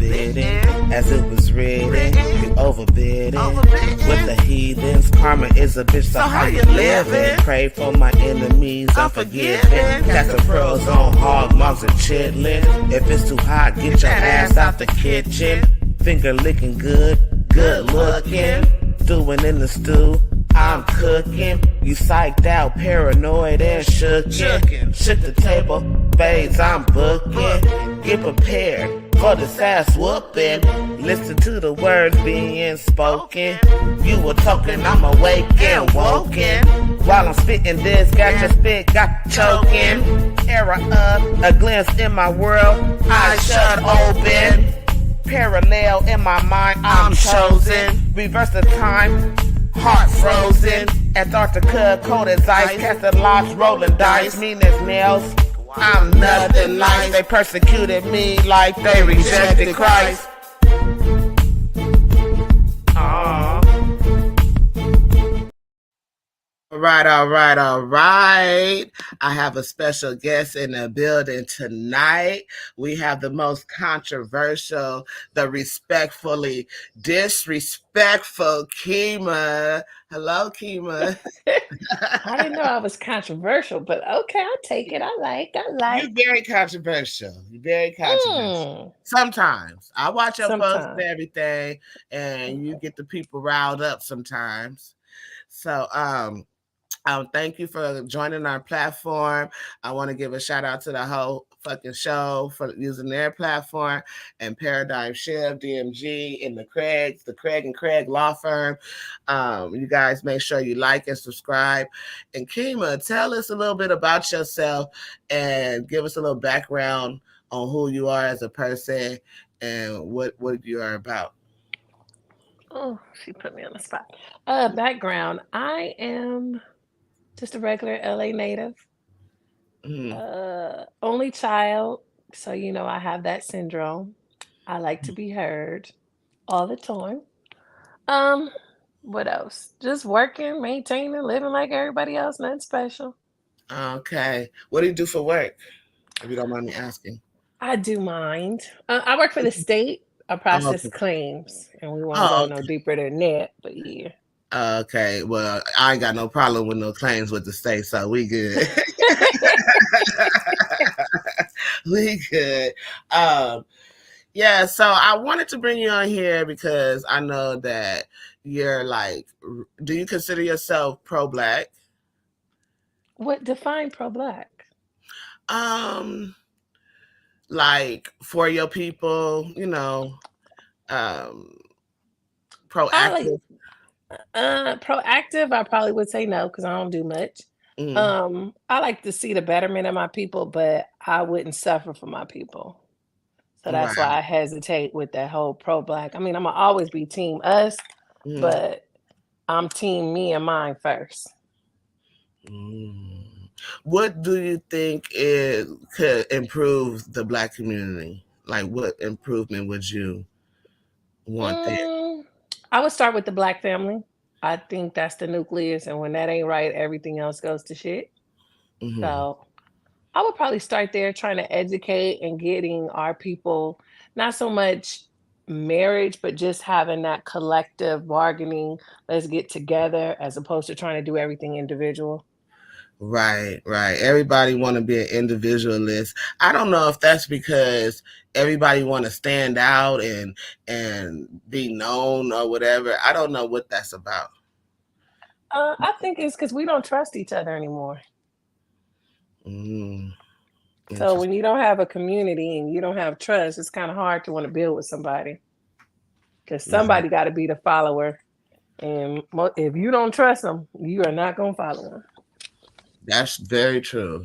did it as it was written. You overbid it with the heathens. Karma is a bitch, so how you living? Pray for my enemies, unforgiven. Cast the pearls on hog moms and chitlin. If it's too hot, get your ass out the kitchen. Finger licking good, good looking. Stewing in the stew, I'm cooking. You psyched out, paranoid and shookin'. Shook the table, fades I'm booking. Get prepared for this ass whooping. Listen to the words being spoken. You were talking, I'm awake and woken. While I'm spitting this, got your spit, got choking. Era up, a glimpse in my world, eyes shut open. Parallel in my mind, I'm chosen. Reverse the time, heart frozen. Antarctica, cold as ice. Casting locks, rolling dice. Mean as nails, I'm nothing nice. They persecuted me like they rejected Christ. All right. I have a special guest in the building tonight. We have the most controversial, the respectfully disrespectful Kyma. Hello, Kyma. I didn't know I was controversial, but okay, I'll take it. I like. You're very controversial. Sometimes. I watch your posts and everything, and you get the people riled up sometimes. So, thank you for joining our platform. I want to give a shout out to the whole fucking show for using their platform, and Paradigm Shift, DMG, and the Craig and Craig law firm. You guys make sure you like and subscribe. And Kyma, tell us a little bit about yourself and give us a little background on who you are as a person and what you are about. Oh, she put me on the spot. Background. I am just a regular LA native. Only child. So, I have that syndrome. I like to be heard all the time. Um, what else? Just working, maintaining, living like everybody else, nothing special. Okay. What do you do for work? If you don't mind me asking. I do mind. I work for the state. I process claims, and we won't go no deeper than that, but yeah. Okay, well, I ain't got no problem with no claims with the state, so we good. We good. Yeah, so I wanted to bring you on here because I know that you're like, do you consider yourself pro-black? What define pro-black? Like for your people, proactive. Proactive, I probably would say no because I don't do much. I like to see the betterment of my people, but I wouldn't suffer for my people. So that's why I hesitate with that whole pro-black. I mean, I'm gonna always be team us, but I'm team me and mine first. What do you think could improve the Black community? Like, what improvement would you want there? I would start with the Black family. I think that's the nucleus, and when that ain't right, everything else goes to shit. So I would probably start there, trying to educate and getting our people, not so much marriage, but just having that collective bargaining. Let's get together as opposed to trying to do everything individual. Right. Everybody want to be an individualist. I don't know if that's because everybody want to stand out and be known or whatever. I don't know what that's about. I think it's because we don't trust each other anymore. So when you don't have a community and you don't have trust, it's kind of hard to want to build with somebody because somebody got to be the follower. And if you don't trust them, you are not going to follow them. That's very true.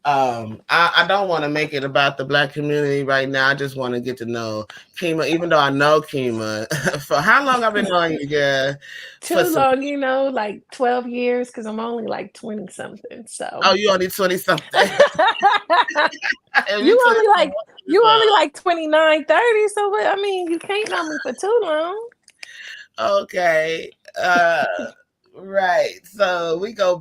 I don't want to make it about the Black community right now. I just want to get to know Kyma, even though I know Kyma. For how long I've been knowing you, girl? Too long, like 12 years, because I'm only like 20 something. So you only 20 something. you only like 29, 30. So I mean, you can't know me for too long. Okay. Right. So we go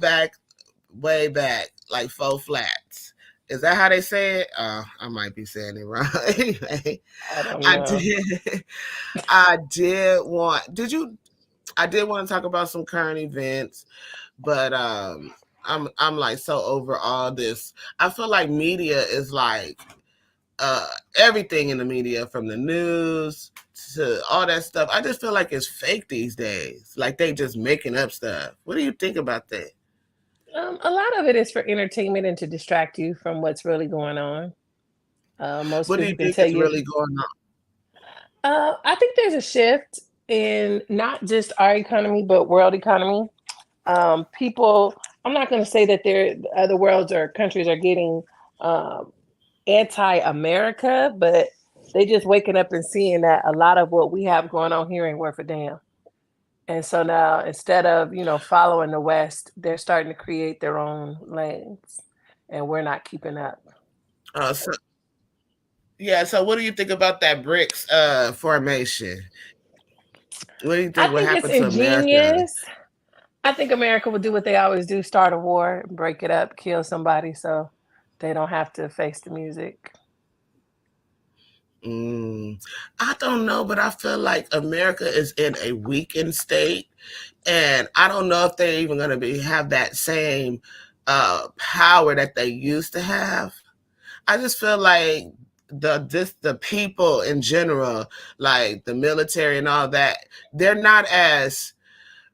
way back, like 4 flats. Is that how they say it? I might be saying it wrong. Anyway, I don't I know. did. I did want. Did you? I did want to talk about some current events, but I'm like so over all this. I feel like media is like uh everything in the media, from the news to all that stuff. I just feel like it's fake these days. Like they just making up stuff. What do you think about that? A lot of it is for entertainment and to distract you from what's really going on. Most What do you people can think tell is you. really going on? I think there's a shift in not just our economy, but world economy. People, I'm not going to say that other worlds or countries are getting um, anti-America, but they just waking up and seeing that a lot of what we have going on here ain't worth a damn. And so now, instead of following the West, they're starting to create their own lanes, and we're not keeping up. So yeah, so what do you think about that BRICS formation? What do you I think would think it's happen to America? ingenious. I think America will do what they always do: start a war, break it up, kill somebody, so they don't have to face the music. Mm, I don't know, but I feel like America is in a weakened state, and I don't know if they're even going to be have that same power that they used to have. I just feel like the people in general, like the military and all that, they're not as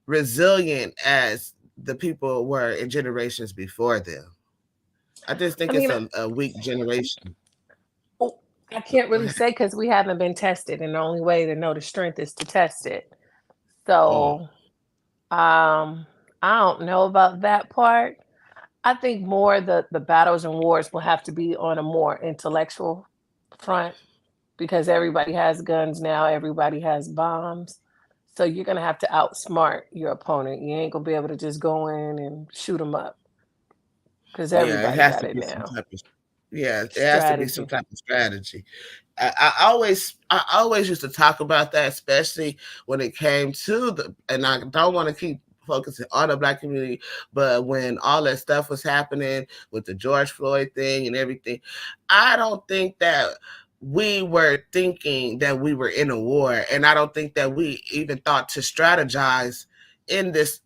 resilient as the people were in generations before them. I just I think it's mean, a weak generation. oh, I can't really say because we haven't been tested, and the only way to know the strength is to test it. Mm. So, I don't know about that part. I think more the battles and wars will have to be on a more intellectual front because everybody has guns now, everybody has bombs. So you're gonna have to outsmart your opponent. You ain't gonna be able to just go in and shoot them up because Yeah, it everybody has got to it be some now. type of yeah, it has to be some Strategy. type of strategy. I always used to talk about that, especially when it came to the, and I don't want to keep focusing on the black community, but when all that stuff was happening with the George Floyd thing and everything, I don't think that we were thinking that we were in a war, and I don't think that we even thought to strategize in this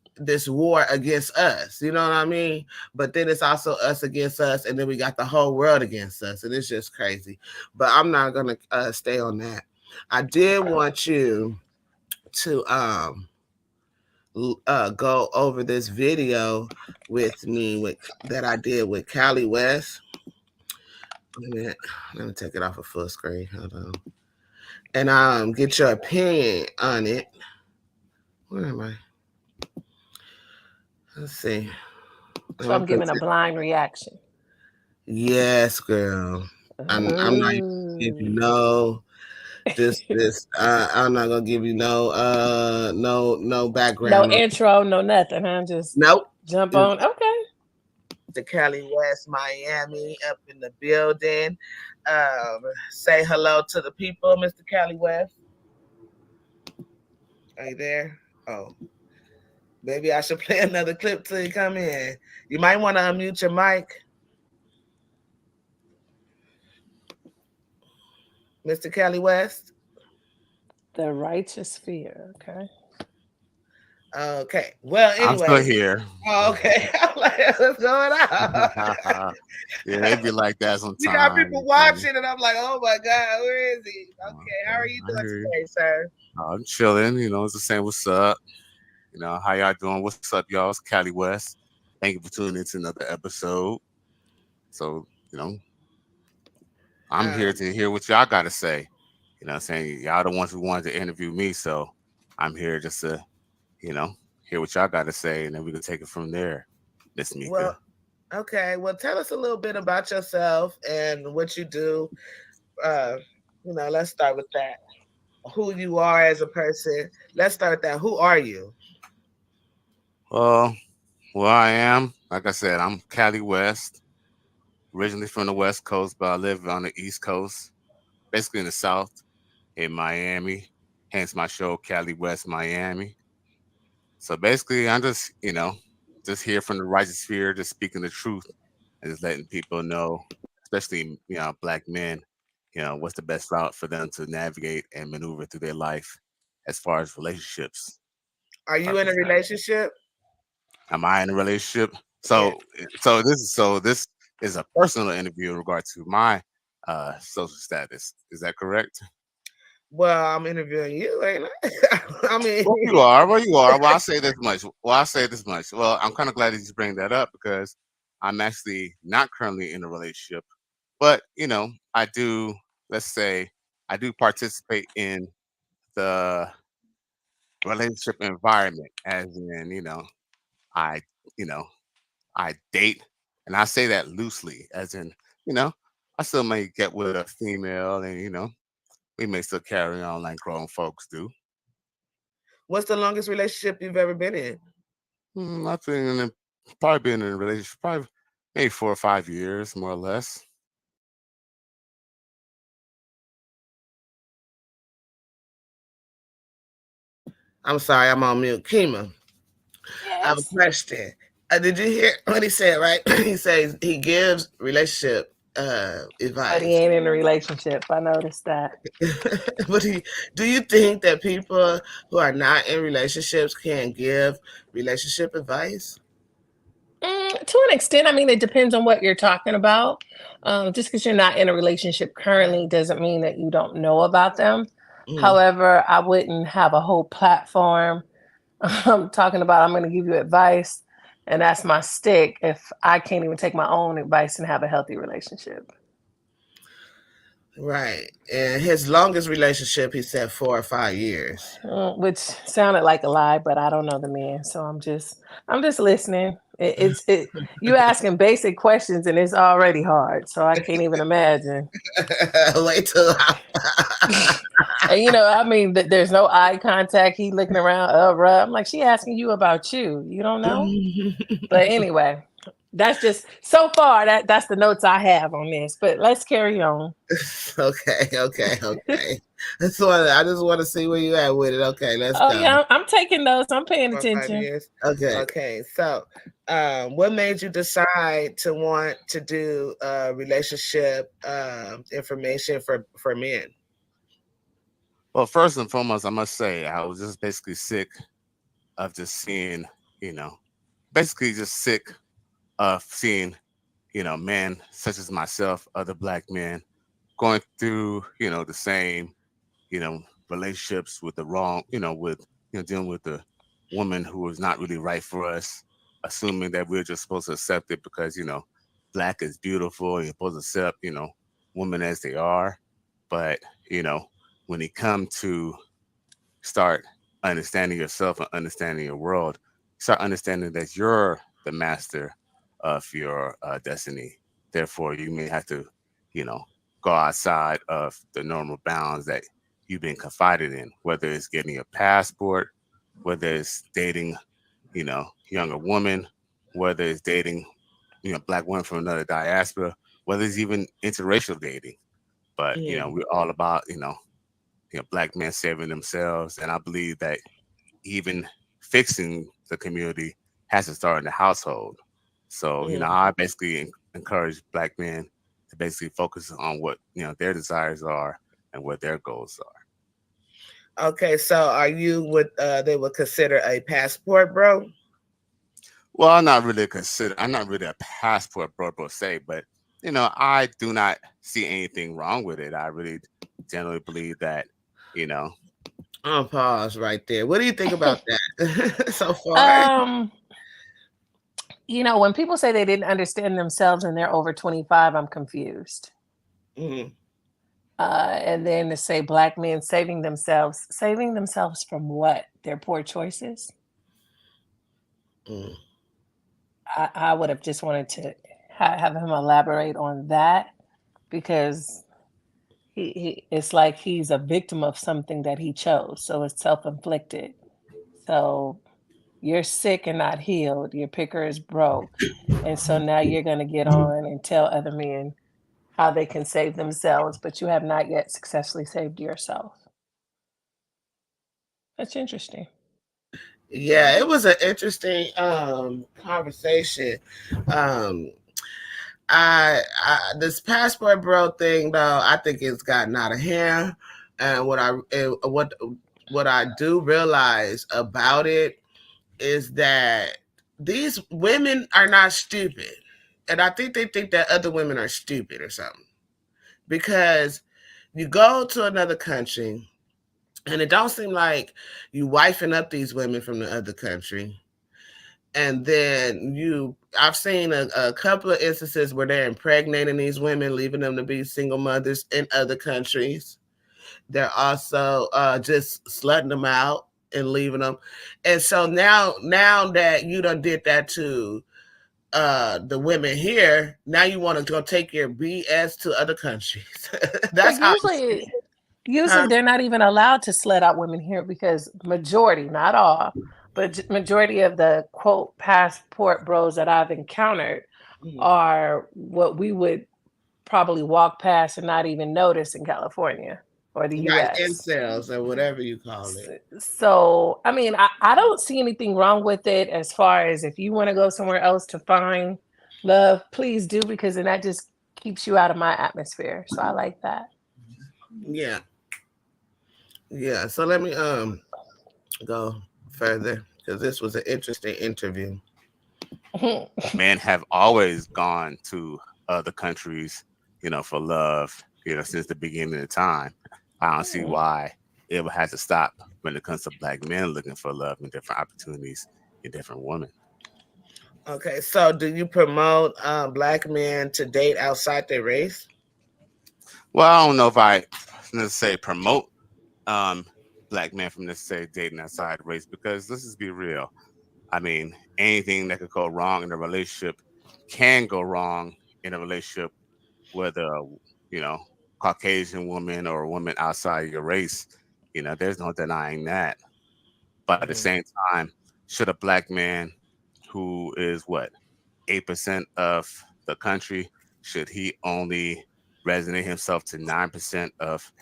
war against us. You know what I mean? But then it's also us against us, and then we got the whole world against us, and it's just crazy. But I'm not gonna stay on that. I did want you to go over this video with me with that I did with Callie West. Wait a minute, let me take it off of full screen. Hold on, and get your opinion on it. Where am I? Let's see. Let So me I'm put giving a it. blind reaction. Yes, girl. I'm not even gonna give you Ooh. no this I'm not gonna give you no No background on intro, no nothing, huh? Just nope. jump on. Okay. The Cali West, Miami, up in the building. Say hello to the people, Mr. Cali West. Are you there? Oh, maybe I should play another clip till you come in. You might want to unmute your mic, Mr. Cali West. The righteous fear. Okay. Okay. Well, I'm still anyway. here. Oh, okay. I'm like, what's going on? Yeah, it'd be like that We got sometimes. people watching, and I'm like, oh my God, where is he? Okay. How are Okay, you I doing hear you. today, sir? I'm chilling. It's the same. What's up? How y'all doing? What's up, y'all? It's Cali West. Thank you for tuning into another episode. So, I'm here Um, to hear what y'all got to say. What I'm saying? Y'all the ones who wanted to interview me, so I'm here just to, you know, hear what y'all got to say, and then we can take it from there. Miss Meika. well, okay. Well, tell us a little bit about yourself and what you do. Uh, let's start with that. Who you are as a person. Let's start that. Who are you? Well, where I am, like I said, I'm Cali West, originally from the West Coast, but I live on the East Coast, basically in the South, in Miami. Hence my show, Cali West Miami. So basically, I'm just here from the righteous sphere, just speaking the truth and just letting people know, especially black men, what's the best route for them to navigate and maneuver through their life as far as relationships Are you are in a concerned. relationship? Am I in a relationship? Yeah. So this is a personal interview in regard to my social status. Is that correct? Well, I'm interviewing you, ain't I? I mean, Well, you are. Well, you are. Well, I'll say this much. Well, I'm kind of glad that you bring that up because I'm actually not currently in a relationship, but I do. Let's say I do participate in the relationship environment, as in, I, you know, I date, and I say that loosely, as in, you know, I still may get with a female, and we may still carry on like grown folks do. what's the longest relationship you've ever been in? I've probably been in a relationship probably maybe 4 or 5 years, more or less. I'm sorry, I'm on mute. Kyma, I have a Yes. question. Did you hear what he said, right? He says he gives relationship But he advice. ain't in a relationship. I noticed that. But do you think that people who are not in relationships can give relationship advice? To an extent, I mean, it depends on what you're talking about. Just because you're not in a relationship currently doesn't mean that you don't know about them. Mm. However, I wouldn't have a whole platform talking about I'm going to give you advice and that's my stick if I can't even take my own advice and have a healthy relationship. Right. And his longest relationship, he said 4 or 5 years. Which sounded like a lie, but I don't know the man, so I'm just listening. You asking basic questions and it's already hard, so I can't even imagine. Wait till And I mean, there's no eye contact. He looking around, bruh. I'm like, she asking you about you. You don't know. But anyway, that's just so far. That's the notes I have on this. But let's carry on. okay. I just want to see where you at with it. Okay, let's Oh go. yeah, I'm taking notes. I'm paying For five attention. years. Okay. Okay. So, what made you decide to want to do relationship information for men? Well, first and foremost, I must say I was just basically sick of just seeing, you know, basically just sick of seeing, men such as myself, other black men, going through, the same, you know, relationships with the wrong, with, dealing with the woman who was not really right for us, assuming that we're just supposed to accept it because, black is beautiful and you're supposed to accept, women as they are. But, you know, when it come to start understanding yourself and understanding your world, start understanding that you're the master of your destiny. Therefore, you may have to, you know, go outside of the normal bounds that you've been confided in, whether it's getting a passport, whether it's dating, younger woman, whether it's dating, black women from another diaspora, whether it's even interracial dating. But, Mm. we're all about, black men saving themselves. And I believe that even fixing the community has to start in the household. So, Mm. I basically encourage black men to basically focus on what, their desires are and what their goals are. Okay, so are you what they would consider a passport, bro? Well, I'm not really a passport bro per se, but I do not see anything wrong with it. I really generally believe that, you know, I'll pause right there. What do you think about that so far? um, when people say they didn't understand themselves and they're over 25, I'm confused. Mm. And then to say black men saving themselves from what? Their poor choices? Mm. I would have just wanted to have him elaborate on that because it's like he's a victim of something that he chose. So it's self inflicted. So you're sick and not healed. Your picker is broke. And so now you're going to get on and tell other men how they can save themselves, but you have not yet successfully saved yourself. That's interesting. Yeah, it was an interesting conversation. Um This passport bro thing though, I think it's gotten out of hand. And what I do realize about it is that these women are not stupid, and I think they think that other women are stupid or something, because you go to another country and it don't seem like you wifing up these women from the other country, and then I've seen a couple of instances where they're impregnating these women, leaving them to be single mothers in other countries. They're also just slutting them out and leaving them. And so now that you done did that to the women here, now you want to go take your BS to other countries. That's But how I see usually it. usually Huh? they're not even allowed to slut out women here because majority, not all, but majority of the quote passport bros that I've encountered Mhm. are what we would probably walk past and not even notice in California or the Right, US. incels or whatever you call S- it. So, I mean, I don't see anything wrong with it as far as if you want to go somewhere else to find love, please do, because then that just keeps you out of my atmosphere. So I like that. Yeah, yeah. So let me go further because this was an interesting interview. Men have always gone to other countries, for love, since the beginning of time. I don't see why it would have to stop when it comes to black men looking for love and different opportunities in different women. Okay, so do you promote black men to date outside their race? Well, I don't know if I necessarily promote um, black men from necessarily dating outside race because let's just be real. I mean, anything that could go wrong in a relationship can go wrong in a relationship with a, you know, Caucasian woman or a woman outside your race. There's no denying that. But at the Mhm. same time, should a black man who is what 8% of the country, should he only resonate himself to 9% of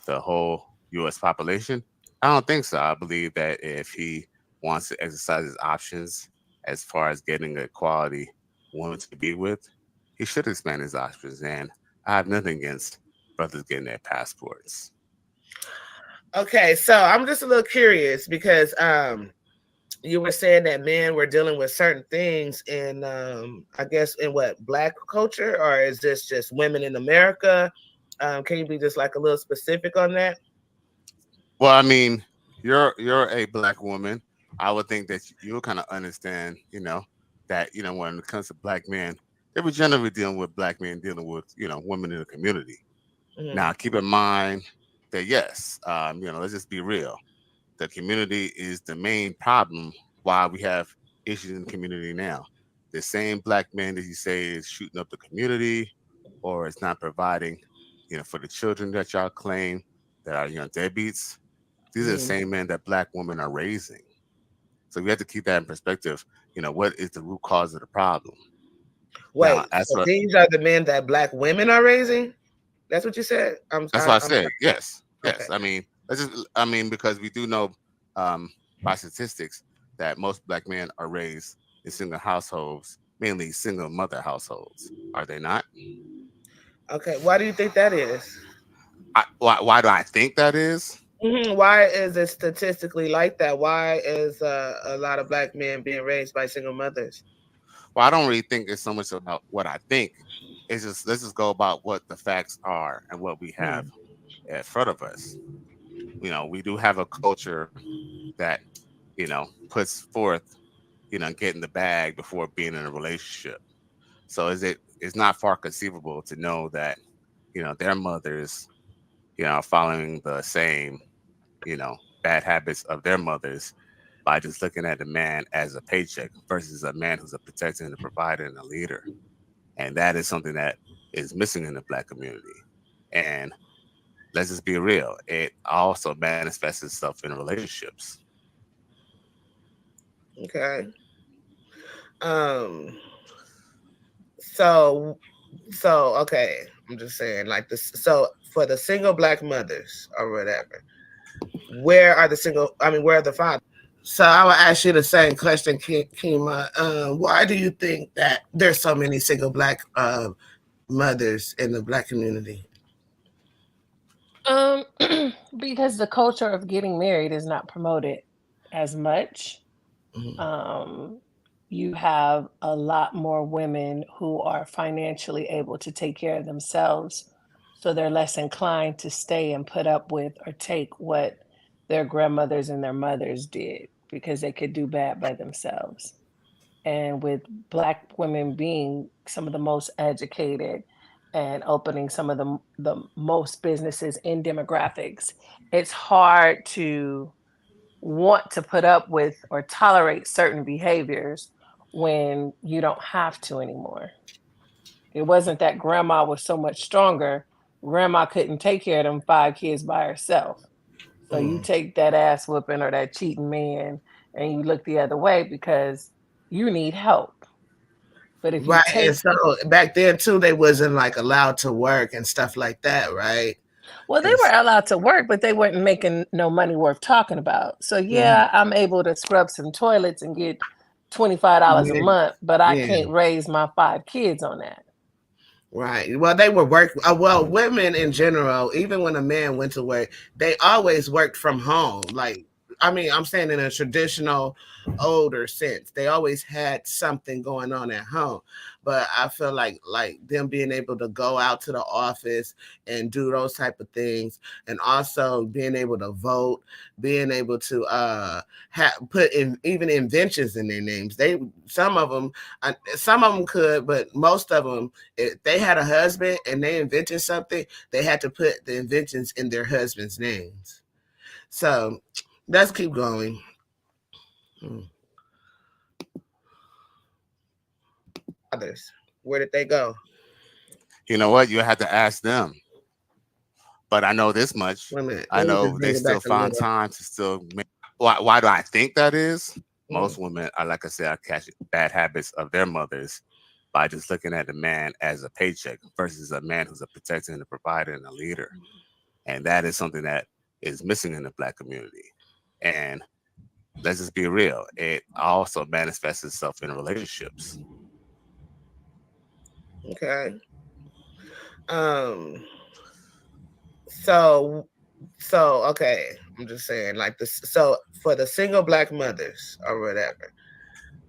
the whole U.S. population? I don't think so. I believe that if he wants to exercise his options as far as getting a quality woman to be with, he should expand his options. And I have nothing against brothers getting their passports. Okay, so I'm just a little curious because you were saying that men were dealing with certain things in I guess in what black culture, or is this just women in America? Can you be just like a little specific on that? Well, I mean, you're a black woman. I would think that you'll kind of understand, that when it comes to black men, they were generally dealing with black men dealing with women in the community. Hmm. Now, keep in mind that yes, let's just be real. The community is the main problem why we have issues in the community now. The same black man that you say is shooting up the community or is not providing, for the children that y'all claim that are, deadbeats. These are the Hmm. same men that black women are raising. So we have to keep that in perspective. What is the root cause of the problem? Now, Wait, so these are the men that black women are raising? That's what you said. that's what I I'm said. Yes, okay. yes. I mean, because we do know um, by statistics that most black men are raised in single households, mainly single mother households. Are they not? Okay, why do you think that is? Why do I think that is? Why is it statistically like that? Why is a lot of black men being raised by single mothers? Well, I don't really think it's so much about what I think. It's just let's just go about what the facts are and what we have Hmm. in front of us. We do have a culture that puts forth getting the bag before being in a relationship. So it's not far conceivable to know that their mothers are following the same bad habits of their mothers by just looking at the man as a paycheck versus a man who's a protector and a provider and a leader. And that is something that is missing in the black community. And let's just be real, it also manifests itself in relationships. Okay. Um. So okay. I'm just saying like this. So for the single black mothers or whatever, where are the single? I mean, where are the fathers? So I will ask you the same question, Kima. Why do you think that there's so many single black mothers in the black community? Um, because the culture of getting married is not promoted as much. Mhm. Um, you have a lot more women who are financially able to take care of themselves, so they're less inclined to stay and put up with or take what their grandmothers and their mothers did because they could do bad by themselves. And with black women being some of the most educated and opening some of the most businesses in demographics, it's hard to want to put up with or tolerate certain behaviors when you don't have to anymore. It wasn't that grandma was so much stronger. Grandma couldn't take care of them 5 kids by herself. So you Mm. take that ass whooping or that cheating man and you look the other way because you need help. But if you Right, and take so back then too, they wasn't like allowed to work and stuff like that, right? Well, they were Because allowed to work, but they weren't making no money worth talking about. So yeah, I'm able to scrub some toilets and get $25 a yeah, month, but I yeah. can't raise my 5 kids on that. Right. Well, they were work. Well, women in general, even when a man went to work, they always worked from home. Like, I mean, I'm saying in a traditional, older sense, they always had something going on at home. But I feel like them being able to go out to the office and do those type of things, and also being able to vote, being able to put in even inventions in their names. They some of them could, but most of them if they had a husband and they invented something, they had to put the inventions in their husband's names. So let's keep going. Hmm. Others, where did they go? You know what? You had to ask them. But I know this much. Wait a minute. I Let me know just they bring it still back a find little. time to still make. Why do I think that is? Hmm. Most women are, like I said, are catching bad habits of their mothers by just looking at a man as a paycheck versus a man who's a protector and a provider and a leader. And that is something that is missing in the black community. And let's just be real, it also manifests itself in relationships. Okay. Um. So. So okay. I'm just saying, like this. So for the single black mothers or whatever,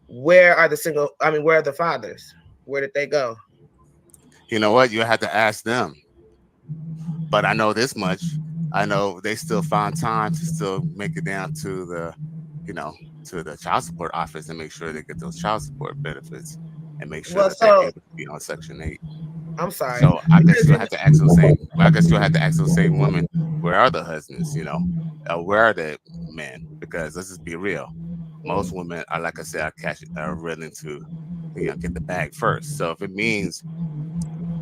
where are the single? I mean, where are the fathers? Where did they go? You know what? You have to ask them. But I know this much. I know they still find time to still make it down to you know, to the child support office and make sure they get those child support benefits and make sure Well, that they're so able to be on Section 8. I'm sorry So I guess because you'll you have to ask those same. Well, I guess you'll have to ask those same women, where are the husbands? You know, where are the men? Because let's just be real. Most women are, like I said, are willing to, get the bag first. So if it means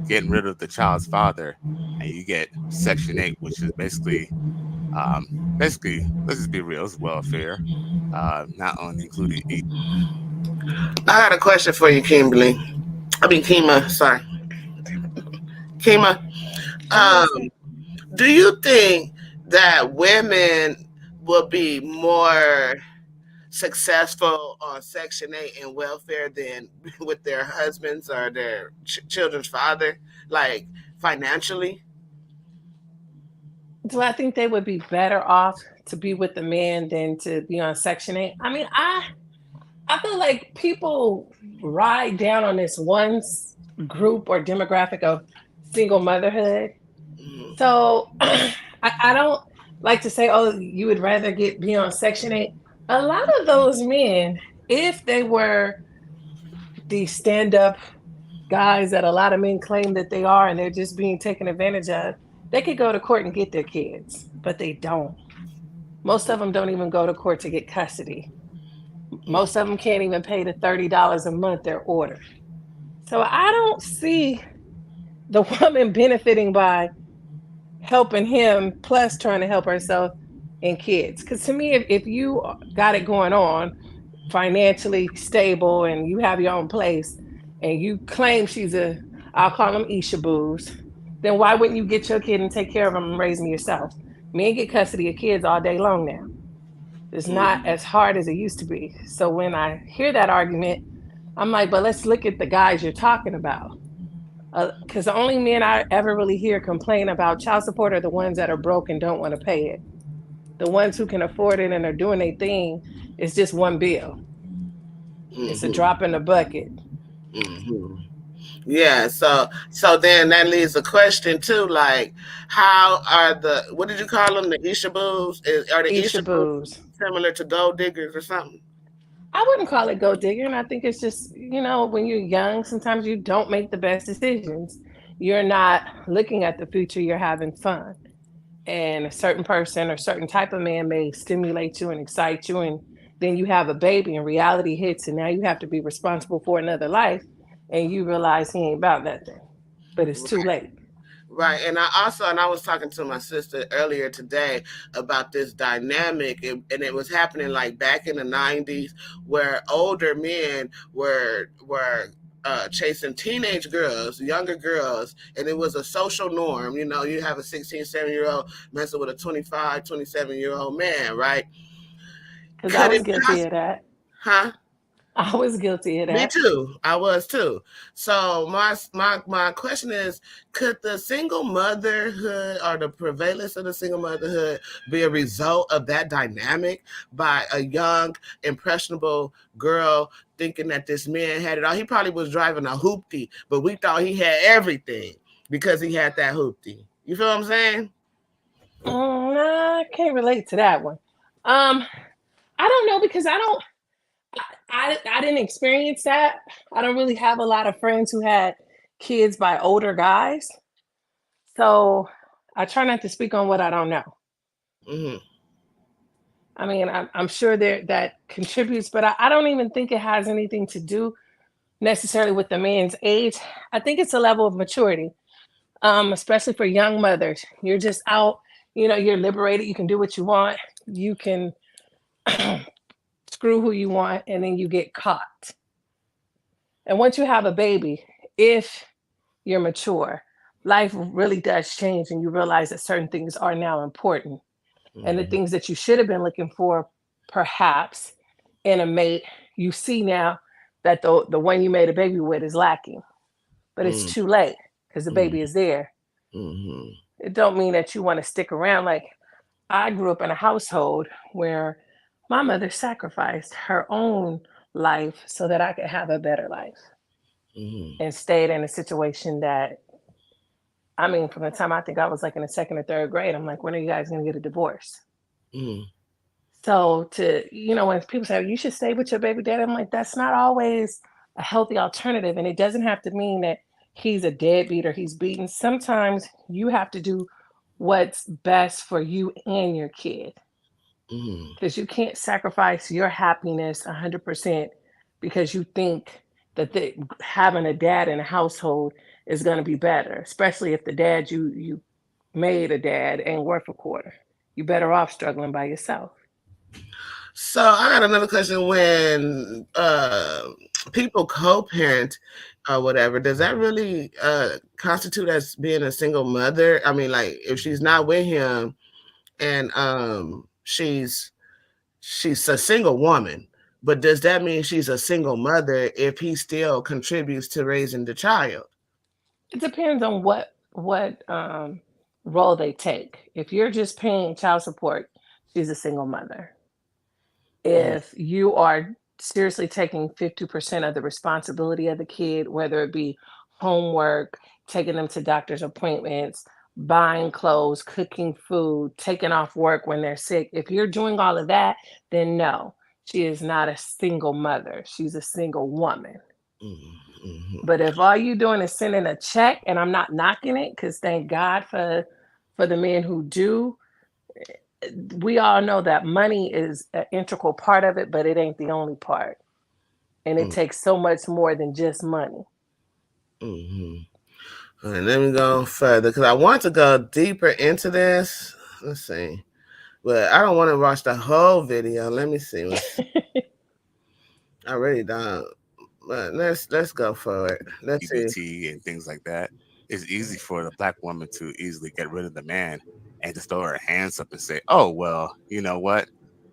getting rid of the child's father, and you get Section 8, which is basically, let's just be real, it's welfare, not only including each. I had a question for you, Kimberly. I mean, Kima. Sorry, Kima. I'm Um, listening. do you think that women will be more successful on Section 8 and welfare than with their husbands or their children's father, like financially? Do I think they would be better off to be with the man than to be on Section 8? I mean, I feel like people ride down on this group or demographic of single motherhood. Mhm. So I don't like to say, oh, you would rather be on Section 8. A lot of those men, if they were the stand up guys that a lot of men claim that they are and they're just being taken advantage of, they could go to court and get their kids, but they don't. Most of them don't even go to court to get custody. Most of them can't even pay the $30 a month they're ordered. So I don't see the woman benefiting by helping him plus trying to help herself and kids. Because to me, if you got it going on, financially stable, and you have your own place, and you claim I'll call them Isha boos, then why wouldn't you get your kid and take care of them and raise them yourself? Men get custody of kids all day long now. It's not as hard as it used to be. So when I hear that argument, I'm like, but let's look at the guys you're talking about. Because the only men I ever really hear complain about child support are the ones that are broke and don't want to pay it. The ones who can afford it and are doing their thing is just one bill. It's a drop in the bucket. Yeah, so then that leaves a question too, like how are the what did you call them? The Ishaboos? Are the Ishaboos Ishaboos. similar to gold diggers or something? I wouldn't call it gold digging. I think it's just, when you're young, sometimes you don't make the best decisions. You're not looking at the future, you're having fun. And a certain person or certain type of man may stimulate you and excite you. And then you have a baby and reality hits, and now you have to be responsible for another life. And you realize he ain't about nothing, but it's too late. Right. And I was talking to my sister earlier today about this dynamic, and it was happening like back in the 90s where older men were chasing teenage girls, younger girls, and it was a social norm. You have a 16, 17-year old messing with a 25, 27-year-old man, right? Because I Could was it guilty of that. huh? I was guilty of Me that. too. I was too. So my question is, could the single motherhood or the prevalence of the single motherhood be a result of that dynamic by a young, impressionable girl thinking that this man had it all? He probably was driving a hoopty, but we thought he had everything because he had that hoopty. You feel what I'm saying? Nah, I can't relate to that one. Um, I don't know because I didn't experience that. I don't really have a lot of friends who had kids by older guys. So I try not to speak on what I don't know. Mm-hmm. I mean, I'm sure there that contributes, but I don't even think it has anything to do necessarily with the man's age. I think it's a level of maturity, especially for young mothers. You're just out, you're liberated. You can do what you want. You can screw who you want, and then you get caught. And once you have a baby, if you're mature, life really does change, and you realize that certain things are now important. And the Mm-hmm. things that you should have been looking for, perhaps in a mate, you see now that the one you made a baby with is lacking. But it's too late because the baby is there. Mm-hmm. It don't mean that you want to stick around. Like, I grew up in a household where my mother sacrificed her own life so that I could have a better life, Mm-hmm. and stayed in a situation that, I mean, from the time I think I was like in the second or third grade, I'm like, when are you guys going to get a divorce? Mm-hmm. So when people say you should stay with your baby daddy, I'm like, that's not always a healthy alternative. And it doesn't have to mean that he's a deadbeat or he's beaten. Sometimes you have to do what's best for you and your kid, Mm-hmm. because you can't sacrifice your happiness 100% because you think that having a dad in a household is going to be better, especially if the dad you made a dad ain't worth a quarter. You better off struggling by yourself. So I got another question. When people co-parent or whatever, does that really constitute as being a single mother? I mean, like if she's not with him and she's a single woman, but does that mean she's a single mother if he still contributes to raising the child? It depends on what role they take. If you're just paying child support, she's a single mother. Mm, If you are seriously taking 50% of the responsibility of the kid, whether it be homework, taking them to doctor's appointments, buying clothes, cooking food, taking off work when they're sick, if you're doing all of that, then no, she is not a single mother. She's a single woman. mm, mhm. But if all you doing is sending a check, and I'm not knocking it, because thank God for the men who do, we all know that money is an integral part of it, but it ain't the only part. And it Mm, takes so much more than just money. mhm. All right, let me go further because I want to go deeper into this. Let's see. But I don't want to watch the whole video. Let me see. I really don't. But let's go for it. Let's see. EBT and things like that, it's easy for the black woman to easily get rid of the man and just throw her hands up and say, "Oh well, you know what?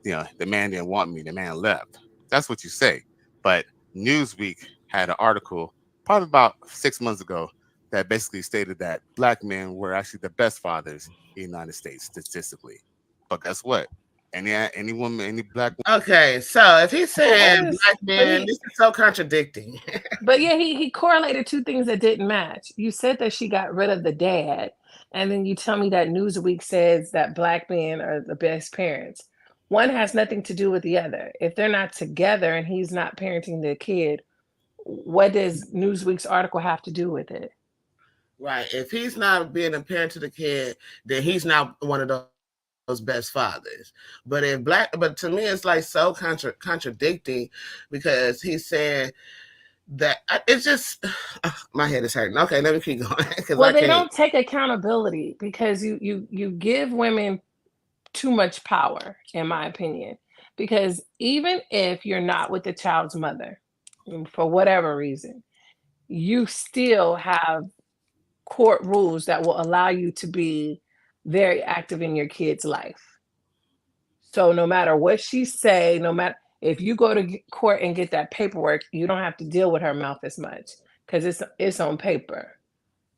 the man didn't want me, the man left. That's what you say. But Newsweek had an article probably about 6 months ago that basically stated that black men were actually the best fathers in the United States statistically. But guess what? Any woman, any black woman. Okay, so if he's Well, saying black but men, this is so contradicting. but yeah, he correlated two things that didn't match. You said that she got rid of the dad, and then you tell me that Newsweek says that black men are the best parents. One has nothing to do with the other. If they're not together and he's not parenting the kid, what does Newsweek's article have to do with it? Right. If he's not being a parent to the kid, then he's not one of those best fathers. But to me, it's like so contradicting because he's saying that it's just my head is hurting. Okay, let me keep going because Well, I they can't. don't take accountability because you give women too much power, in my opinion. Because even if you're not with the child's mother, for whatever reason, you still have court rules that will allow you to be very active in your kid's life. So no matter what she say, no matter if you go to court and get that paperwork, you don't have to deal with her mouth as much because it's on paper.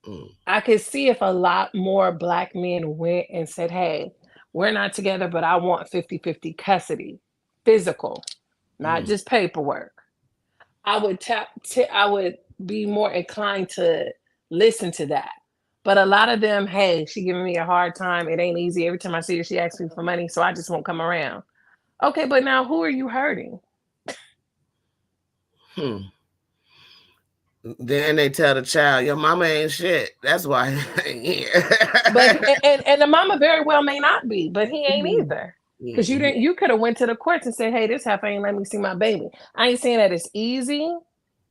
Mm, I could see if a lot more black men went and said, hey, we're not together, but I want 50-50 custody, physical, not mm, just paperwork. I would be more inclined to listen to that. But a lot of them, hey, she giving me a hard time. It ain't easy. Every time I see her, she asks me for money, so I just won't come around. Okay, but now who are you hurting? hmm. Then they tell the child, "Your mama ain't shit. That's why I ain't here." But and the mama very well may not be, but he ain't Mhm, either. Because mhm. you could have went to the courts and said, hey, this heifer ain't let me see my baby. I ain't saying that it's easy,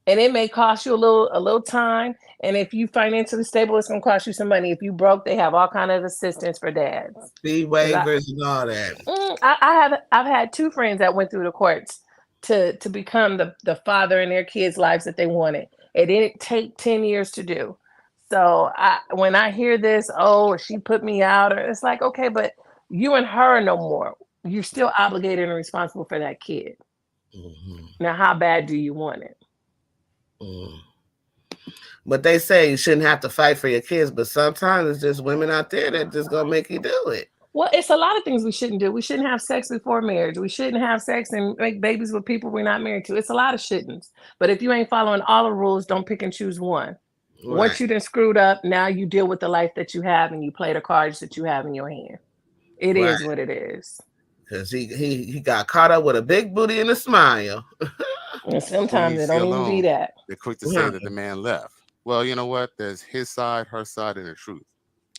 and it may cost you a little time. And if you financially stable, it's gonna cost you some money. If you broke, they have all kind of assistance for dads. Fee Because waivers and all that. I've had two friends that went through the courts to become the father in their kids' lives that they wanted. It didn't take 10 years to do. So when I hear this, oh, she put me out, or it's like, okay, but you and her no more. You're still obligated and responsible for that kid. Mhm, Now, how bad do you want it? mm. But they say you shouldn't have to fight for your kids, but sometimes it's just women out there that just gonna make you do it. Well, it's a lot of things we shouldn't do. We shouldn't have sex before marriage. We shouldn't have sex and make babies with people we're not married to. It's a lot of shouldn'ts. But if you ain't following all the rules, don't pick and choose one. Right. Once you done screwed up, now you deal with the life that you have and you play the cards that you have in your hand. It Right. is what it is. Because he got caught up with a big booty and a smile. And Who sometimes it leaves you don't even be alone? that. They're quick to say Yeah. that the man left. Well, you know what? There's his side, her side, and the truth.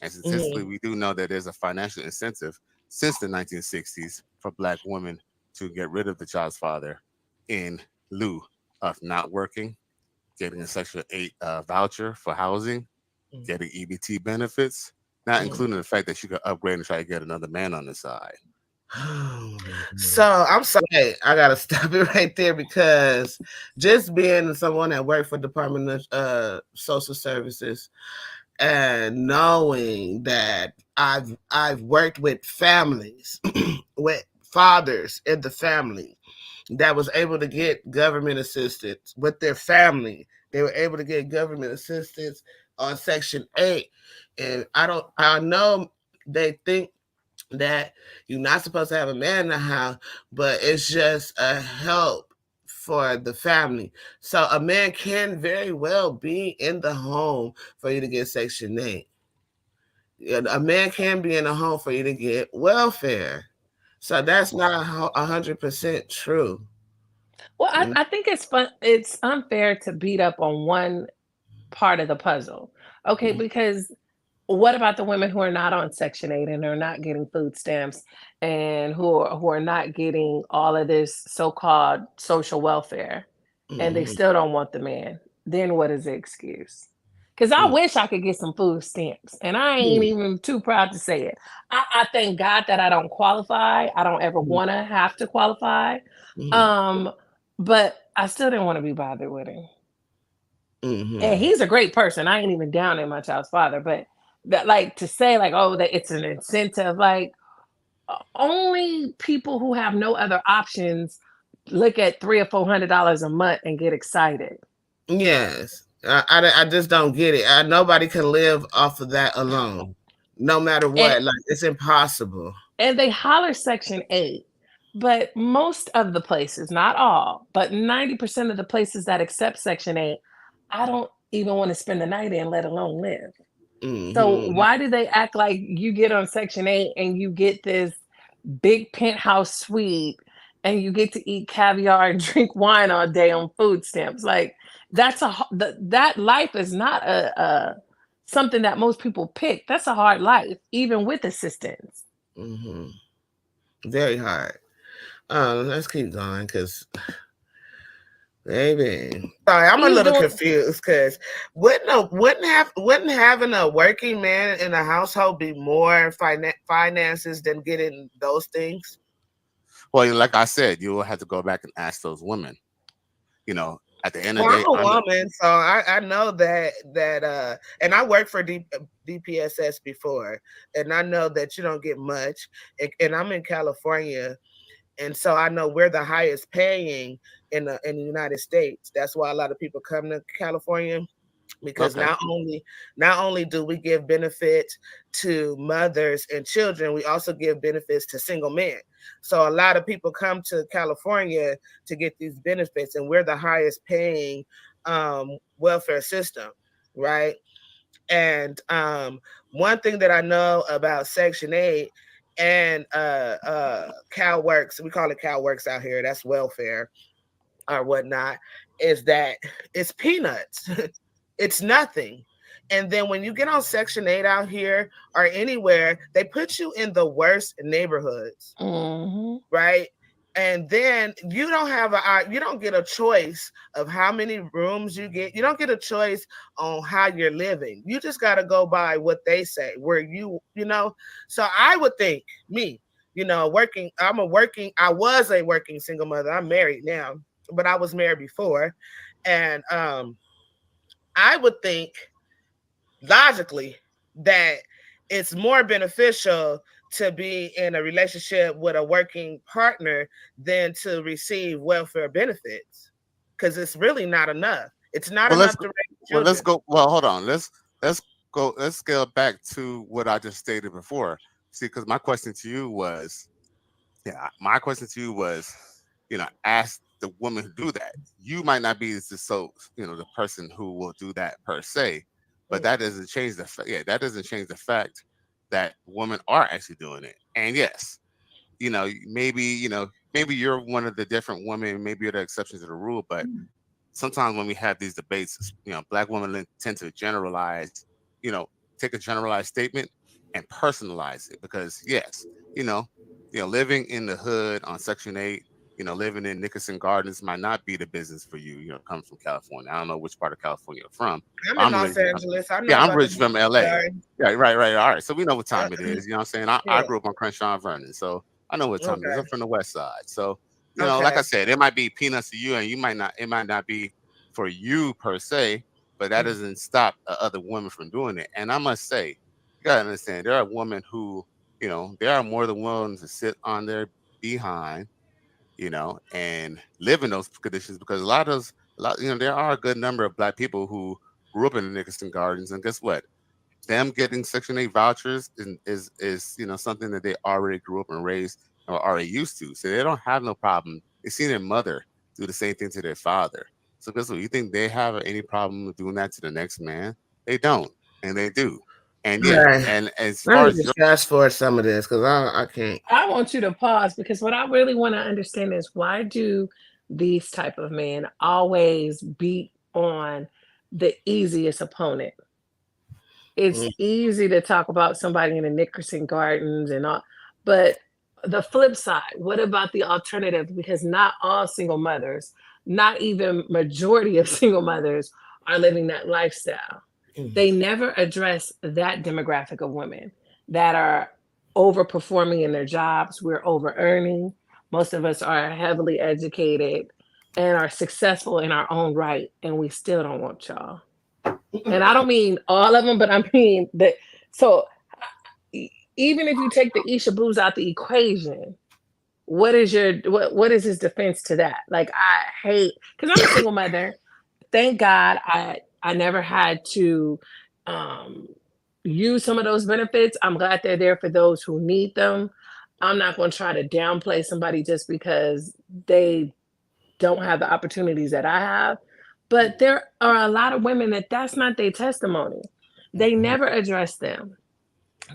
And statistically, Mhm. we do know that there's a financial incentive since the 1960s for black women to get rid of the child's father in lieu of not working, getting a Section 8 voucher for housing, getting EBT benefits, not Mhm. including the fact that you could upgrade and try to get another man on the side. So I'm sorry, I gotta stop it right there because just being someone that worked for Department of Social Services and knowing that I've worked with families, with fathers in the family that was able to get government assistance with their family. They were able to get government assistance on Section 8. And I know they think that you're not supposed to have a man in the house, but it's just a help for the family. So a man can very well be in the home for you to get Section 8. A man can be in the home for you to get welfare. So that's not 100% true. Well, You know? I think it's fun. It's unfair to beat up on one part of the puzzle. Okay, because what about the women who are not on Section 8 and are not getting food stamps and who are not getting all of this so-called social welfare and they Mhm. still don't want the man? Then what is the excuse? Because I Mhm. wish I could get some food stamps and I ain't Mhm. even too proud to say it. I thank God that I don't qualify. I don't ever want to have to qualify. Mhm. Um, but I still didn't want to be bothered with him. And Mhm. he's a great person. I ain't even down in my child's father, but that like to say like, oh, that it's an incentive, like only people who have no other options look at $300 or $400 a month and get excited. Yes. I just don't get it. Nobody can live off of that alone, no matter And what. Like, it's impossible. and they holler Section 8, but most of the places, not all, but 90% of the places that accept Section 8, I don't even want to spend the night in, let alone live. So Hmm. why do they act like you get on Section 8 and you get this big penthouse suite and you get to eat caviar and drink wine all day on food stamps? Like that life is not a something that most people pick. That's a hard life, even with assistance. Hmm. Very hard. Let's keep going because, baby. Sorry, I'm a He's little doing confused because wouldn't having a working man in a household be more finances than getting those things? Well, like I said, you will have to go back and ask those women. At the end of Well, the I'm day, a woman, so I know and I worked for DPSS before, and I know that you don't get much. And I'm in California, and so I know we're the highest paying in the United States. That's why a lot of people come to California, because okay. not only do we give benefits to mothers and children, we also give benefits to single men. So a lot of people come to California to get these benefits, and we're the highest paying welfare system, right? And one thing that I know about Section 8 and CalWorks, we call it CalWorks out here, that's welfare or whatnot, is that it's peanuts. It's nothing. And then when you get on Section 8 out here or anywhere, they put you in the worst neighborhoods, Mhm. right? And then you don't get a choice of how many rooms you get. You don't get a choice on how you're living. You just got to go by what they say, where So I would think me, I was a working single mother. I'm married now, but I was married before. And I would think logically that it's more beneficial to be in a relationship with a working partner than to receive welfare benefits, because it's really not enough. It's not Well, let's enough go. to raise Well, let's children. go. Well, hold on. Let's go. Let's scale back to what I just stated before. See, because my question to you was, ask the woman who do that. You might not be the person who will do that per se, but that doesn't change that doesn't change the fact that women are actually doing it. And yes, maybe you're one of the different women, maybe you're the exception to the rule, but sometimes when we have these debates, black women tend to generalize, you know, take a generalized statement and personalize it because yes, you know, living in the hood on Section 8, living in Nickerson Gardens might not be the business for you. Coming from California, I don't know which part of California you're from, I'm but in Los Angeles. I know I'm about the originally from LA. garden. Yeah, right. All right, so we know what time it is. You know what I'm saying? I Yeah. grew up on Crenshaw and Vernon, so I know what time it is. Okay. I'm from the West Side, so like Okay. I said, it might be peanuts to you, and it might not be for you per se, but that doesn't stop other women from doing it. And I must say, you gotta understand, there are women who, they are more than willing to sit on their behind, and live in those conditions because there are a good number of black people who grew up in the Nickerson Gardens, and guess what? Them getting Section 8 vouchers is something that they already grew up and raised or already used to. So they don't have no problem. They see their mother do the same thing to their father. So guess what? You think they have any problem with doing that to the next man? They don't, and they do. And All yeah, right. and as Let far me as just fast forward some of this because I can't. I want you to pause because what I really want to understand is why do these type of men always beat on the easiest opponent? It's Mm. easy to talk about somebody in the Nickerson Gardens and all, but the flip side, what about the alternative? Because not all single mothers, not even majority of single mothers are living that lifestyle. Mm. They never address that demographic of women that are overperforming in their jobs. We're over earning. Most of us are heavily educated and are successful in our own right, and we still don't want y'all. And I don't mean all of them, but I mean that. So even if you take the Isha Boos out the equation, what is his defense to that? Like, I hate, because I'm a single mother. Thank God I never had to um, use some of those benefits. I'm glad they're there for those who need them. I'm not going to try to downplay somebody just because they don't have the opportunities that I have. But there are a lot of women that's not their testimony. They never address them.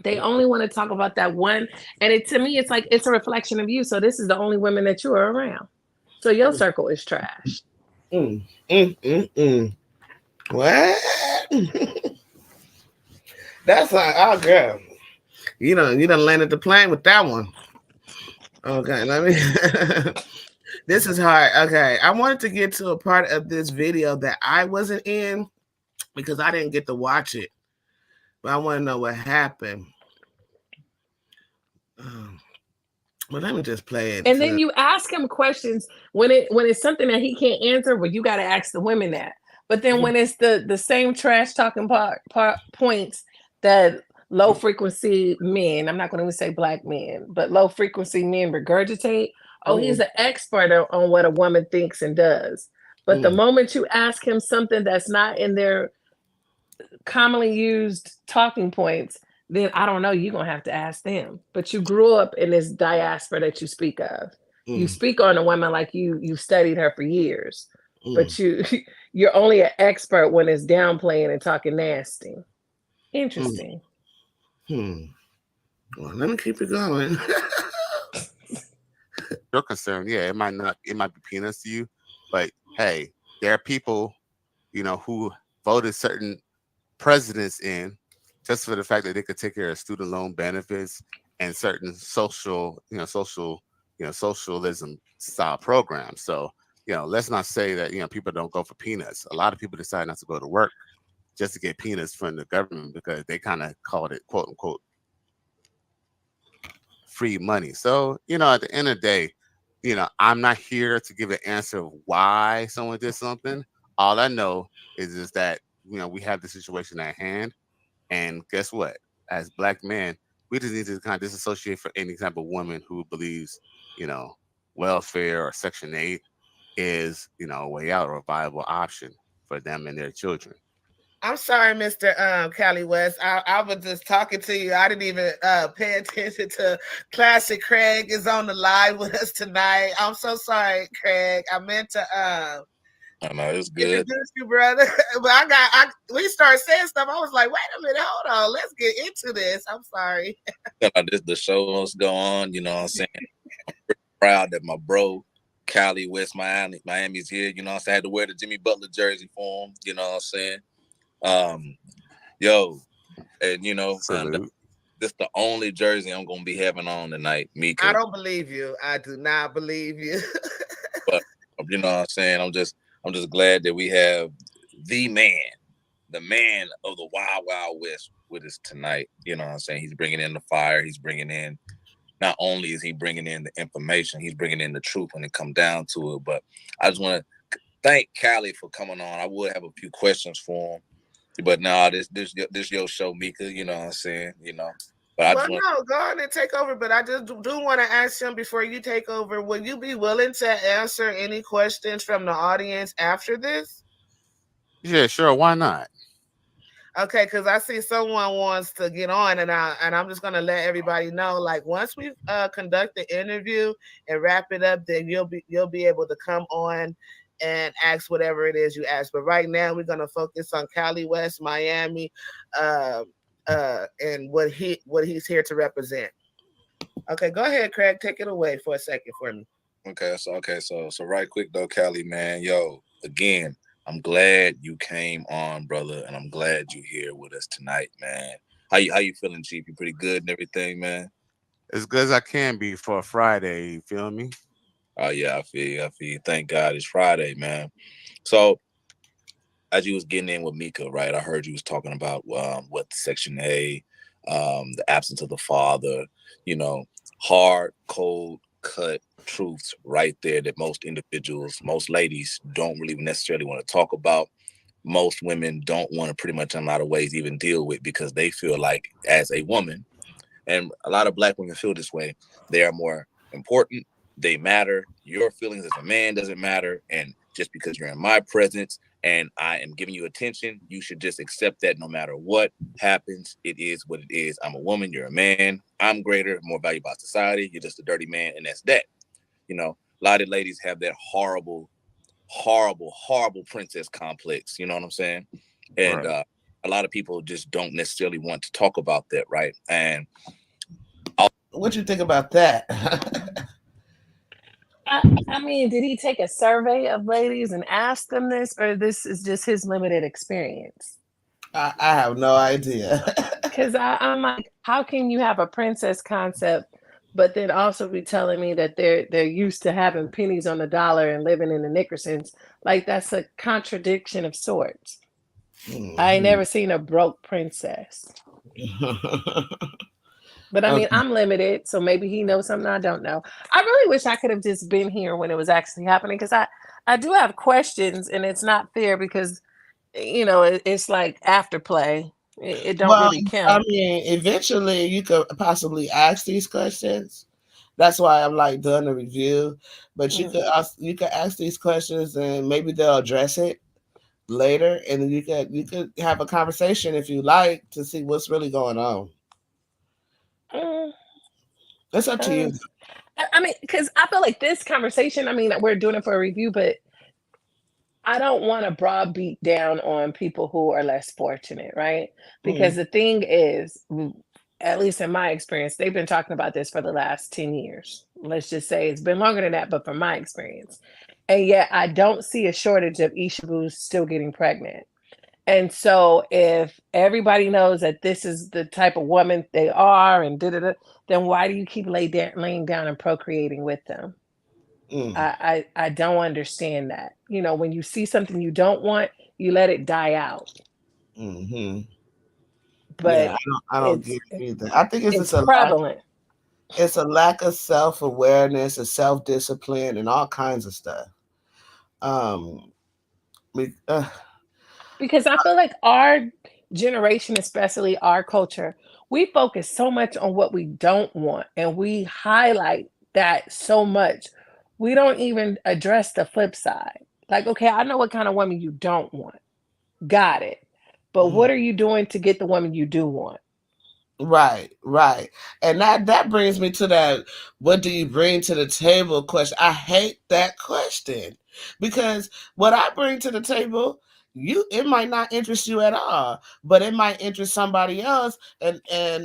They only want to talk about that one. And to me, it's like, it's a reflection of you. So this is the only women that you are around. So your circle is trash. What? That's like, oh girl. You done landed the plane with that one. Okay, let me this is hard. Okay. I wanted to get to a part of this video that I wasn't in because I didn't get to watch it. But I want to know what happened. But let me just play it. And then you ask him questions when it's something that he can't answer. Well, you got to ask the women that. But then when it's the same trash talking points that low frequency men, I'm not going to say black men, but low frequency men regurgitate. Oh, he's an expert on what a woman thinks and does. But the moment you ask him something that's not in their commonly used talking points, then I don't know, you're going to have to ask them. But you grew up in this diaspora that you speak of. You speak on a woman like you've studied her for years, but you're only an expert when it's downplaying and talking nasty. Interesting. Well, let me keep it going. You're concerned, yeah, it might be peanuts to you, but hey, there are people, who voted certain presidents in just for the fact that they could take care of student loan benefits and certain socialism style programs. So, let's not say that, people don't go for peanuts. A lot of people decide not to go to work just to get peanuts from the government because they kind of called it, quote unquote, free money. So, at the end of the day, I'm not here to give an answer of why someone did something. All I know is that, we have the situation at hand. And guess what? As black men, we just need to kind of disassociate from any type of woman who believes, welfare or Section 8 is, a way out or a viable option for them and their children. I'm sorry, Mr. Cali West. I was just talking to you. I didn't even pay attention to Classic Craig is on the live with us tonight. I'm so sorry, Craig. I meant to I know it's good. Introduce you, brother. But we started saying stuff. I was like, wait a minute, hold on. Let's get into this. I'm sorry. The show must go on, you know what I'm saying? I'm pretty proud that my bro, Cali West Miami's here. You know what I'm saying? I had to wear the Jimmy Butler jersey for him, you know what I'm saying? And this the only jersey I'm gonna be having on tonight, Meika. I don't believe you. I do not believe you. But you know what I'm saying? I'm just glad that we have the man of the Wild Wild West with us tonight. You know what I'm saying? He's bringing in the fire. He's bringing in, not only is he bringing in the information, he's bringing in the truth when it comes down to it. But I just want to thank Cali for coming on. I would have a few questions for him. But no, this your show, Meika, you know what I'm saying? But go on and take over. But I just do want to ask him before you take over, would you be willing to answer any questions from the audience after this? Yeah, sure. Why not? Okay, because I see someone wants to get on, and I'm just gonna let everybody know. Like, once we conduct the interview and wrap it up, then you'll be able to come on and ask whatever it is you ask. But right now, we're gonna focus on Cali West, Miami, and what he's here to represent. Okay, go ahead, Craig. Take it away for a second for me. Okay, so right quick though, Cali, man, again, I'm glad you came on, brother, and I'm glad you're here with us tonight, man. How you feeling, Chief? You pretty good and everything, man? As good as I can be for a Friday. You feel me? Oh yeah, I feel you. Thank God it's Friday, man. So as you was getting in with Meika, right? I heard you was talking about what Section A, the absence of the father, hard, cold, cut truths right there that most individuals, most ladies don't really necessarily want to talk about. Most women don't want to pretty much in a lot of ways even deal with because they feel like as a woman, And a lot of Black women feel this way. They are more important. They matter. Your feelings as a man doesn't matter. And just because you're in my presence and I am giving you attention, you should just accept that no matter what happens. It is what it is. I'm a woman. You're a man. I'm greater, more valuable by society. You're just a dirty man. And that's that. You know, a lot of ladies have that horrible, horrible princess complex. You know what I'm saying? And Right. a lot of people just don't necessarily want to talk about that, right? And What you think about that? I mean, did he take a survey of ladies and ask them this, or this is just his limited experience? I have no idea. Because I'm like, how can you have a princess concept, but then also be telling me that they're used to having pennies on the dollar and living in the Nickersons? Like that's a contradiction of sorts. I ain't never seen a broke princess. But I mean, Okay. I'm limited, so maybe he knows something I don't know. I really wish I could have just been here when it was actually happening because I do have questions, and it's not fair because it's like afterplay. It don't Well, really I count. mean, eventually you could possibly ask these questions. That's why I'm like doing the review. But Mm. you could ask these questions and maybe they'll address it later, and then you could have a conversation if you like to see what's really going on. Mm, It's up to you. um, I mean, because I feel like this conversation. I mean, we're doing it for a review, but I don't want to broad beat down on people who are less fortunate, right? Because Mm, the thing is, at least in my experience, they've been talking about this for the last 10 years. Let's just say it's been longer than that, but from my experience. And yet I don't see a shortage of Ishaboos still getting pregnant. And so if everybody knows that this is the type of woman they are and then why do you keep laying down and procreating with them? mm, I don't understand that. When you see something you don't want, you let it die out. hmm Yeah, But I don't it's get it either. I think it's it's just a lack. prevalent. It's a lack of self awareness and self discipline and all kinds of stuff. Um, we, uh, Because I feel like our generation, especially our culture, we focus so much on what we don't want and we highlight that so much. We don't even address the flip side. Like, okay, I know what kind of woman you don't want. Got it. But mm, what are you doing to get the woman you do want? right, and that brings me to that. What do you bring to the table? Question. I hate that question because what I bring to the table, it might not interest you at all, but it might interest somebody else, and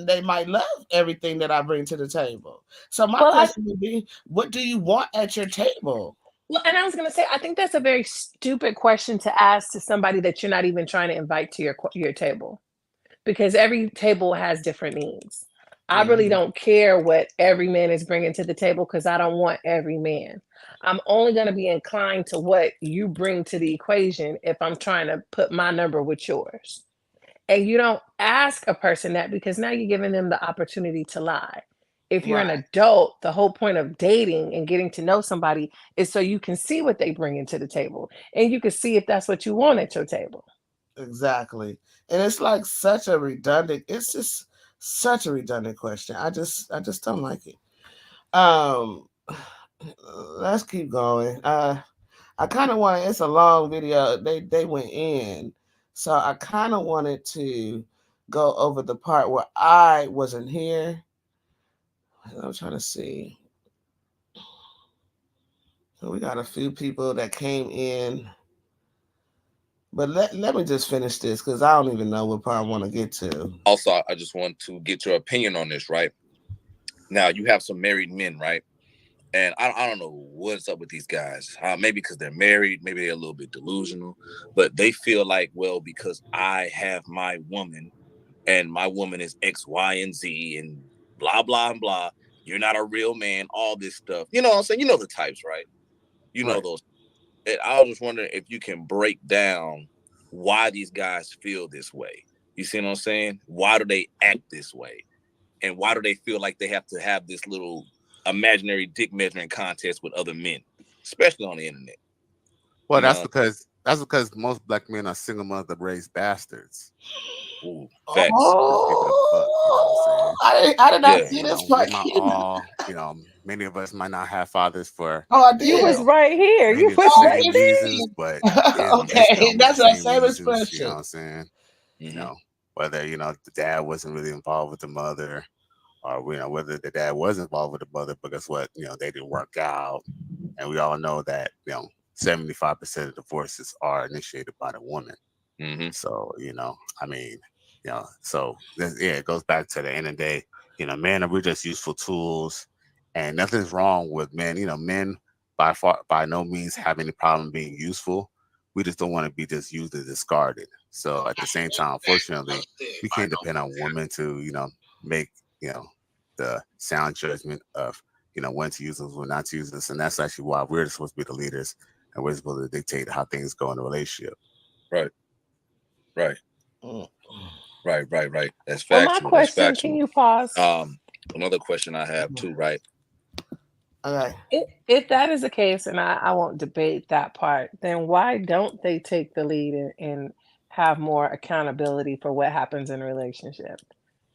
they might love everything that I bring to the table. So my Well, I question would be, what do you want at your table? well, and I was gonna say, I think that's a very stupid question to ask to somebody that you're not even trying to invite to your table. Because every table has different needs. I really Mhm. don't care what every man is bringing to the table because I don't want every man. I'm only going to be inclined to what you bring to the equation if I'm trying to put my number with yours. And you don't ask a person that because now you're giving them the opportunity to lie. If you're an Right, adult, the whole point of dating and getting to know somebody is so you can see what they bring into the table and you can see if that's what you want at your table. exactly. And it's like such a redundant. It's just such a redundant question. I just don't like it. Um, let's keep going. I kind of want. It's a long video. They went in, so I kind of wanted to go over the part where I wasn't here. I'm trying to see. So we got a few people that came in, but let me just finish this because I don't even know what part I want to get to. also, I just want to get your opinion on this, right? Now, you have some married men, right? And I don't know what's up with these guys. Maybe because they're married, maybe they're a little bit delusional, but they feel like, well, because I have my woman and my woman is X, Y, and Z and blah, blah, and blah. You're not a real man, all this stuff. You know what I'm saying? You know the types, right? You know Right. those. And I was just wondering if you can break down why these guys feel this way. You see what I'm saying? Why do they act this way? And why do they feel like they have to have this little imaginary dick measuring contest with other men, especially on the internet? Well, You that's know, because That's because most black men are single mother raised bastards. Ooh, facts. Just keep it a buck, you know what I'm saying? I did not Yeah. see You this know, we part. might all, you know, many of us might not have fathers for, Oh, I You you did. was know, right here. You many of the was Oh, right same there. reasons, but it's okay, almost the that's our same same reasons, you know what expression. I'm saying? You Mm-hmm. know, whether, you know, the dad wasn't really involved with the mother, or, you know, whether the dad was involved with the mother, but guess what? You know, they didn't work out. And we all know that, you know, 75% of divorces are initiated by the woman. Mm-hmm. So, you know, I mean, you know, so yeah, it goes back to the end of the day, you know, men, we're just useful tools, and nothing's wrong with men. You know, men by no means have any problem being useful. We just don't want to be just used and discarded. So at the same time, unfortunately, we can't depend on women to, you know, make, you know, the sound judgment of, you know, when to use us, when not to use us. And that's actually why we're supposed to be the leaders, and we're supposed to dictate how things go in a relationship. Right. Right. Mm. Right. That's Well, my factual. That's question, can factual. you pause? Another question I have too, right? Okay. If that is the case, and I won't debate that part, then why don't they take the lead and have more accountability for what happens in a relationship?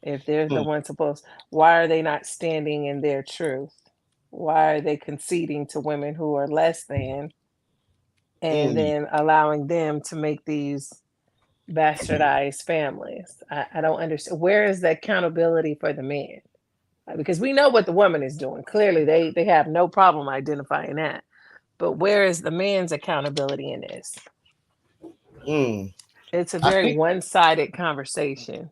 If they're the Mm. one supposed, why are they not standing in their truth? Why are they conceding to women who are less than and Mm. then allowing them to make these bastardized families? I don't understand. Where is the accountability for the man? Because we know what the woman is doing. Clearly, they have no problem identifying that. But where is the man's accountability in this? Mm. It's a I very think. one-sided conversation.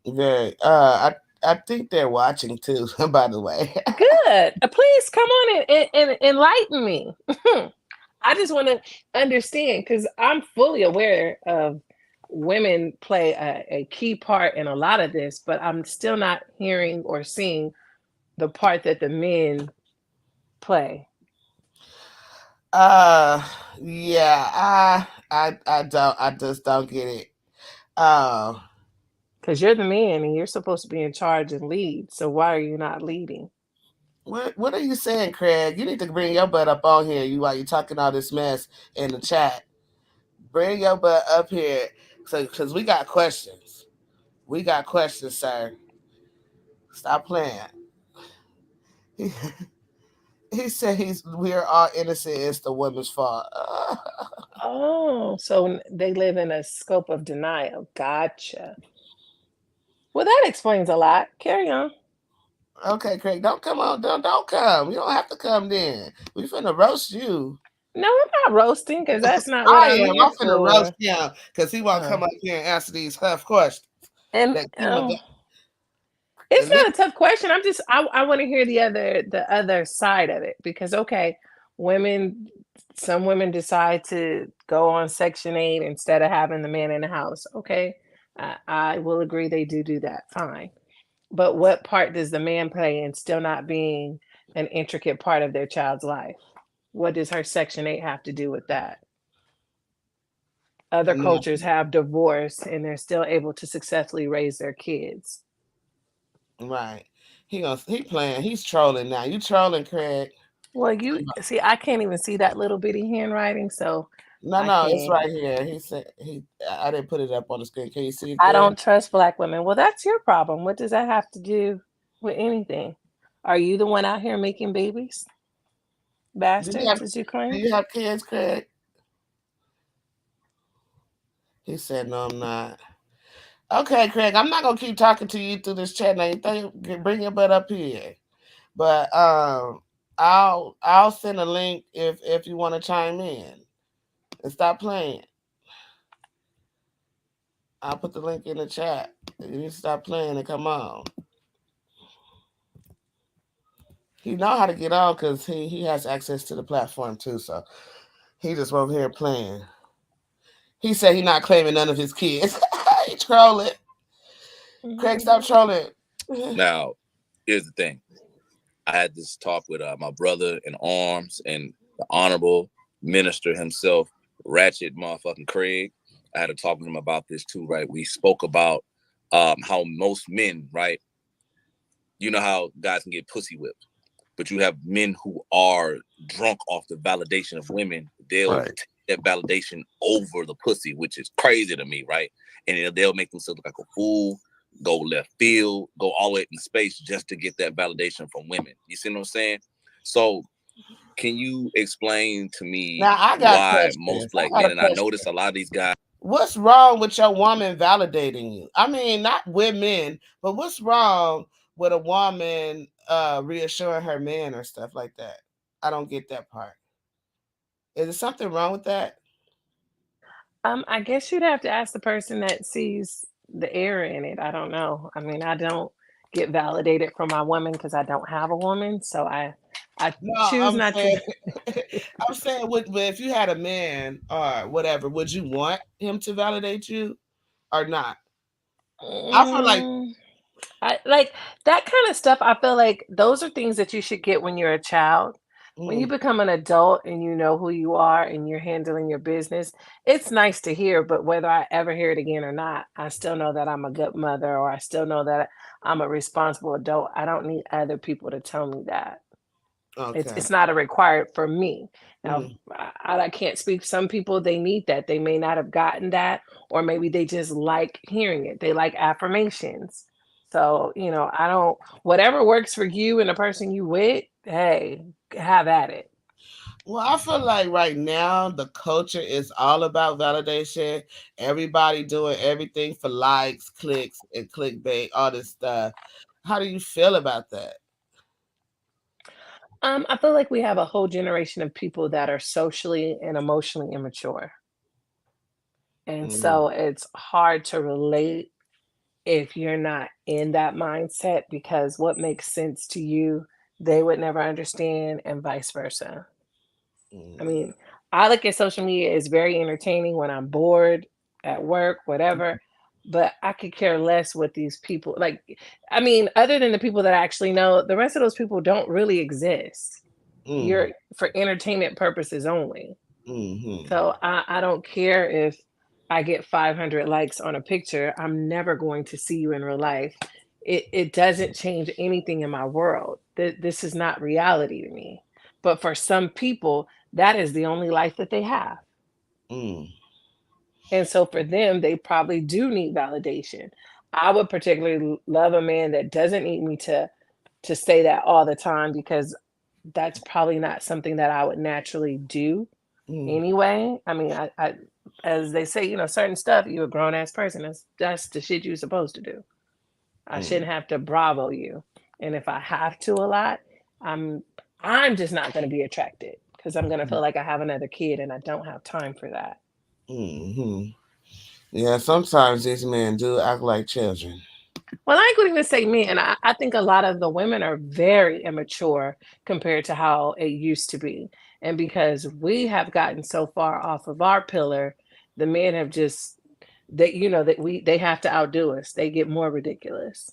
Very. I think they're watching too. By the way. Good. Please come on and enlighten me. I just want to understand because I'm fully aware of women play a key part in a lot of this, but I'm still not hearing or seeing the part that the men play. Uh, yeah. I just don't get it. Uh, Because you're the man and you're supposed to be in charge and lead. So why are you not leading? what are you saying, Craig? You need to bring your butt up on here. You while you talking all this mess in the chat. Bring your butt up here, so because we got questions. We got questions, sir. Stop playing. He, he said we're all innocent. It's the woman's fault. Oh, so they live in a scope of denial. Gotcha. Well, that explains a lot. Carry on. Okay, Craig, don't come on. Don't come. You don't have to come then. We finna roast you. No, I'm not roasting because that's not what I I'm am. here I'm finna roast for. him because he won't Uh, come up here and answer these tough questions. and That Kyma it's and then, not a tough question. I want to hear the other side of it because okay, women some women decide to go on Section 8 instead of having the man in the house. Okay. I will agree they do that. Fine. But what part does the man play in still not being an intricate part of their child's life? What does her Section 8 have to do with that? Other no, cultures have divorce and they're still able to successfully raise their kids. right. He playing. He's trolling now. You trolling, Craig? Well, you see, I can't even see that little bitty handwriting, so No, I no, it's can't. right here. He said he. I didn't put it up on the screen. Can you see it I there? don't trust black women. Well, that's your problem. What does that have to do with anything? Are you the one out here making babies? Do you have Bastards, as you Do claim? you have kids, Craig? He said, "No, I'm not." Okay, Craig, I'm not gonna keep talking to you through this chat. Now you think bring your butt up here, but I'll send a link if you want to chime in and stop playing. I'll put the link in the chat. You need to stop playing and come on. He know how to get on because he has access to the platform too. So he just over here playing. He said he not claiming none of his kids. He trolling. Craig, Mhm. stop trolling. Now, here's the thing. I had this talk with my brother in arms and the honorable minister himself, Ratchet motherfucking Craig. I had to talk with him about this too, right? We spoke about how most men, right? You know how guys can get pussy whipped, but you have men who are drunk off the validation of women. They'll Right. that validation over the pussy, which is crazy to me, right? And they'll make themselves look like a fool, go left field, go all the way up in space just to get that validation from women. You see what I'm saying? So can you explain to me Now I got why questions. most black men, and I notice a lot of these guys. What's wrong with your woman validating you? I mean, not women, but what's wrong with a woman reassuring her man or stuff like that? I don't get that part. Is there something wrong with that? I guess you'd have to ask the person that sees the error in it. I don't know. I mean, I don't get validated from my woman because I don't have a woman, so I No, choose I'm not saying, to. I'm saying, if you had a man or whatever, would you want him to validate you or not? I feel like, I like that kind of stuff. I feel like those are things that you should get when you're a child. When you become an adult and you know who you are and you're handling your business, it's nice to hear, but whether I ever hear it again or not, I still know that I'm a good mother or I still know that I'm a responsible adult. I don't need other people to tell me that. okay. It's not a required for me. Now, Mm. I can't speak. Some people they need that. They may not have gotten that, or maybe they just like hearing it. They like affirmations. So, I don't whatever works for you and the person you with, hey, have at it. Well, I feel like right now the culture is all about validation. Everybody doing everything for likes, clicks, and clickbait, all this stuff. How do you feel about that? I feel like we have a whole generation of people that are socially and emotionally immature. And Mm, so it's hard to relate if you're not in that mindset because what makes sense to you, they would never understand, and vice versa. I mm, mean, I look at social media as very entertaining when I'm bored at work, whatever, but I could care less what these people like. I mean, other than the people that I actually know, the rest of those people don't really exist. mm, You're for entertainment purposes only. mm, So I don't care if I get 500 likes on a picture. I'm never going to see you in real life. It doesn't change anything in my world. This is not reality to me. But for some people, that is the only life that they have. mm, And so for them, they probably do need validation. I would particularly love a man that doesn't need me to say that all the time because that's probably not something that I would naturally do mm, anyway. I mean, I as they say, certain stuff, you're a grown ass person. That's the shit you're supposed to do. I mm, shouldn't have to bravo you. And if I have to a lot, I'm I'm just not gonna be attracted because I'm gonna feel like I have another kid and I don't have time for that. mm. Yeah, sometimes these men do act like children. Well, I ain't gonna even say men. I think a lot of the women are very immature compared to how it used to be. And because we have gotten so far off of our pillar, the men have just they have to outdo us. They get more ridiculous.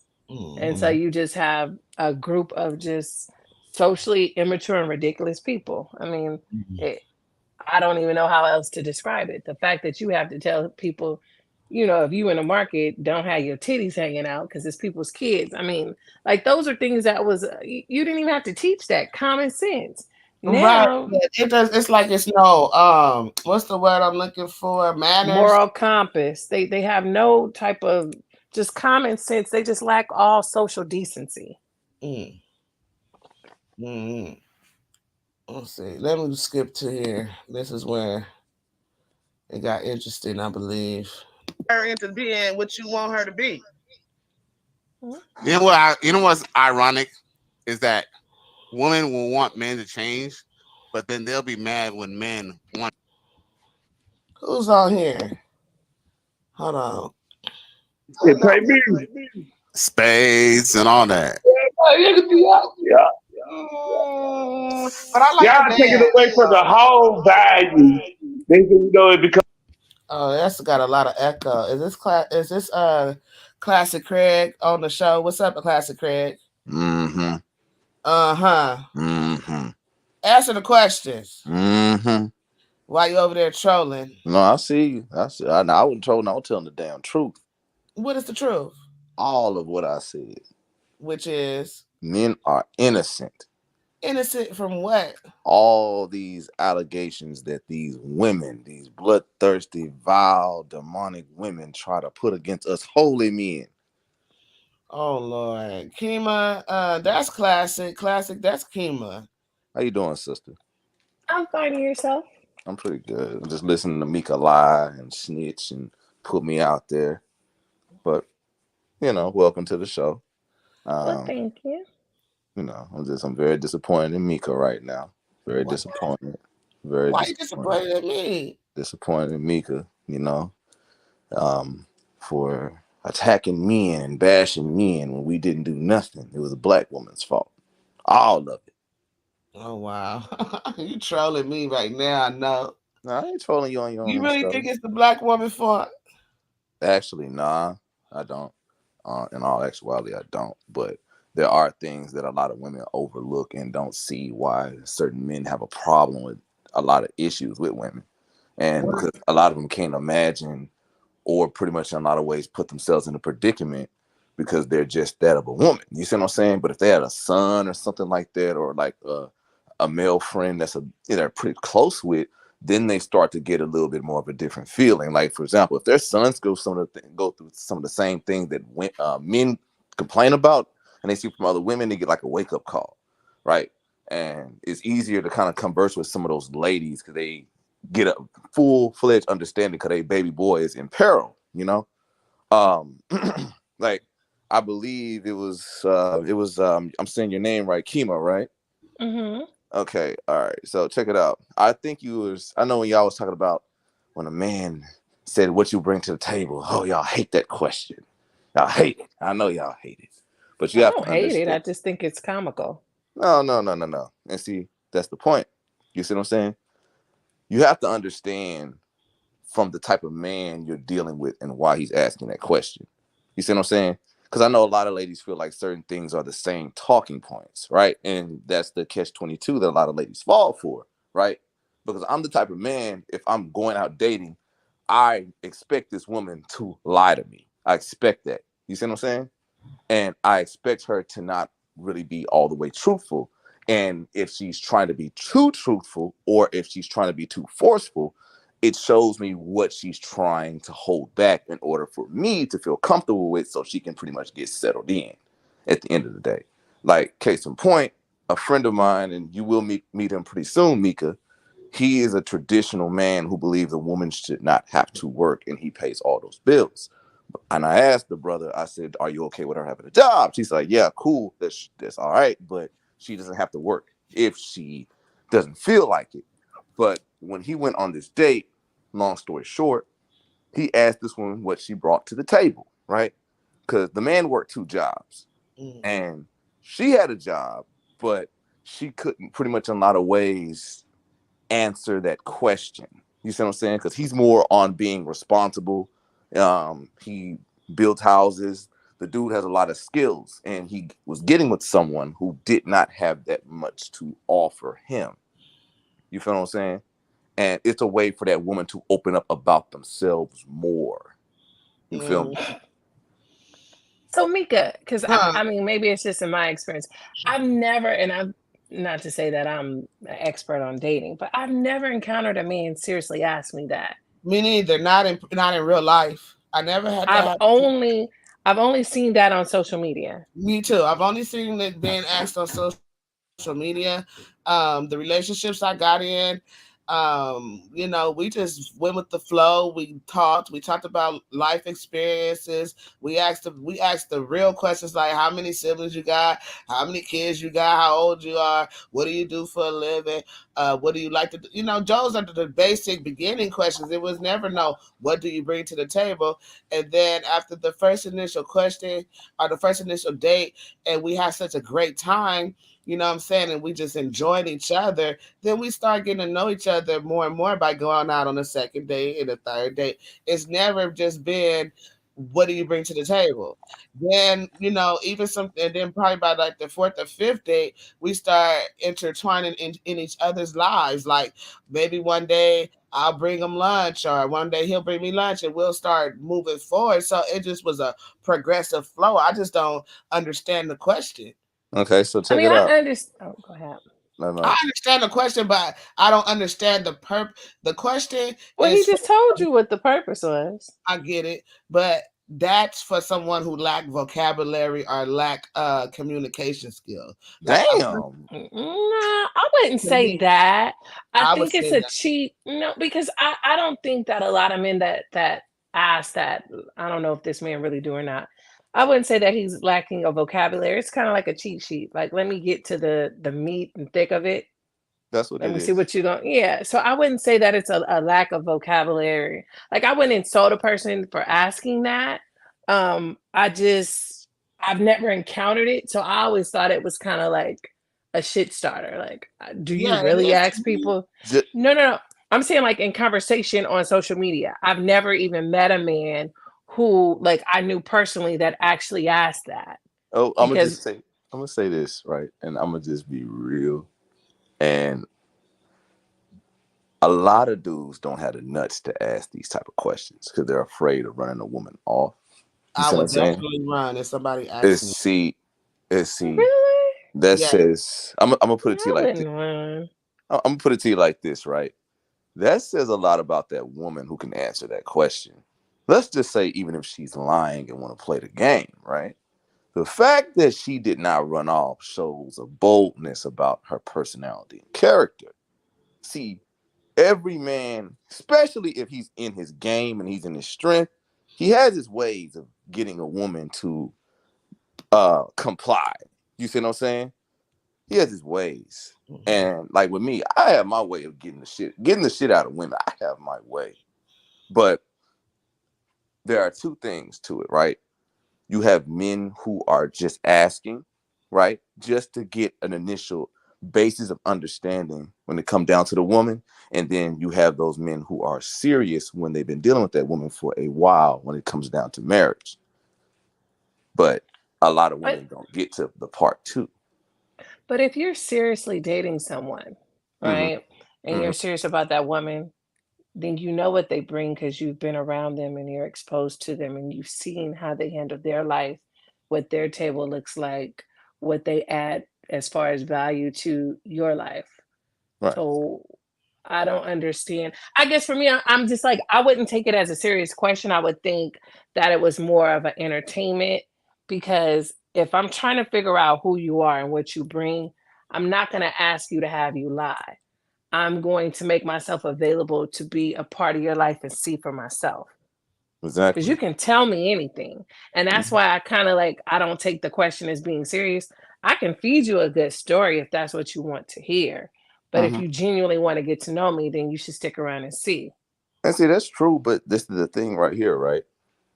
And so Mm, you just have a group of just socially immature and ridiculous people. I mean, mm. it, I don't even know how else to describe it. The fact that you have to tell people, if you in the market don't have your titties hanging out because it's people's kids. I mean, like those are things that was you didn't even have to teach that common sense. Right. Now, It does. It's like it's no. What's the word I'm looking for? Manners. moral compass. They have no type of just common sense. They just lack all social decency. Mm, mm. Let's see. Let me skip to here. This is where it got interesting, I believe. Her into being what you want her to be. You know what's ironic is that women will want men to change, but then they'll be mad when men want. Who's on here? Hold on. It play music. Spades and all that. Yeah. But I like Y'all the take it dance. away from the whole value. It becomes Oh, that's got a lot of echo. Is this Classic Craig on the show? What's up, Classic Craig? Mm-hmm. Uh-huh. Mm-hmm. Answer the questions. Mm-hmm. Why you over there trolling? No, I see you. I see. I wasn't trolling. I was telling the damn truth. What is the truth? All of what I said. Which is Men are innocent. Innocent from what? All these allegations that these women, these bloodthirsty, vile, demonic women, try to put against us holy men. Oh Lord, Kyma, that's classic. Classic. That's Kyma. How you doing, sister? I'm finding yourself. I'm pretty good. I'm just listening to Meika lie and snitch and put me out there. But welcome to the show. Well, Um, thank you. I'm very disappointed in Meika right now. Very What? disappointed. Very Why you disappointed. disappointed in me? Disappointed in Meika, for attacking men and bashing men when we didn't do nothing. It was a black woman's fault. All of it. Oh wow, you trolling me right now. I know. No, I ain't trolling you on your You own really stuff. think it's the black woman fault? Actually, nah, I don't. In all actuality, I don't. But there are things that a lot of women overlook and don't see why certain men have a problem with a lot of issues with women. And What? because a lot of them can't imagine or pretty much in a lot of ways put themselves in a predicament because they're just that of a woman. You see what I'm saying? But if they had a son or something like that, or like a male friend that's they're pretty close with, then they start to get a little bit more of a different feeling. Like for example, if their sons go through some of the same things that men complain about, and they see from other women, they get like a wake up call, right? And it's easier to kind of converse with some of those ladies because they get a full-fledged understanding because a baby boy is in peril. um like I believe I'm saying your name right, Kyma, right? Mm-hmm. Okay, all right, so check it out. I know when y'all was talking about when a man said what you bring to the table. Oh, y'all hate that question. Y'all hate it. I know y'all hate it, but you I have don't to hate it. I understand. just think it's comical. No. And see, that's the point. You see what I'm saying? You have to understand from the type of man you're dealing with and why he's asking that question. You see what I'm saying? Because I know a lot of ladies feel like certain things are the same talking points, right? And that's the catch 22 that a lot of ladies fall for, right? Because I'm the type of man, if I'm going out dating, I expect this woman to lie to me. I expect that. You see what I'm saying? And I expect her to not really be all the way truthful. And if she's trying to be too truthful or if she's trying to be too forceful, it shows me what she's trying to hold back in order for me to feel comfortable with so she can pretty much get settled in at the end of the day. Like, case in point, a friend of mine, and you will meet him pretty soon, Meika. He is a traditional man who believes a woman should not have to work and he pays all those bills. And I asked the brother, I said, "Are you okay with her having a job?" She's like, "Yeah, cool. That's all right, but she doesn't have to work if she doesn't feel like it." But when he went on this date, long story short, he asked this woman what she brought to the table, right? Because the man worked two jobs, Mm. and she had a job, but she couldn't, pretty much in a lot of ways, answer that question. You see what I'm saying? Because he's more on being responsible. He built houses. The dude has a lot of skills, and he was getting with someone who did not have that much to offer him. You feel what I'm saying? And it's a way for that woman to open up about themselves more. You feel me? Mm. So Mika, because Huh. I mean, maybe it's just in my experience. I've never, and I've not to say that I'm an expert on dating, but I've never encountered a man seriously ask me that. Me neither. Not in real life. I never had I've that happen. only I've only seen that on social media. Me too. I've only seen it being asked on social media. The relationships I got in, we just went with the flow. We talked about life experiences. We asked the real questions like how many siblings you got, how many kids you got, how old you are, what do you do for a living, what do you like to do? Those are the basic beginning questions. It was never no what do you bring to the table. And then after the first initial question or the first initial date, and we had such a great time, you know what I'm saying, and we just enjoyed each other, then we start getting to know each other more and more by going out on the second date and the third date. It's never just been what do you bring to the table. Then, even something, and then probably by like the fourth or fifth date, we start intertwining in each other's lives. Like maybe one day I'll bring him lunch, or one day he'll bring me lunch, and we'll start moving forward. So it just was a progressive flow. I just don't understand the question. Okay, so I check mean, it I out. understand. Oh, go ahead. No. I understand the question, but I don't understand the question Well, he is for, just told you what the purpose was. I get it, but that's for someone who lack vocabulary or lack communication skills. Like Damn. Nah, I wouldn't to say me, that. I I would think it's say a that. cheat. No, because I don't think that a lot of men that ask that. I don't know if this man really do or not. I wouldn't say that he's lacking a vocabulary. It's kind of like a cheat sheet. Like, let me get to the meat and thick of it. That's what Let it me see is. what you don't. Yeah. So I wouldn't say that it's a lack of vocabulary. Like, I wouldn't insult a person for asking that. I just I've never encountered it, so I always thought it was kind of like a shit starter. Like, do you Yeah, it really is to ask me. people? Just, No, no, no. I'm saying like in conversation on social media. I've never even met a man who like I knew personally that actually asked that oh, because I'm gonna say this, right? And I'm gonna just be real. And a lot of dudes don't have the nuts to ask these type of questions because they're afraid of running a woman off. You I see what I'm would saying? definitely run if somebody It's asked me. see really, that Yeah, says I'm gonna put it to I you like this. wouldn't run. I'm gonna put it to you like this, right? That says a lot about that woman who can answer that question. Let's just say even if she's lying and want to play the game, right? The fact that she did not run off shows a boldness about her personality and character. See, every man, especially if he's in his game and he's in his strength, he has his ways of getting a woman to comply. You see what I'm saying? He has his ways. And like with me, I have my way of getting the shit out of women. I have my way. But there are two things to it, right? You have men who are just asking, right? Just to get an initial basis of understanding when it comes down to the woman. And then you have those men who are serious when they've been dealing with that woman for a while when it comes down to marriage. But a lot of But women don't get to the part two. But if you're seriously dating someone, Mm-hmm, right, and mm-hmm, you're serious about that woman, then you know what they bring because you've been around them and you're exposed to them and you've seen how they handle their life, what their table looks like, what they add as far as value to your life. right. So I don't understand. I guess for me, I'm just like, I wouldn't take it as a serious question. I would think that it was more of an entertainment because if I'm trying to figure out who you are and what you bring, I'm not going to ask you to have you lie. I'm going to make myself available to be a part of your life and see for myself because Exactly. you can tell me anything. And that's Mm-hmm, why I kind of like, I don't take the question as being serious. I can feed you a good story if that's what you want to hear. But if mm-hmm. you genuinely want to get to know me, then you should stick around and see. And see, that's true, but this is the thing right here, right?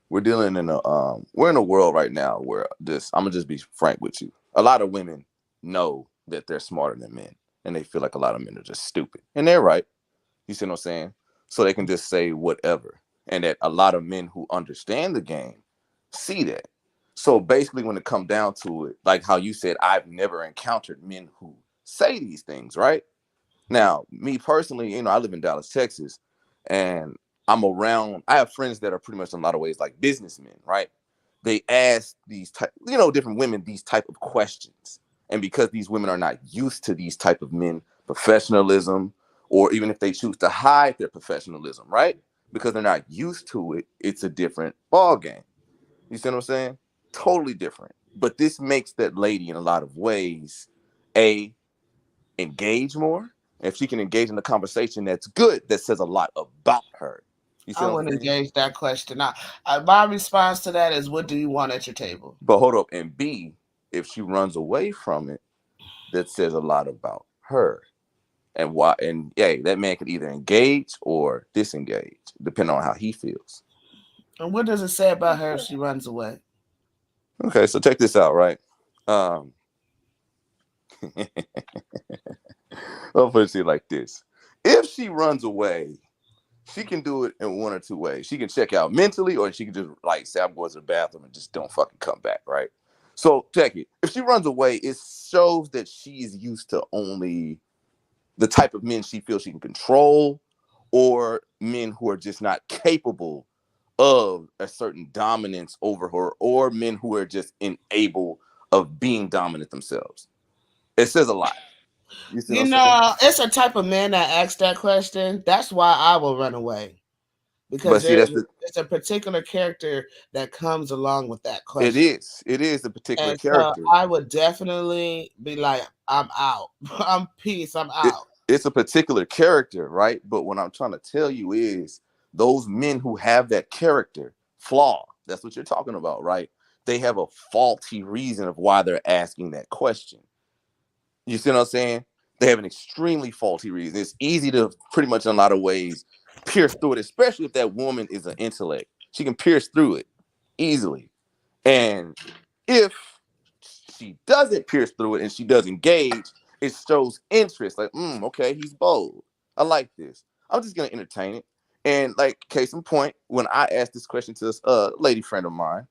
We're in a world right now where I'm gonna just be frank with you. A lot of women know that they're smarter than men, and they feel like a lot of men are just stupid, and they're right. You see what I'm saying? So they can just say whatever, and that a lot of men who understand the game see that. So basically, when it comes down to it, like how you said, I've never encountered men who say these things, right? Now, me personally, I live in Dallas, Texas, and I have friends that are pretty much in a lot of ways like businessmen, right? They ask different women these type of questions. And because these women are not used to these type of men, professionalism, or even if they choose to hide their professionalism, right? Because they're not used to it, it's a different ball game. You see what I'm saying? Totally different. But this makes that lady in a lot of ways a engage more. If she can engage in the conversation, that's good. That says a lot about her. You see I what I'm wouldn't saying? engage that question. My response to that is, what do you want at your table? But hold up. And B, if she runs away from it, that says a lot about her. And why? And yeah, that man can either engage or disengage, depending on how he feels. And what does it say about her if she runs away? Okay, so check this out, right? Um, I'll put it to you like this: if she runs away, she can do it in one or two ways. She can check out mentally, or she can just like say, I'm going to the bathroom and just don't fucking come back, right? So check it. If she runs away, it shows that she is used to only the type of men she feels she can control, or men who are just not capable of a certain dominance over her, or men who are just unable of being dominant themselves. It says a lot. You see You what I'm saying? know, it's a type of man that asks that question. That's why I will run away. Because But see, it's a particular character that comes along with that question. it is a particular And so character. I would definitely be like, I'm out. I'm peace. I'm out. It's a particular character, right? But what I'm trying to tell you is those men who have that character flaw, that's what you're talking about, right? They have a faulty reason of why they're asking that question. You see what I'm saying? They have an extremely faulty reason. It's easy to pretty much in a lot of ways pierce through it, especially if that woman is an intellect. She can pierce through it easily. And if she doesn't pierce through it and she does engage, it shows interest. Like, okay, he's bold. I like this. I'm just gonna entertain it. And like case in point, when I asked this question to this lady friend of mine,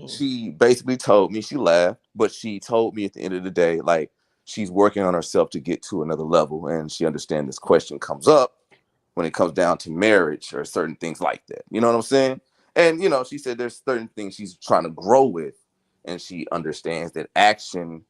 she basically told me, she laughed, but she told me at the end of the day, like she's working on herself to get to another level, and she understands this question comes up when it comes down to marriage or certain things like that. You know what I'm saying? And you know, she said there's certain things she's trying to grow with, and she understands that action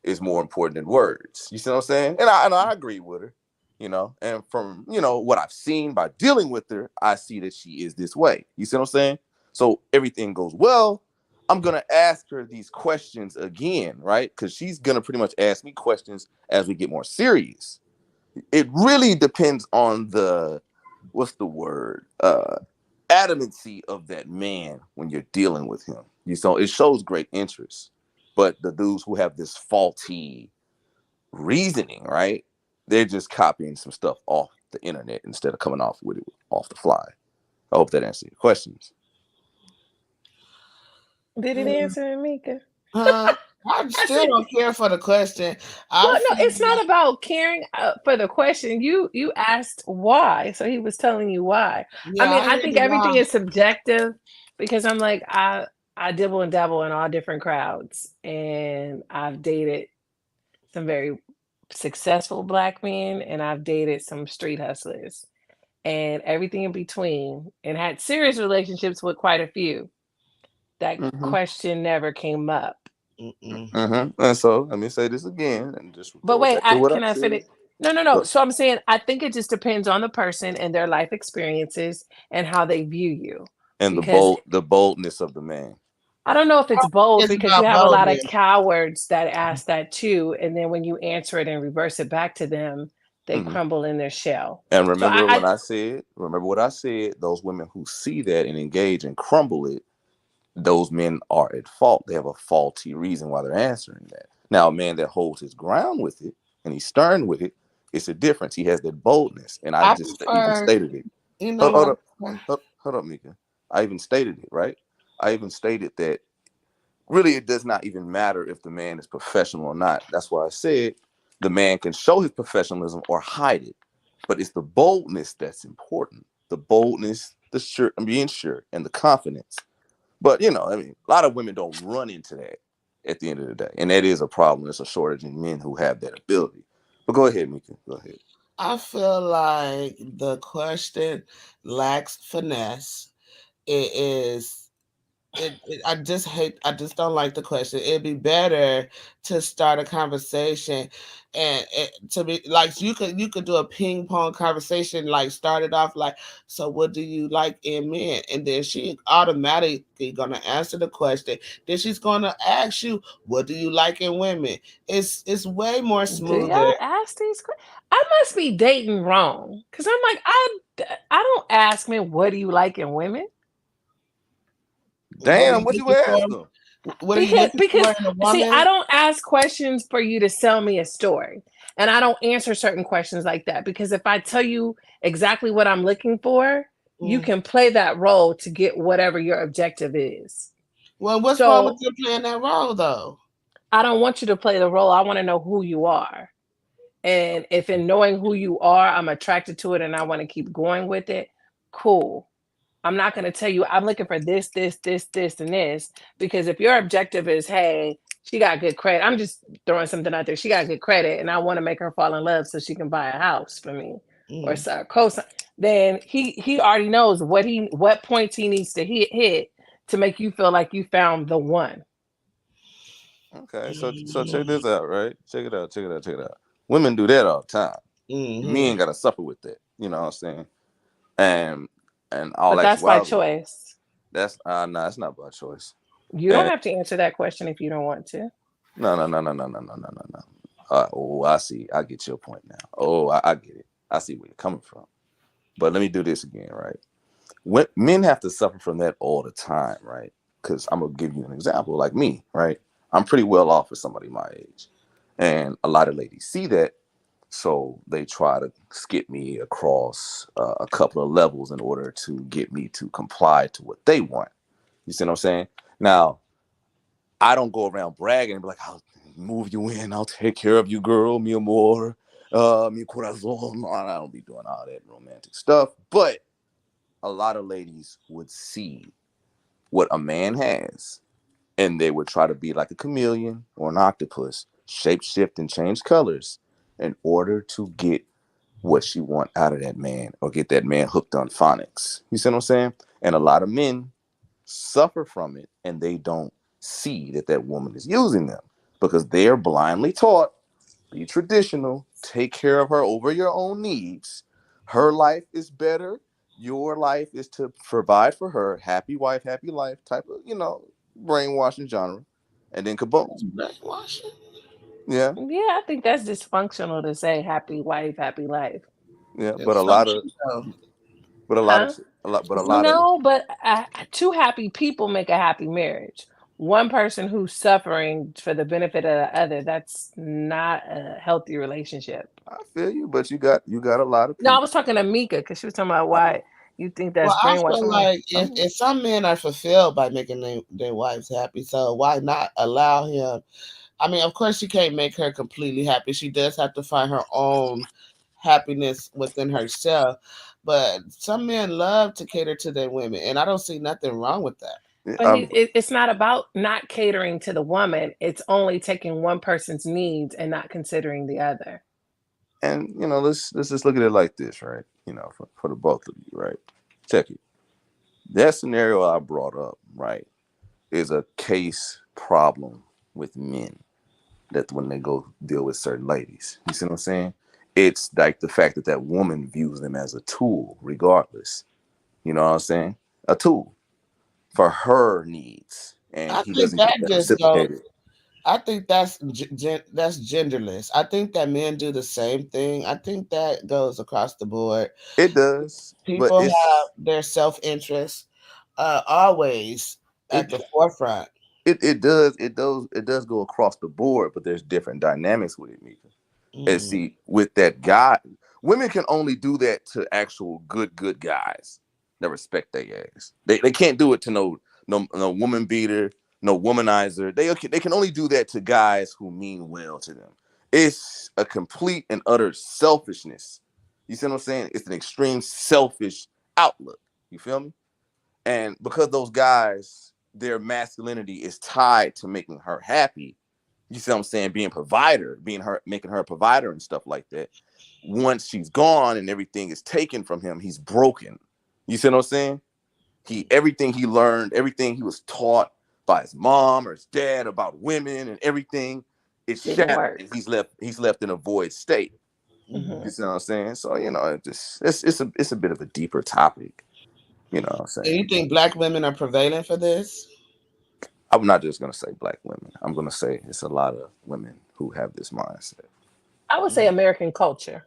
is more important than words. You see what I'm saying? And I agree with her, you know, and from, you know, what I've seen by dealing with her, I see that she is this way. You see what I'm saying? So everything goes well. I'm going to ask her these questions again, right? Because she's going to pretty much ask me questions as we get more serious. It really depends on the, what's the word? Adamancy of that man when you're dealing with him. You so it shows great interest. But the dudes who have this faulty reasoning, right? They're just copying some stuff off the internet instead of coming off with it off the fly. I hope that answers your questions. Did it answer, Meika? I still don't care for the question. Well, no, it's not about caring for the question. You asked why, so he was telling you why. Yeah, I mean, I heard think the everything why. is subjective because I'm like I dibble and dabble in all different crowds, and I've dated some very successful Black men, and I've dated some street hustlers, and everything in between, and had serious relationships with quite a few. That question never came up. And so let me say this again and just But go wait, back to what I can I said. finish? No. So I'm saying I think it just depends on the person and their life experiences and how they view you. And Because the boldness of the man. I don't know if it's bold It's because you about have a lot of boldness. cowards that ask that too, and then when you answer it and reverse it back to them, they crumble in their shell. And So remember what I said, those women who see that and engage and crumble it, those men are at fault. They have a faulty reason why they're answering that. Now, a man that holds his ground with it and he's stern with it, it's a difference. He has that boldness. And I just even stated it. You know Hold up, Meika. I even stated it, right? I even stated that really it does not even matter if the man is professional or not. That's why I said the man can show his professionalism or hide it. But it's the boldness that's important. The boldness, being sure, and the confidence. But, you know, I mean, a lot of women don't run into that at the end of the day. And that is a problem. There's a shortage in men who have that ability. But go ahead, Meika. Go ahead. I feel like the question lacks finesse. I just don't like the question. It'd be better to start a conversation and to be like, you could do a ping pong conversation, like start it off like, so what do you like in men? And then she automatically gonna answer the question. Then she's gonna ask you, what do you like in women? It's way more do smoother. y'all ask these questions? I must be dating wrong because I'm like I don't ask men what do you like in women. Damn, what you ask them? What are you looking for Because in a see, woman? I don't ask questions for you to sell me a story. And I don't answer certain questions like that because if I tell you exactly what I'm looking for, you can play that role to get whatever your objective is. Well, what's wrong with you playing that role though? I don't want you to play the role. I want to know who you are. And if in knowing who you are, I'm attracted to it and I want to keep going with it, cool. I'm not going to tell you I'm looking for this, and this, because if your objective is, hey, she got good credit, I'm just throwing something out there. She got good credit, and I want to make her fall in love so she can buy a house for me or co-sign. Then he already knows what points he needs to hit to make you feel like you found the one. Okay, so check this out, right? Check it out. Women do that all the time. Men gotta suffer with that. You know what I'm saying? And all But that's by actuality, choice. that's no, it's not by choice. You don't And have to answer that question if you don't want to. no. Oh, I see. I get your point now. Oh, I get it. I see where you're coming from. But let me do this again, right? When men have to suffer from that all the time, right? Because I'm gonna give you an example, like me, right? I'm pretty well off for somebody my age, and a lot of ladies see that, so they try to skip me across a couple of levels in order to get me to comply to what they want. You see what I'm saying? Now, I don't go around bragging and be like, I'll move you in, I'll take care of you, girl, mi amor, mi corazón. No, I don't be doing all that romantic stuff. But a lot of ladies would see what a man has, and they would try to be like a chameleon or an octopus, shape shift and change colors in order to get what she want out of that man or get that man hooked on phonics. You see what I'm saying? And a lot of men suffer from it, and they don't see that that woman is using them because they are blindly taught, be traditional, take care of her over your own needs. Her life is better. Your life is to provide for her. Happy wife, happy life type of, brainwashing genre. And then kaboom. Brainwashing? Yeah. Yeah, I think that's dysfunctional to say happy wife, happy life. Yeah. It's But a so lot of, cute, though. but a lot of, Huh? a lot, but a lot of, No, but two happy people make a happy marriage. One person who's suffering for the benefit of the other, that's not a healthy relationship. I feel you, but you got a lot of No, I people. was talking to Mika because she was talking about why you think Well, that's I feel brainwashing. like if some men are fulfilled by making their wives happy, so why not allow him? I mean, of course, she can't make her completely happy. She does have to find her own happiness within herself. But some men love to cater to their women, and I don't see nothing wrong with that. But it's not about not catering to the woman. It's only taking one person's needs and not considering the other. and let's just look at it like this, right? For the both of you, right? Check it. That scenario I brought up, right, is a case problem with men that when they go deal with certain ladies. You see what I'm saying? It's like the fact that that woman views them as a tool, regardless. You know what I'm saying? A tool for her needs, and I he think doesn't that get that just goes. reciprocated. I think that's that's genderless. I think that men do the same thing. I think that goes across the board. It does, but People have their self interest always at it the forefront. it does go across the board, but there's different dynamics with it, Mika. And Mm. see, with that guy, women can only do that to actual good guys that respect their ass. They can't do it to no woman beater, no womanizer. They can only do that to guys who mean well to them. It's a complete and utter selfishness. You see what I'm saying? It's an extreme selfish outlook. You feel me? And because those guys, their masculinity is tied to making her happy, you see what I'm saying, being provider, making her a provider and stuff like that. Once she's gone and everything is taken from him, he's broken. You see what I'm saying? Everything he learned, everything he was taught by his mom or his dad about women and everything, it's Didn't shattered work. and he's left in a void state. Hmm. You see what I'm saying? So, it's a bit of a deeper topic. You know what I'm Do you saying? think black women are prevailing for this? I'm not just gonna say black women. I'm gonna say it's a lot of women who have this mindset. I would say American culture.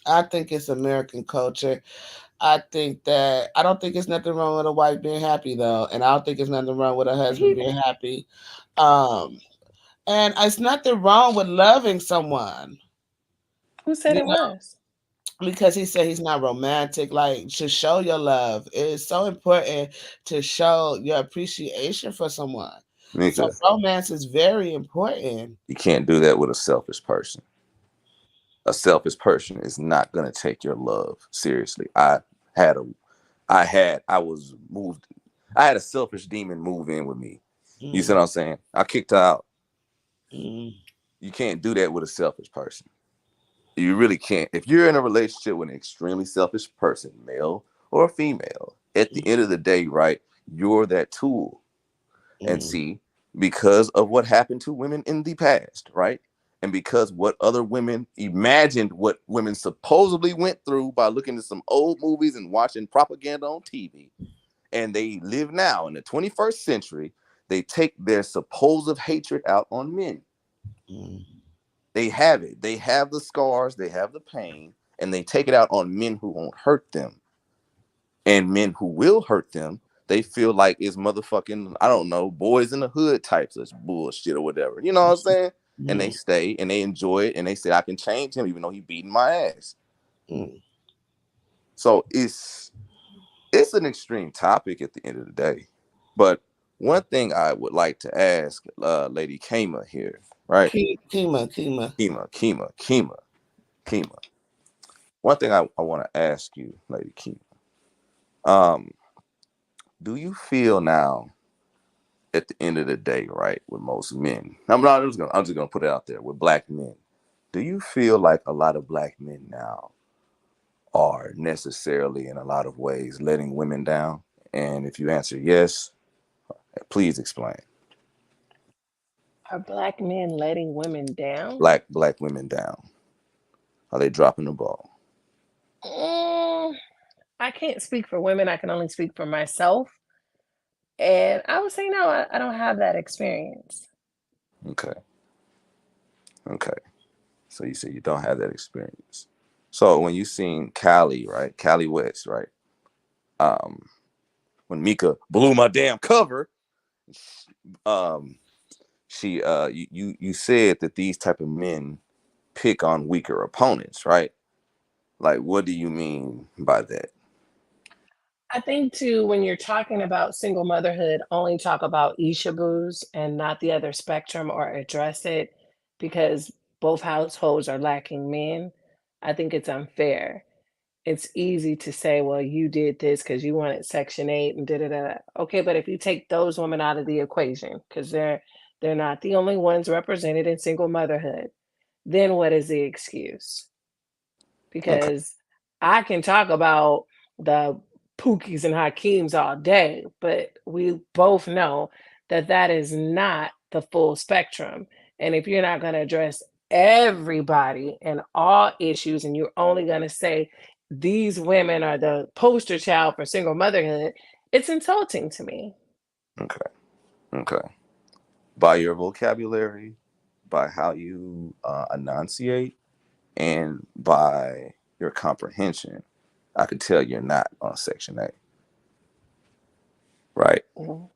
I think it's American culture. I don't think it's nothing wrong with a wife being happy though, and I don't think it's nothing wrong with a husband He being happy. Um, and it's nothing wrong with loving someone, who said you it know, was? because he said he's not romantic. Like to show your love, it's so important to show your appreciation for someone. So Nika, romance is very important. you can't do that with a selfish person. A selfish person is not gonna take your love seriously. Had a, I was moved. I had a selfish demon move in with me. You see Mm, what I'm saying? I kicked her out. mm, You can't do that with a selfish person. You really can't. If you're in a relationship with an extremely selfish person, male or female, at the end of the day, right, you're that tool. And mm. see, because of what happened to women in the past, right? And because what other women imagined what women supposedly went through by looking at some old movies and watching propaganda on TV. And they live now in the 21st century. They take their supposed hatred out on men. Mm. They have it. They have the scars, they have the pain, and they take it out on men who won't hurt them. And men who will hurt them, they feel like it's motherfucking, I don't know, boys in the hood types of bullshit or whatever. You know what I'm saying? And they stay and they enjoy it and they say, I can change him even though he beating my ass. Mm. So it's an extreme topic at the end of the day. But one thing I would like to ask Lady Kyma here, right? Kyma. One thing I want to ask you, Lady Kyma. Do you feel now at the end of the day, right, with most men, I'm just gonna put it out there with black men, do you feel like a lot of black men now are necessarily in a lot of ways letting women down? And if you answer yes, please explain. Are black men letting women down? Black women down. Are they dropping the ball? I can't speak for women. I can only speak for myself. And I would say no, I don't have that experience. Okay. So you say you don't have that experience. So when you seen Cali, right? Cali West, right? When Meika blew my damn cover, she you said that these type of men pick on weaker opponents, right? Like, what do you mean by that? I think too, when you're talking about single motherhood, only talk about Ishaboos and not the other spectrum or address it because both households are lacking men. I think it's unfair. It's easy to say, well, you did this because you wanted Section 8 and da da da. Okay, but if you take those women out of the equation, because they're not the only ones represented in single motherhood, then what is the excuse? Okay. Because I can talk about the Pookies and Hakeems all day, but we both know that that is not the full spectrum. And if you're not going to address everybody and all issues, and you're only going to say these women are the poster child for single motherhood, it's insulting to me. Okay. By your vocabulary, by how you enunciate, and by your comprehension, I can tell you're not on Section 8. Right? Mhm.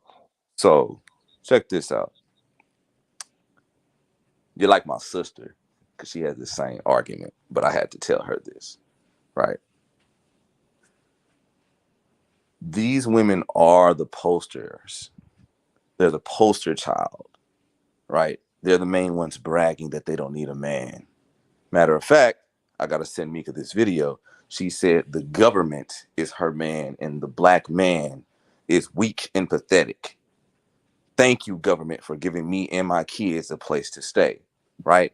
So check this out. You're like my sister, because she has the same argument, but I had to tell her this, right? These women are the posters. They're the poster child, right? They're the main ones bragging that they don't need a man. Matter of fact, I got to send Meika this video. She said the government is her man and the black man is weak and pathetic. Thank you, government, for giving me and my kids a place to stay, right?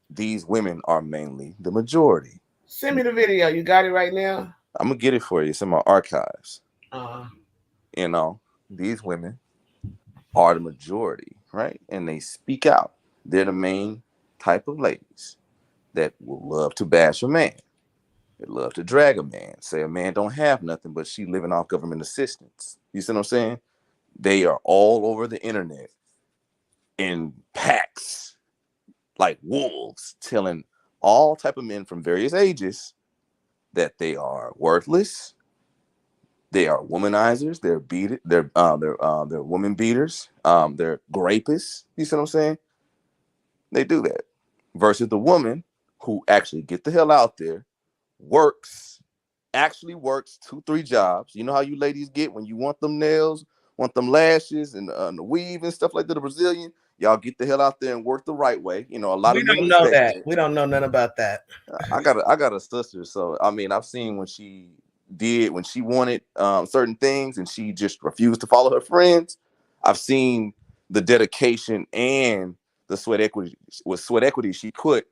These women are mainly the majority. Send me the video. You got it right now? I'm going to get it for you. It's in my archives. Uh-huh. You know, these women are the majority, right? And they speak out. They're the main type of ladies that will love to bash a man. They love to drag a man, say a man don't have nothing, but she living off government assistance. You see what I'm saying? They are all over the internet in packs, like wolves, telling all type of men from various ages that they are worthless. They are womanizers. They're woman beaters. They're grapists. You see what I'm saying? They do that. Versus the woman who actually get the hell out there, actually works 2-3 jobs. You know how you ladies get when you want them nails, want them lashes and the weave and stuff like that, the Brazilian. Y'all get the hell out there and work the right way. You know, a lot We of men don't know respect that. We don't know nothing about that. I got a sister, so I mean, I've seen when she wanted certain things and she just refused to follow her friends. I've seen the dedication and the sweat equity she put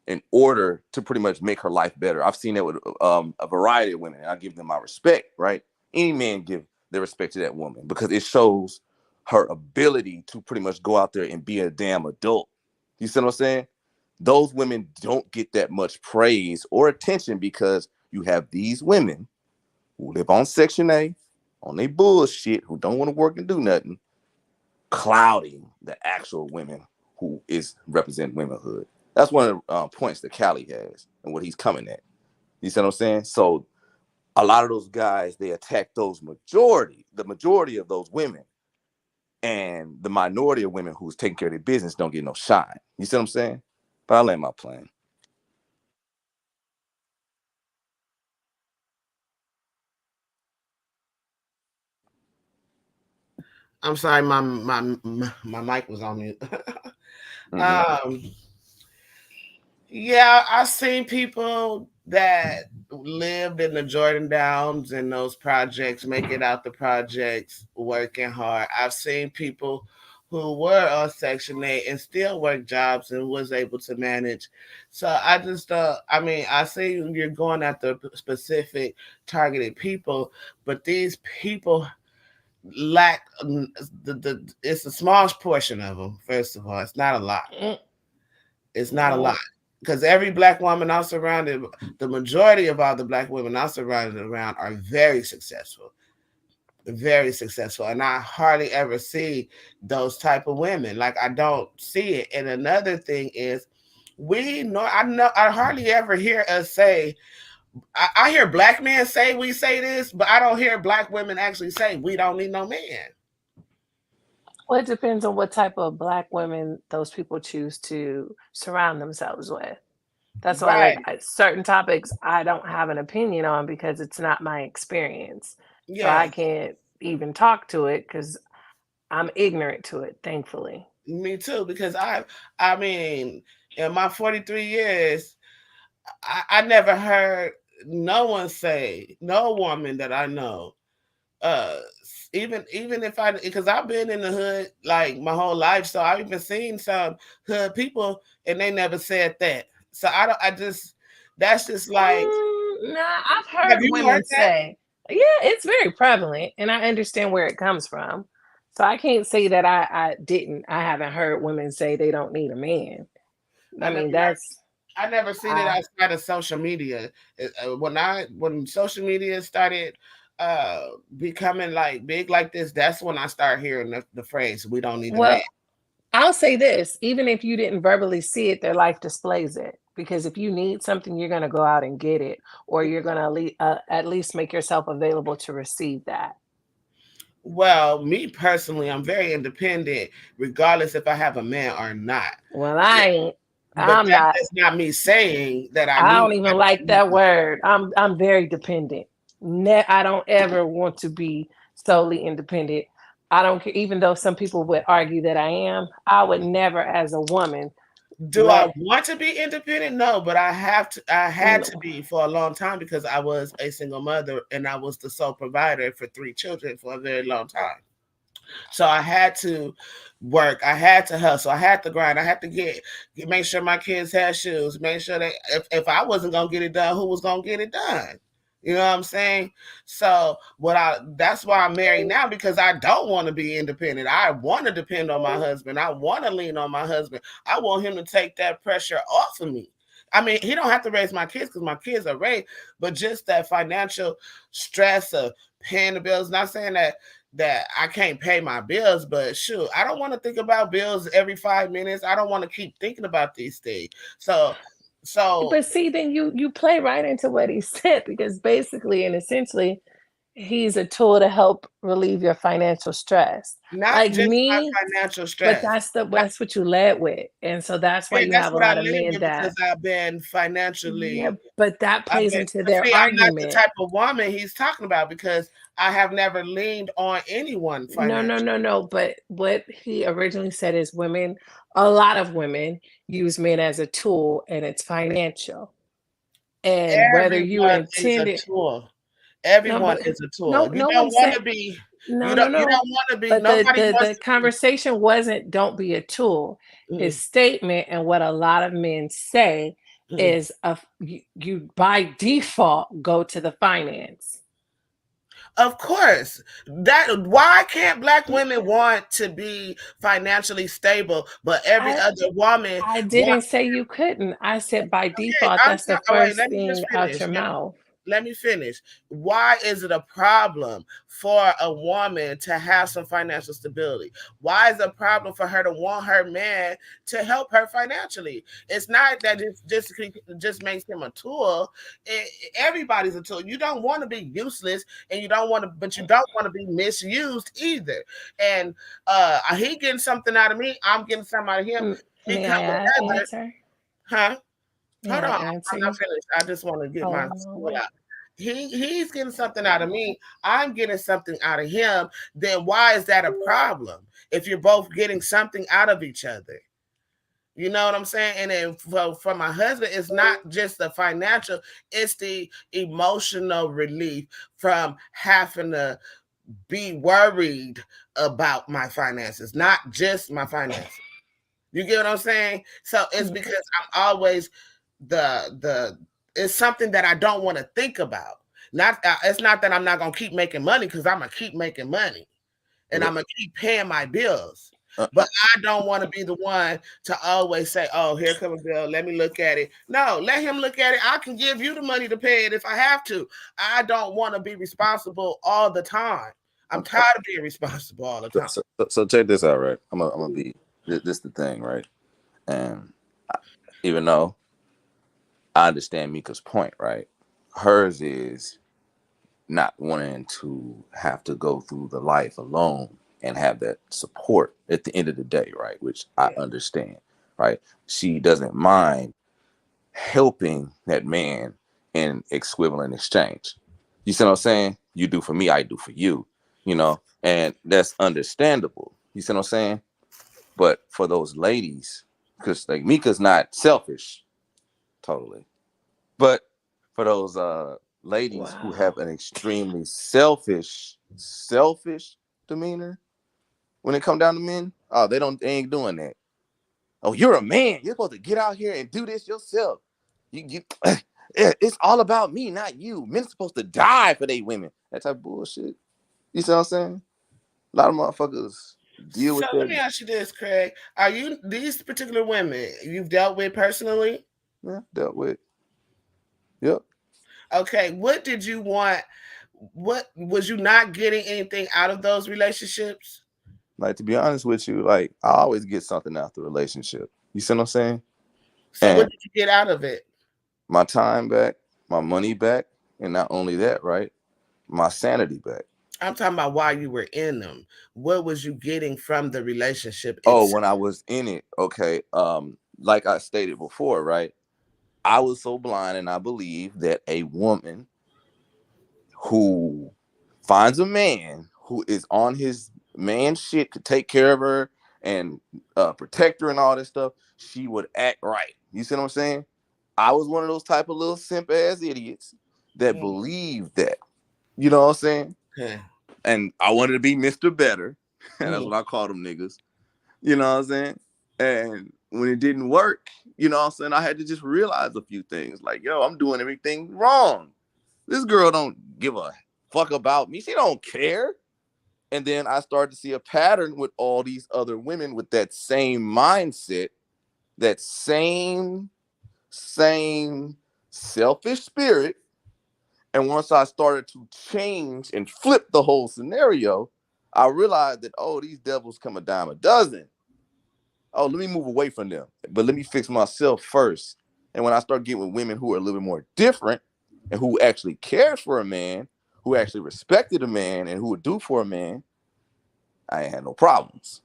in order to pretty much make her life better. I've seen that with a variety of women, and I give them my respect. Right, any man give their respect to that woman because it shows her ability to pretty much go out there and be a damn adult. You see what I'm saying? Those women don't get that much praise or attention because you have these women who live on Section A, on their bullshit, who don't want to work and do nothing, clouding the actual women who is represent womanhood. That's one of the points that Callie has and what he's coming at. You see what I'm saying? So a lot of those guys, they attack the majority of those women, and the minority of women who's taking care of their business don't get no shine. You see what I'm saying? But I'll land my plane. I'm sorry, my mic was on mute. Yeah, I've seen people that lived in the Jordan Downs and those projects make it out the projects working hard. I've seen people who were on Section 8 and still work jobs and was able to manage. So I just, I see you're going after specific targeted people, but these people lack it's a small portion of them. First of all, it's not a lot. It's not a lot because every Black woman I'm surrounded, the majority of all the Black women I'm surrounded around are very successful, and I hardly ever see those type of women. Like I don't see it. And another thing is, I hardly ever hear us say. I hear Black men say we say this, but I don't hear Black women actually say we don't need no man. Well, it depends on what type of Black women those people choose to surround themselves with. That's why, Right. like, certain topics I don't have an opinion on because it's not my experience. So Yeah, I can't even talk to it because I'm ignorant to it, thankfully. me too. Because I mean, in my 43 years, I never heard no one say, no woman that I know, even if I, because I've been in the hood like my whole life, so I've even seen some hood people and they never said that. So that's just like, Nah, I've have heard you heard women that? say, yeah, it's very prevalent, and I understand where it comes from. So I can't say that I haven't heard women say they don't need a man. I I never mean, heard. that's I never seen it I outside of social media. When social media started becoming like big like this, that's when I start hearing the phrase "we don't need a man." well, I'll say this, even if you didn't verbally see it, their life displays it. Because if you need something, you're going to go out and get it, or you're going to at least make yourself available to receive that. Well, me personally, I'm very independent, regardless if I have a man or not. Well, But I'm that not, is not me saying that I I need don't even like that word. I'm very dependent. I don't ever want to be solely independent. I don't care, even though some people would argue that I am, I would never as a woman Do I let want to be independent? No, but I have to. I had to be for a long time because I was a single mother and I was the sole provider for 3 children for a very long time. So I had to work. I had to hustle. I had to grind. I had to make sure my kids had shoes. Make sure that if I wasn't gonna get it done, who was gonna get it done? You know what I'm saying? So that's why I'm married now, because I don't want to be independent. I want to depend on my husband. I want to lean on my husband. I want him to take that pressure off of me. I mean, he don't have to raise my kids because my kids are raised, but just that financial stress of paying the bills. Not saying that I can't pay my bills, but shoot, I don't want to think about bills every 5 minutes. I don't want to keep thinking about these things. So but see, then you play right into what he said, because basically and essentially he's a tool to help relieve your financial stress. not Like just my me, financial but stress. that's what you led with. And so that's why Yeah, you that's have a what I lot of live men with because that, I've been yeah, financially. but that I've plays been. into But their see, I'm not the argument. type of woman he's talking about because I have never leaned on anyone No, no, financially. no, no. But what he originally said is women, a lot of women use men as a tool, and it's financial. And whether you Everyone is intend a it, tool. no, Everyone but is a tool. no, If you no one don't want said to be, no, no, you no. don't want to be. But Nobody wants the to be. conversation wasn't don't be a tool. His Mm, statement and what a lot of men say mm. is you by default go to the finance. Of course. That why can't black women want to be financially stable, but every I other woman I want didn't say you couldn't. I said by okay, default, that's the oh wait, first let me thing just out finish. your mouth. Let me finish. Why is it a problem for a woman to have some financial stability? Why is it a problem for her to want her man to help her financially? It's not that it just makes him a tool. Everybody's a tool. You don't want to be useless, and you don't want to, but you don't want to be misused either. And he getting something out of me. I'm getting something out of him. We May come I together, answer? huh? May Hold I on, answer I'm not you? finished. I just want to get Oh my no spiel way. out. He's getting something out of me. I'm getting something out of him. Then why is that a problem? If you're both getting something out of each other, you know what I'm saying? And then for my husband, it's not just the financial; it's the emotional relief from having to be worried about my finances, not just my finances. You get what I'm saying? So it's Mm, because I'm always the it's something that I don't want to think about. Not it's not that I'm not gonna keep making money because I'm gonna keep making money and I'm gonna keep paying my bills. But I don't want to be the one to always say, "Oh, here comes a bill. Let me look at it." No, let him look at it. I can give you the money to pay it if I have to. I don't want to be responsible all the time. I'm tired of being responsible all the time. So check this out, right? I'm gonna be this the thing, right? And even though I understand Mika's point, right? Hers is not wanting to have to go through the life alone and have that support at the end of the day, right? Which I understand, right? She doesn't mind helping that man in equivalent exchange. You see what I'm saying? You do for me, I do for you, and that's understandable. You see what I'm saying? But for those ladies, because like Mika's not selfish, totally. But for those ladies who wow. have an extremely selfish demeanor when it come down to men, oh, they ain't doing that. Oh, you're a man. You're supposed to get out here and do this yourself. You it's all about me, not you. Men are supposed to die for they women. That type of bullshit. You see what I'm saying? A lot of motherfuckers deal So with let that. me ask you this, Craig. Are you these particular women you've dealt with personally? Yeah, dealt with. Yep. Okay, what did you want? What was you not getting anything out of those relationships? Like, to be honest with you, like, I always get something out the relationship. You see what I'm saying? So what And did you get out of it? my time back, my money back, and not only that, right? My sanity back. I'm talking about while you were in them. What was you getting from the relationship Oh, itself? when I was in it, okay. Like I stated before, right? I was so blind and I believe that a woman who finds a man who is on his man shit to take care of her and protect her and all this stuff, she would act right. You see what I'm saying? I was one of those type of little simp ass idiots that believed that. You know what I'm saying? Okay. And I wanted to be Mr. Better. And that's Mhm. what I called them niggas. You know what I'm saying? And when it didn't work, you know what I'm saying, I had to just realize a few things. Like, yo, I'm doing everything wrong. This girl don't give a fuck about me. She don't care. And then I started to see a pattern with all these other women with that same mindset, that same selfish spirit. And once I started to change and flip the whole scenario, I realized that, oh, these devils come a dime a dozen. Oh, let me move away from them, but let me fix myself first. And when I start getting with women who are a little bit more different and who actually cares for a man, who actually respected a man and who would do for a man, I ain't had no problems.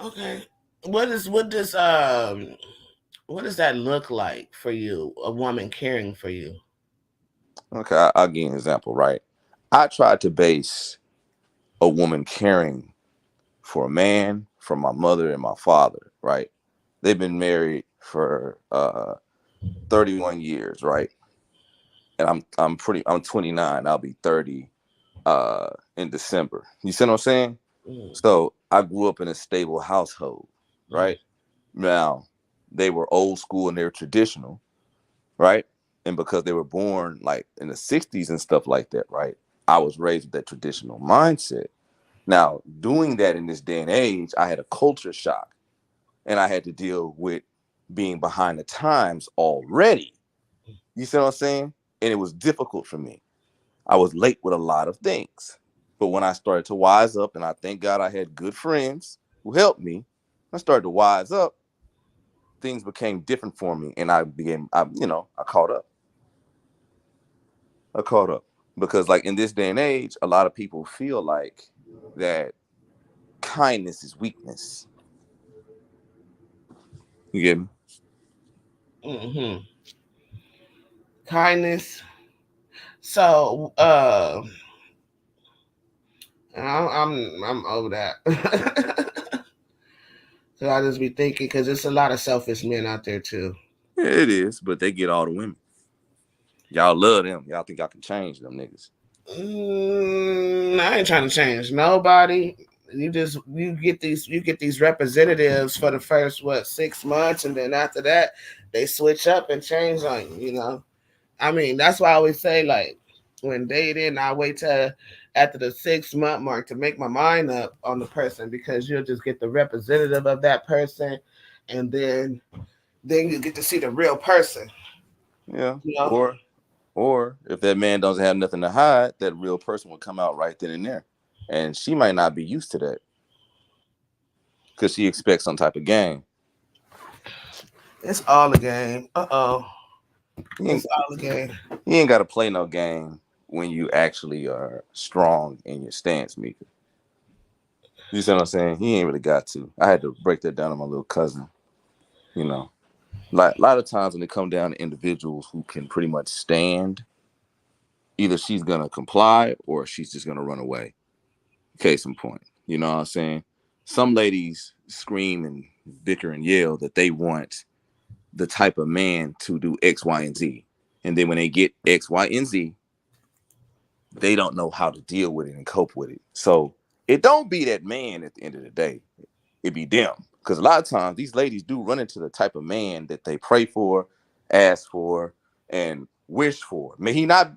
Okay. What does that look like for you? A woman caring for you? Okay, I'll give you an example, right? I tried to base a woman caring for a man from my mother and my father, right? They've been married for 31 years, right? And I'm 29. I'll be 30 in December. You see what I'm saying? Mm. So I grew up in a stable household, Mm. right? Now they were old school and they were traditional, right? And because they were born like in the 60s and stuff like that, right? I was raised with that traditional mindset. Now, doing that in this day and age, I had a culture shock, and I had to deal with being behind the times already. You see what I'm saying? And it was difficult for me. I was late with a lot of things. But when I started to wise up, and I thank God I had good friends who helped me, I started to wise up, things became different for me, and I caught up. I caught up because, like, in this day and age, a lot of people feel like that kindness is weakness. You get me? Mm-hmm. Kindness. So, I'm over that. So I just be thinking because there's a lot of selfish men out there too. Yeah, it is, but they get all the women. Y'all love them. Y'all think y'all can change them niggas. I ain't trying to change nobody. You get these representatives for the first 6 months, and then after that they switch up and change on you. You know, I mean that's why I always say like when dating, I wait till after the 6 month mark to make my mind up on the person because you'll just get the representative of that person, and then you get to see the real person. Yeah. You know. Or if that man doesn't have nothing to hide, that real person will come out right then and there. And she might not be used to that because she expects some type of game. It's all a game. You It's all a game. ain't got to play no game when you actually are strong in your stance, Meika. You see what I'm saying? He ain't really got to. I had to break that down to my little cousin. You know, like a lot of times when it come down to individuals who can pretty much stand, either she's gonna comply or she's just gonna run away. Case in point, you know what I'm saying? Some ladies scream and bicker and yell that they want the type of man to do X, Y, and Z. And then when they get X, Y, and Z, they don't know how to deal with it and cope with it. So it don't be that man at the end of the day. It be them. Because a lot of times these ladies do run into the type of man that they pray for, ask for, and wish for. May not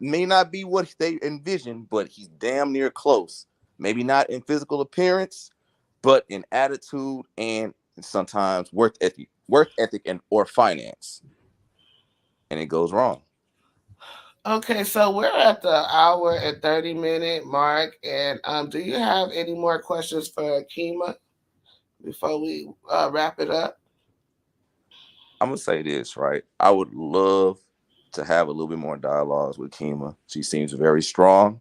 be what they envision, but he's damn near close. Maybe not in physical appearance, but in attitude and sometimes work ethic and or finance. And it goes wrong. Okay, so we're at the hour and 30 minute mark, and do you have any more questions for Kyma before we wrap it up? I'm gonna say this, right? I would love to have a little bit more dialogues with Kyma. She seems very strong.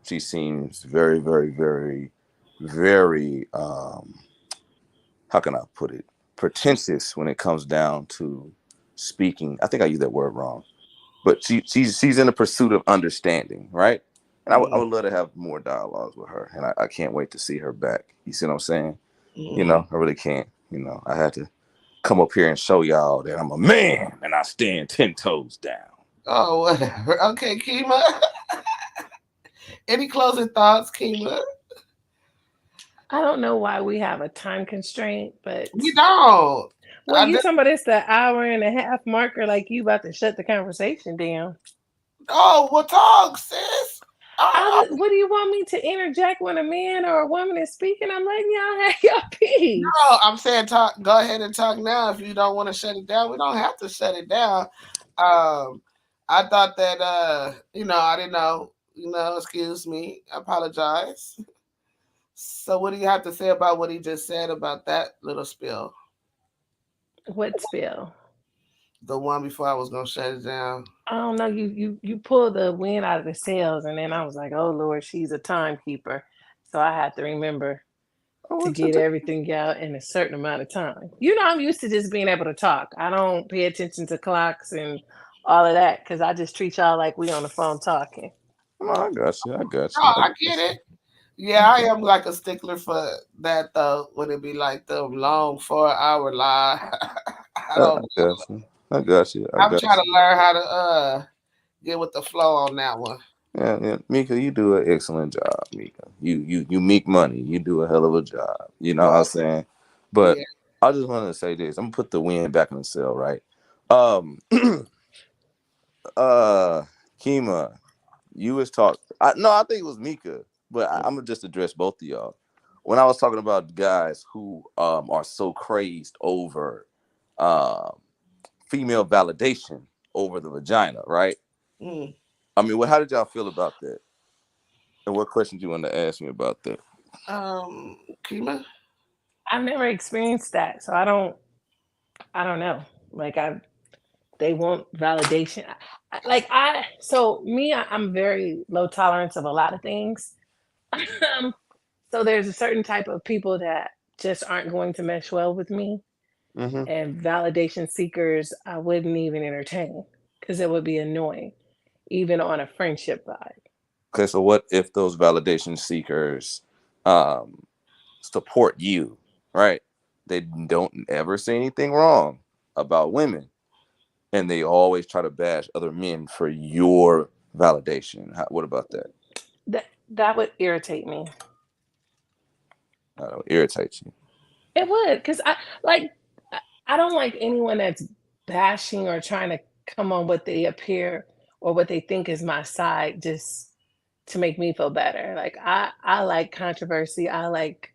She seems very, very, very, very how can I put it? Pretentious when it comes down to speaking. I think I used that word wrong. But she's in the pursuit of understanding, right? And I Mm-hmm. would love to have more dialogues with her. And I can't wait to see her back. You see what I'm saying? Mm-hmm. I really can't. I had to come up here and show y'all that I'm a man and I stand 10 toes down. Oh, whatever. Okay, Kyma. Any closing thoughts, Kyma? I don't know why we have a time constraint, but We don't. well, you talking about it's the hour and a half marker, like you about to shut the conversation down. Oh, well, talk, sis. What do you want me to interject when a man or a woman is speaking? I'm letting y'all have your piece. No, I'm saying talk. Go ahead and talk now. If you don't want to shut it down, we don't have to shut it down. I thought that I didn't know. Excuse me. I apologize. So, what do you have to say about what he just said about that little spill? What spill? The one before I was gonna shut it down. I don't know. You pulled the wind out of the sails, and then I was like, oh Lord, she's a timekeeper, so I had to remember to get everything out in a certain amount of time. I'm used to just being able to talk. I don't pay attention to clocks and all of that because I just treat y'all like we on the phone talking. No, I got you. I got No, you. I get it. Yeah, I am like a stickler for that though. Would it be like the long 4 hour lie? I I don't. got you. I got you. I I'm got trying you. to learn how to get with the flow on that one. Yeah, Meika, you do an excellent job, Meika. You make money. You do a hell of a job. You know what I'm saying? But Yeah. I just wanted to say this. I'm gonna put the wind back in the sail, right? Um, Kyma, you was talking. I think it was Meika, but I'm gonna just address both of y'all. When I was talking about guys who are so crazed over um female validation over the vagina, right? Mm. I mean, how did y'all feel about that? And what questions you want to ask me about that? Kyma? I've never experienced that, so I don't know. Like they want validation. So me, I'm very low tolerance of a lot of things. Um, so there's a certain type of people that just aren't going to mesh well with me, Mm-hmm. and validation seekers I wouldn't even entertain because it would be annoying, even on a friendship vibe. Okay, so what if those validation seekers um, support you, right? They don't ever say anything wrong about women, and they always try to bash other men for your validation. What about that? That would irritate me. That irritates you. It would, because I don't like anyone that's bashing or trying to come on what they appear or what they think is my side just to make me feel better. Like I like controversy. I like,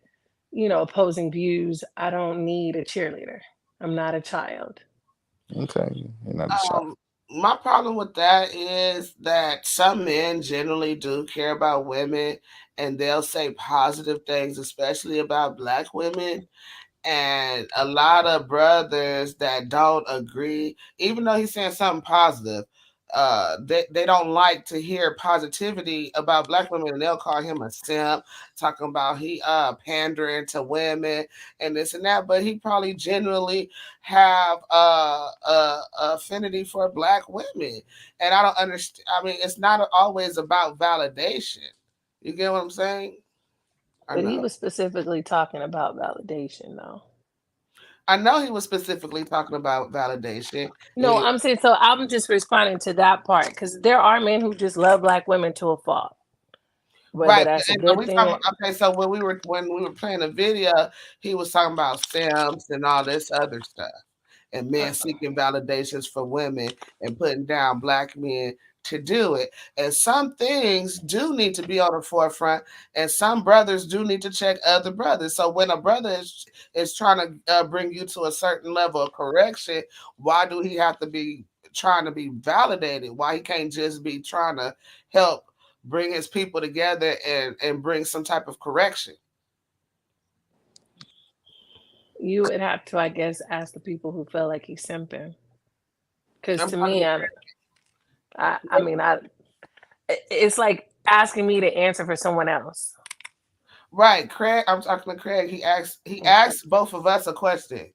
opposing views. I don't need a cheerleader. I'm not a child. Okay, you're not a shot. My problem with that is that some men generally do care about women and they'll say positive things, especially about black women. And a lot of brothers that don't agree, even though he's saying something positive, they don't like to hear positivity about black women, and they'll call him a simp, talking about he pandering to women and this and that. But he probably genuinely have affinity for black women, and I don't understand. I mean, it's not always about validation. You get what I'm saying? I But he know. was specifically talking about validation, though. I know he was specifically talking about validation. No, I'm saying, so I'm just responding to that part because there are men who just love black women to a fault, whether Right, that's a and good we thing talking or okay, so when we were playing the video, he was talking about stamps and all this other stuff, and men seeking validations for women and putting down black men to do it. And some things do need to be on the forefront, and some brothers do need to check other brothers. So when a brother is trying to bring you to a certain level of correction, why do he have to be trying to be validated? Why he can't just be trying to help bring his people together and bring some type of correction? you would have to, I guess, ask the people who feel like he's simping. Because I'm to talking me, to I mean, it's like asking me to answer for someone else. right, Craig. I'm talking to Craig. He asked both of us a question,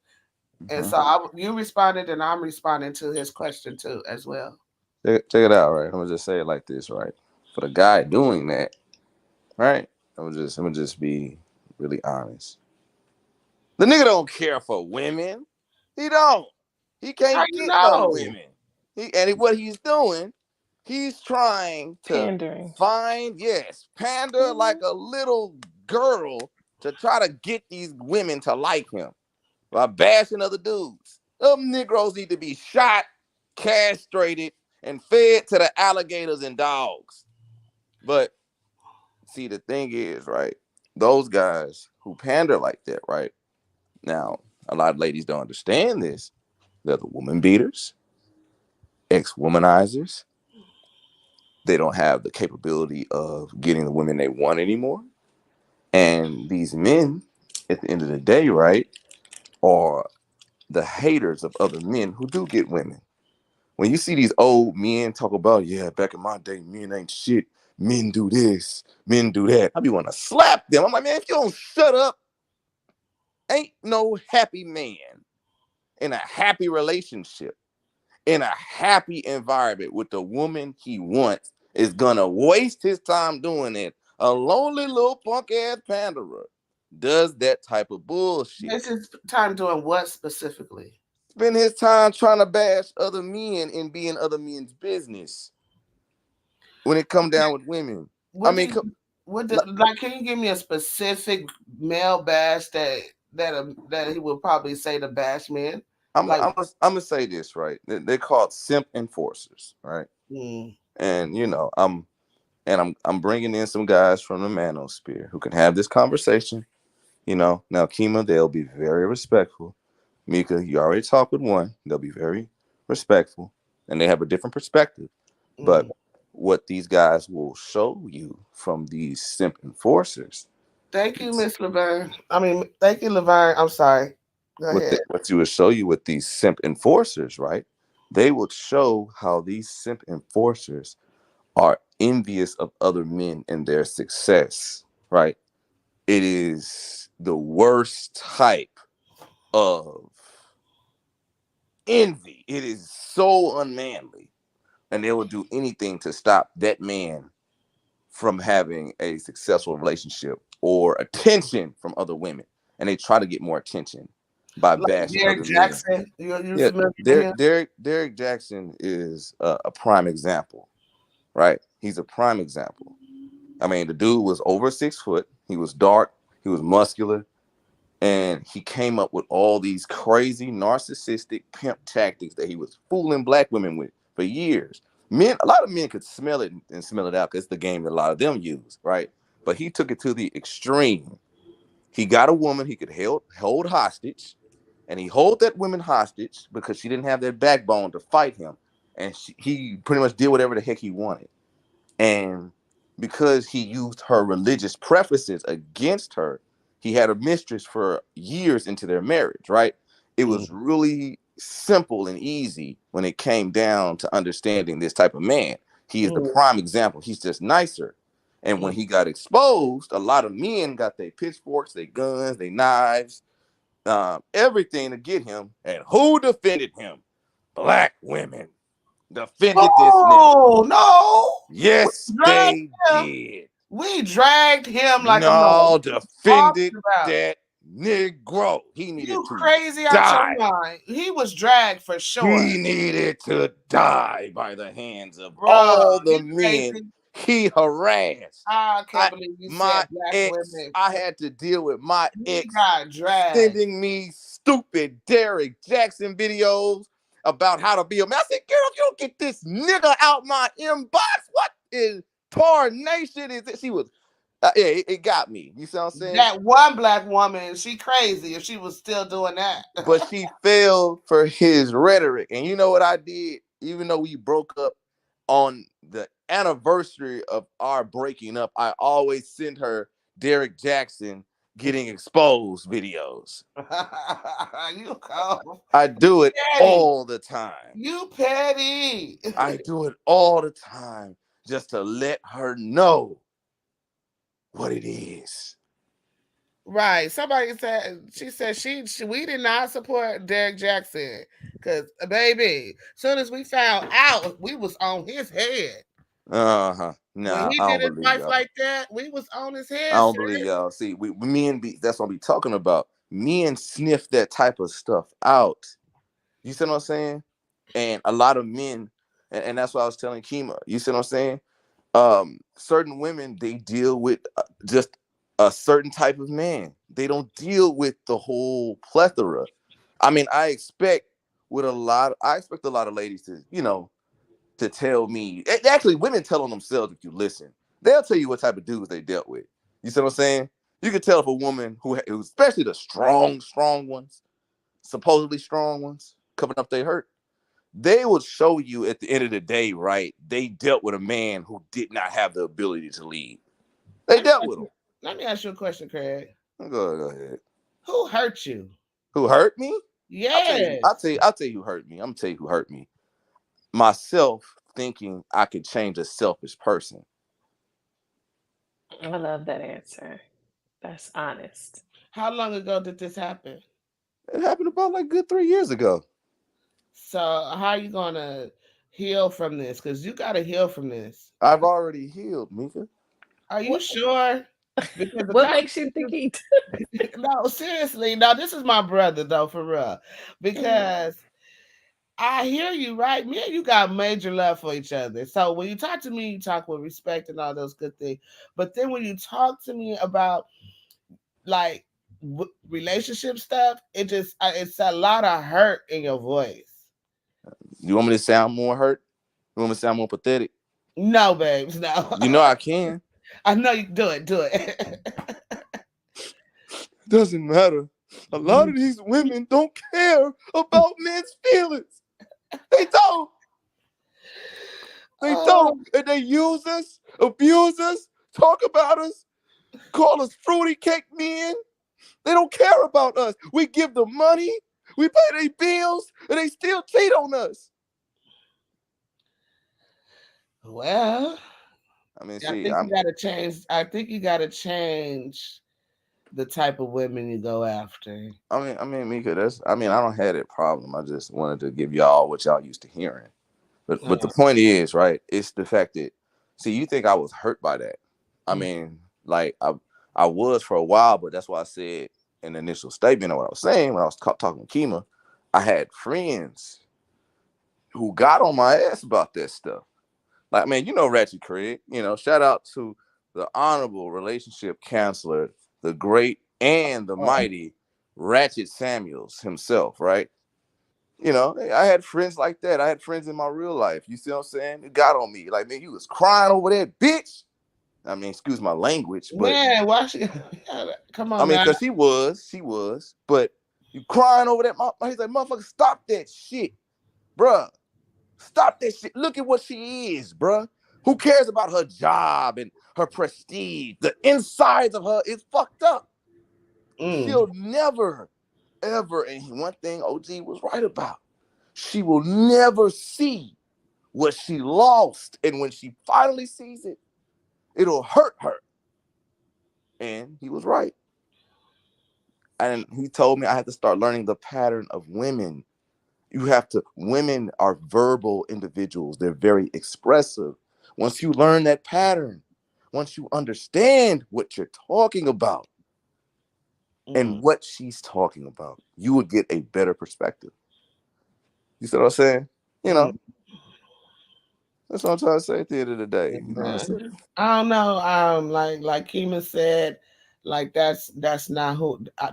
and Mm-hmm. so you responded, and I'm responding to his question too as well. Check it out, right? I'm gonna just say it like this, right? For the guy doing that, right? I'm gonna just be really honest. The nigga don't care for women. He don't. He How can't you get no know? women. What he's doing, he's trying to Pandering. pander like a little girl to try to get these women to like him by bashing other dudes. Them Negroes need to be shot, castrated, and fed to the alligators and dogs. But see, the thing is, right? Those guys who pander like that, right? Now, a lot of ladies don't understand this. They're the woman beaters, ex-womanizers. They don't have the capability of getting the women they want anymore. And these men, at the end of the day, right, are the haters of other men who do get women. When you see these old men talk about, yeah, back in my day, men ain't shit. Men do this, men do that. I be want to slap them. I'm like, man, if you don't shut up, ain't no happy man in a happy relationship, in a happy environment with the woman he wants is gonna waste his time doing it. A lonely little punk ass panderer does that type of bullshit. This is time doing what specifically? Spend his time trying to bash other men and be in other men's business when it come down with women. I What do mean, you like? Can you give me a specific male bash that he would probably say to bash men? Like, I'm gonna say this, right? They're called simp enforcers, right? Mm. And I'm bringing in some guys from the manosphere who can have this conversation. Now Kyma, they'll be very respectful. Meika, you already talked with one. They'll be very respectful, and they have a different perspective. But Mm. what these guys will show you from these simp enforcers Thank you, is Miss Laverne. I mean, thank you, Laverne. I'm sorry. Go ahead. what you will show you with these simp enforcers, right? They will show how these simp enforcers are envious of other men and their success, right? It is the worst type of envy. It is so unmanly. And they will do anything to stop that man from having a successful relationship or attention from other women. And they try to get more attention by Like bashing Derek other men. Jackson. You Yeah, familiar with him? Derek Jackson is a prime example, right? He's a prime example. I mean, the dude was over 6 foot. He was dark. He was muscular. And he came up with all these crazy narcissistic pimp tactics that he was fooling black women with for years. A lot of men could smell it and smell it out because it's the game that a lot of them use, right? But he took it to the extreme. He got a woman he could hold hostage, and he held that woman hostage because she didn't have that backbone to fight him, and he pretty much did whatever the heck he wanted. And because he used her religious preferences against her, he had a mistress for years into their marriage, right? It was really simple and easy when it came down to understanding this type of man. He is the Mm. prime example. He's just nicer. And when he got exposed, a lot of men got their pitchforks, their guns, their knives, everything to get him. And who defended him? Black women defended this nigga. Oh no! Yes, Dragged they him. did. We dragged him like a No, mug. defended Talking about that Negro. He you needed to crazy out your die. mind. He was dragged for sure, He needed to die by the hands of bro. all the You men crazy? he harassed. I can't I believe you my said black ex, women. I had to deal with my He ex got dragged. sending me stupid Derek Jackson videos about how to be a man. I said, girl, if you don't get this nigga out my inbox, what in tarnation is it? She was, yeah, it got me. You see what I'm saying? That one black woman, she crazy if she was still doing that. But she fell for his rhetoric. And you know what I did? Even though we broke up on the anniversary of our breaking up, I always send her Derek Jackson getting exposed videos. You cold. I do it Petty. all the time. You petty. I do it all the time just to let her know what it is. Right. Somebody said she said she we did not support Derek Jackson because baby, soon as we found out, we was on his head. Uh-huh. When Nah, he I did don't his believe wife y'all. like that, we was on his I head. don't believe y'all. See, we men be that's what I'm be talking about. Men sniff that type of stuff out. You see what I'm saying? And a lot of men, and that's what I was telling Kyma. You see what I'm saying? Certain women, they deal with just a certain type of man. They don't deal with the whole plethora. I mean, I expect a lot of ladies to, to tell me. Actually, women tell on themselves if you listen. They'll tell you what type of dudes they dealt with. You see what I'm saying? You can tell if a woman especially the strong ones, supposedly strong ones, covering up their hurt, they will show you at the end of the day, right? They dealt with a man who did not have the ability to lead. They dealt with him. Let me ask you a question, Craig. Go ahead. Who hurt you? Who hurt me? Yes. I'll tell you who hurt me. I'm gonna tell you who hurt me. Myself thinking I could change a selfish person. I love that answer. That's honest. How long ago did this happen? It happened about like good 3 years ago. So how are you gonna heal from this? Because you gotta heal from this. I've already healed, Meika. Are you What sure? Because the what makes you think he no, seriously. No, this is my brother though, for real. Because I hear you, right? Me and you got major love for each other. So when you talk to me, you talk with respect and all those good things. But then when you talk to me about like relationship stuff, it's a lot of hurt in your voice. You want me to sound more hurt? You want me to sound more pathetic? No, babes, no. You know I can. I know you do it. Do it. Doesn't matter. A lot of these women don't care about men's feelings. They don't. They Oh, don't. And they use us, abuse us, talk about us, call us fruity cake men. They don't care about us. We give them money, we pay their bills, and they still cheat on us. well, I mean, I see, think you gotta change. I think you gotta change the type of women you go after. Meika, I don't have that problem. I just wanted to give y'all what y'all used to hearing. But the point is, right, it's the fact that, see, you think I was hurt by that. I mean, like, I was for a while, but that's why I said in the initial statement of what I was saying when I was talking with Kyma, I had friends who got on my ass about that stuff. Like, man, you know Ratchet Craig. You know, shout out to the honorable relationship counselor, the great and the mighty Ratchet Samuels himself, right? You know, I had friends like that. I had friends in my real life. You see what I'm saying? It got on me. Like, man, you was crying over that bitch. I mean, excuse my language, but Man, why she? Come I on mean, now. because she was, but you crying over that. He's like, motherfucker, stop that shit, bruh. Stop that shit. Look at what she is, bruh. Who cares about her job and her prestige? The insides of her is fucked up. She'll never, ever, and one thing OG was right about, she will never see what she lost. And when she finally sees it, it'll hurt her. And he was right. And he told me I had to start learning the pattern of women. Women are verbal individuals. They're very expressive. Once you learn that pattern, once you understand what you're talking about and what she's talking about, you will get a better perspective. You see what I'm saying? You know, that's what I'm trying to say at the end of the day. You know what I'm saying? I don't know. Like Kyma said, like that's not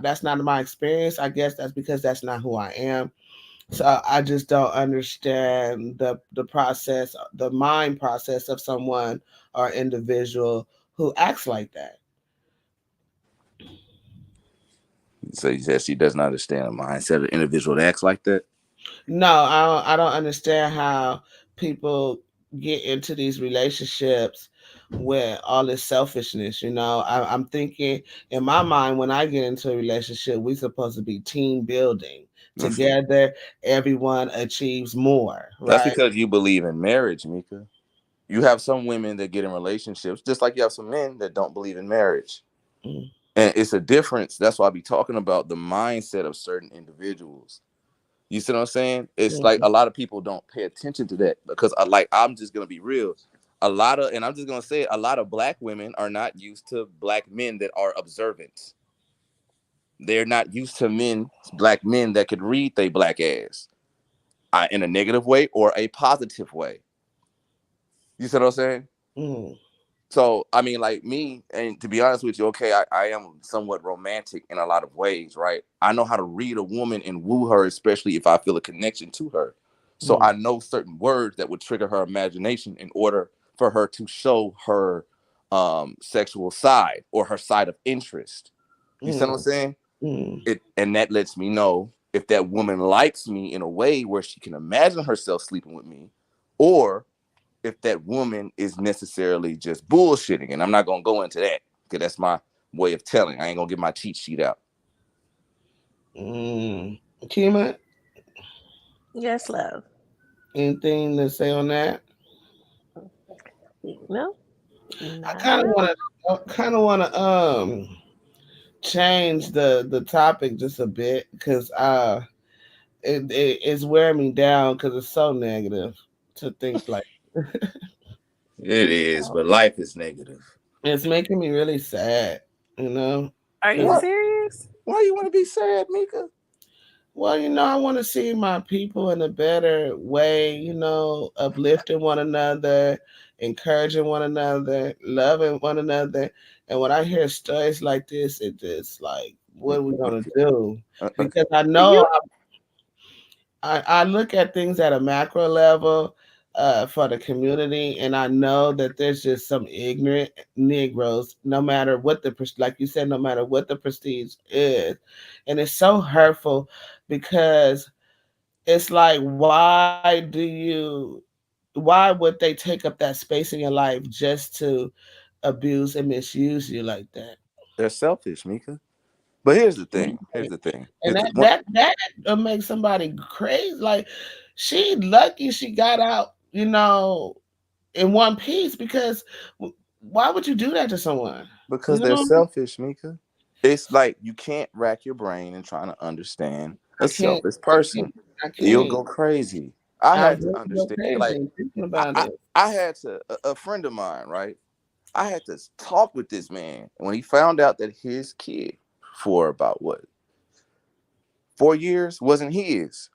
that's not my experience. I guess that's because that's not who I am. So I just don't understand the process, the mind process of someone or individual who acts like that. So you said she doesn't understand the mindset of an individual that acts like that. No, I don't understand how people get into these relationships with all this selfishness. I'm thinking in my mind when I get into a relationship, we're supposed to be team building. Together, everyone achieves more, That's right? because you believe in marriage, Meika. You have some women that get in relationships, just like you have some men that don't believe in marriage. And it's a difference. That's why I be talking about the mindset of certain individuals. You see what I'm saying? It's like a lot of people don't pay attention to that because I'm just gonna be real. And I'm just gonna say a lot of black women are not used to black men that are observant. They're not used to black men that could read they black ass in a negative way or a positive way. You see what I'm saying? So, I mean, like me, and to be honest with you, okay, I am somewhat romantic in a lot of ways, right? I know how to read a woman and woo her, especially if I feel a connection to her. So I know certain words that would trigger her imagination in order for her to show her sexual side or her side of interest. You see what I'm saying? And that lets me know if that woman likes me in a way where she can imagine herself sleeping with me, or if that woman is necessarily just bullshitting. And I'm not going to go into that because that's my way of telling. I ain't going to get my cheat sheet out. Kyma? Yes, love. Anything to say on that? No. I kind of want to change the topic just a bit because it's wearing me down because it's so negative to think like. It is, but life is negative. It's making me really sad, you know. Are you serious? Why you want to be sad, Meika? Well, I want to see my people in a better way, uplifting one another, encouraging one another, loving one another. And when I hear stories like this, it just like what are we gonna do? Uh, uh, Because I Do know you? I look at things at a macro level for the community, and I know that there's just some ignorant Negroes, no matter what like you said, no matter what the prestige is, and it's so hurtful because it's like, why would they take up that space in your life just to abuse and misuse you like that? they're selfish, Mika. But here's the thing. Here's Right. the thing. And that makes somebody crazy. Like she lucky she got out, in one piece because why would you do that to someone? Because You they're know, selfish, Mika. It's like you can't rack your brain and trying to understand I a can't, selfish I can't, person. I You'll can't. go crazy. I I had to really go understand. Like crazy thinking I, about I, it. I had to. A friend of mine, right? I had to talk with this man when he found out that his kid, for about what 4 years, wasn't his,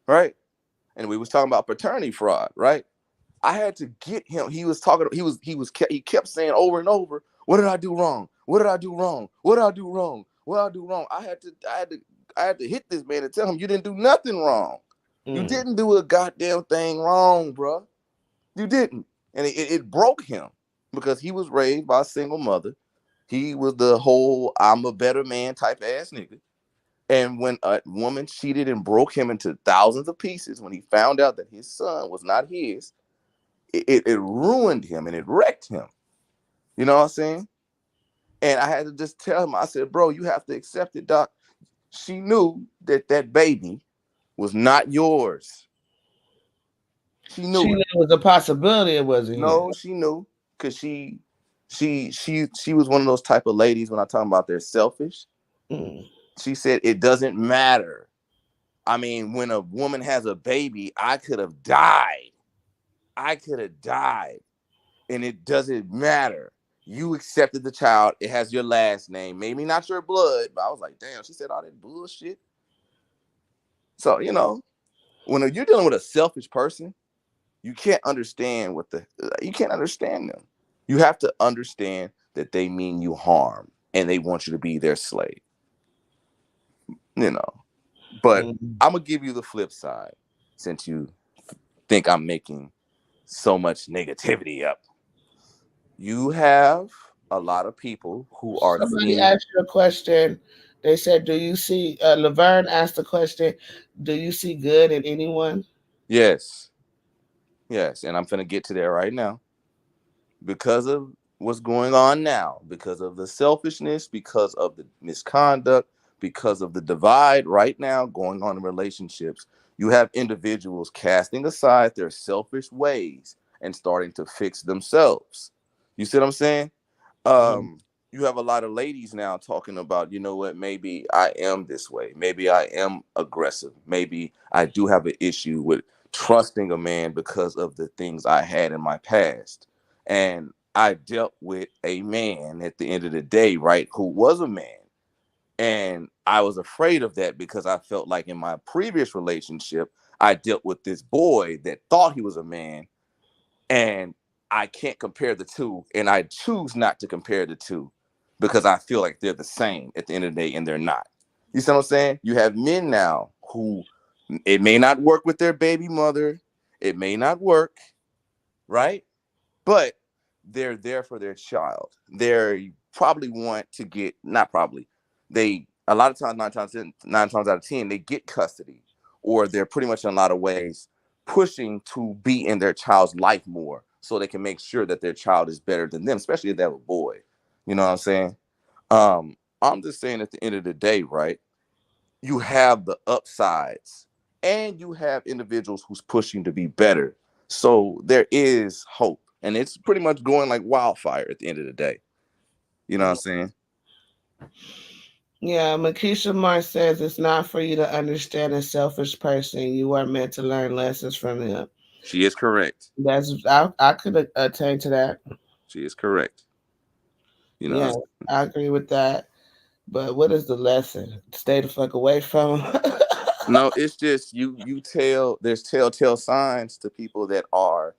right? And we was talking about paternity fraud, right? I had to get him. He was talking. He kept saying over and over, "What did I do wrong? What did I do wrong? What did I do wrong? What did I do wrong?" I had to hit this man and tell him, "You didn't do nothing wrong. You Mm, didn't do a goddamn thing wrong, bro. You didn't." And it broke him because he was raised by a single mother. He was the whole "I'm a better man" type ass nigga. And when a woman cheated and broke him into thousands of pieces, when he found out that his son was not his, it ruined him and it wrecked him. You know what I'm saying? And I had to just tell him, I said, bro, you have to accept it, doc. She knew that that baby was not yours. She she knew knew it. it was a possibility it wasn't him. No, she knew because she was one of those type of ladies when I talk about they're selfish. Mm. She said it doesn't matter. I mean, when a woman has a baby, I could have died. I could have died. And it doesn't matter. You accepted the child. It has your last name. Maybe not your blood, but I was like, damn, she said all that bullshit. So, when you're dealing with a selfish person, you can't understand you can't understand them. You have to understand that they mean you harm and they want you to be their slave, you know. But Mm. I'm going to give you the flip side since you think I'm making so much negativity up. You have a lot of people who are Somebody seeing. asked you a question. They said, "Do you see?" Laverne asked the question, "Do you see good in anyone?" Yes, yes, and I'm gonna get to there right now because of what's going on now, because of the selfishness, because of the misconduct, because of the divide right now going on in relationships. You have individuals casting aside their selfish ways and starting to fix themselves. You see what I'm saying? Mm. You have a lot of ladies now talking about, you know what, maybe I am this way, maybe I am aggressive, maybe I do have an issue with trusting a man because of the things I had in my past. And I dealt with a man at the end of the day, right, who was a man. And I was afraid of that because I felt like in my previous relationship I dealt with this boy that thought he was a man, and I can't compare the two, and I choose not to compare the two because I feel like they're the same at the end of the day, and they're not. You see what I'm saying? You have men now who it may not work with their baby mother, it may not work, right? But they're there for their child. They probably want to get, not probably, they a lot of times, nine times out of 10, they get custody, or they're pretty much in a lot of ways pushing to be in their child's life more so they can make sure that their child is better than them, especially if they have a boy. You know what I'm saying? I'm just saying at the end of the day, right? You have the upsides and you have individuals who's pushing to be better. So there is hope. And it's pretty much going like wildfire at the end of the day. You know what I'm saying? Yeah, Makisha Mark says it's not for you to understand a selfish person. You are meant to learn lessons from them. She is correct. I could attain to that. She is correct. You know, Yeah, I agree with that. But what is the lesson? Stay the fuck away from them. no, it's just there's telltale signs to people that are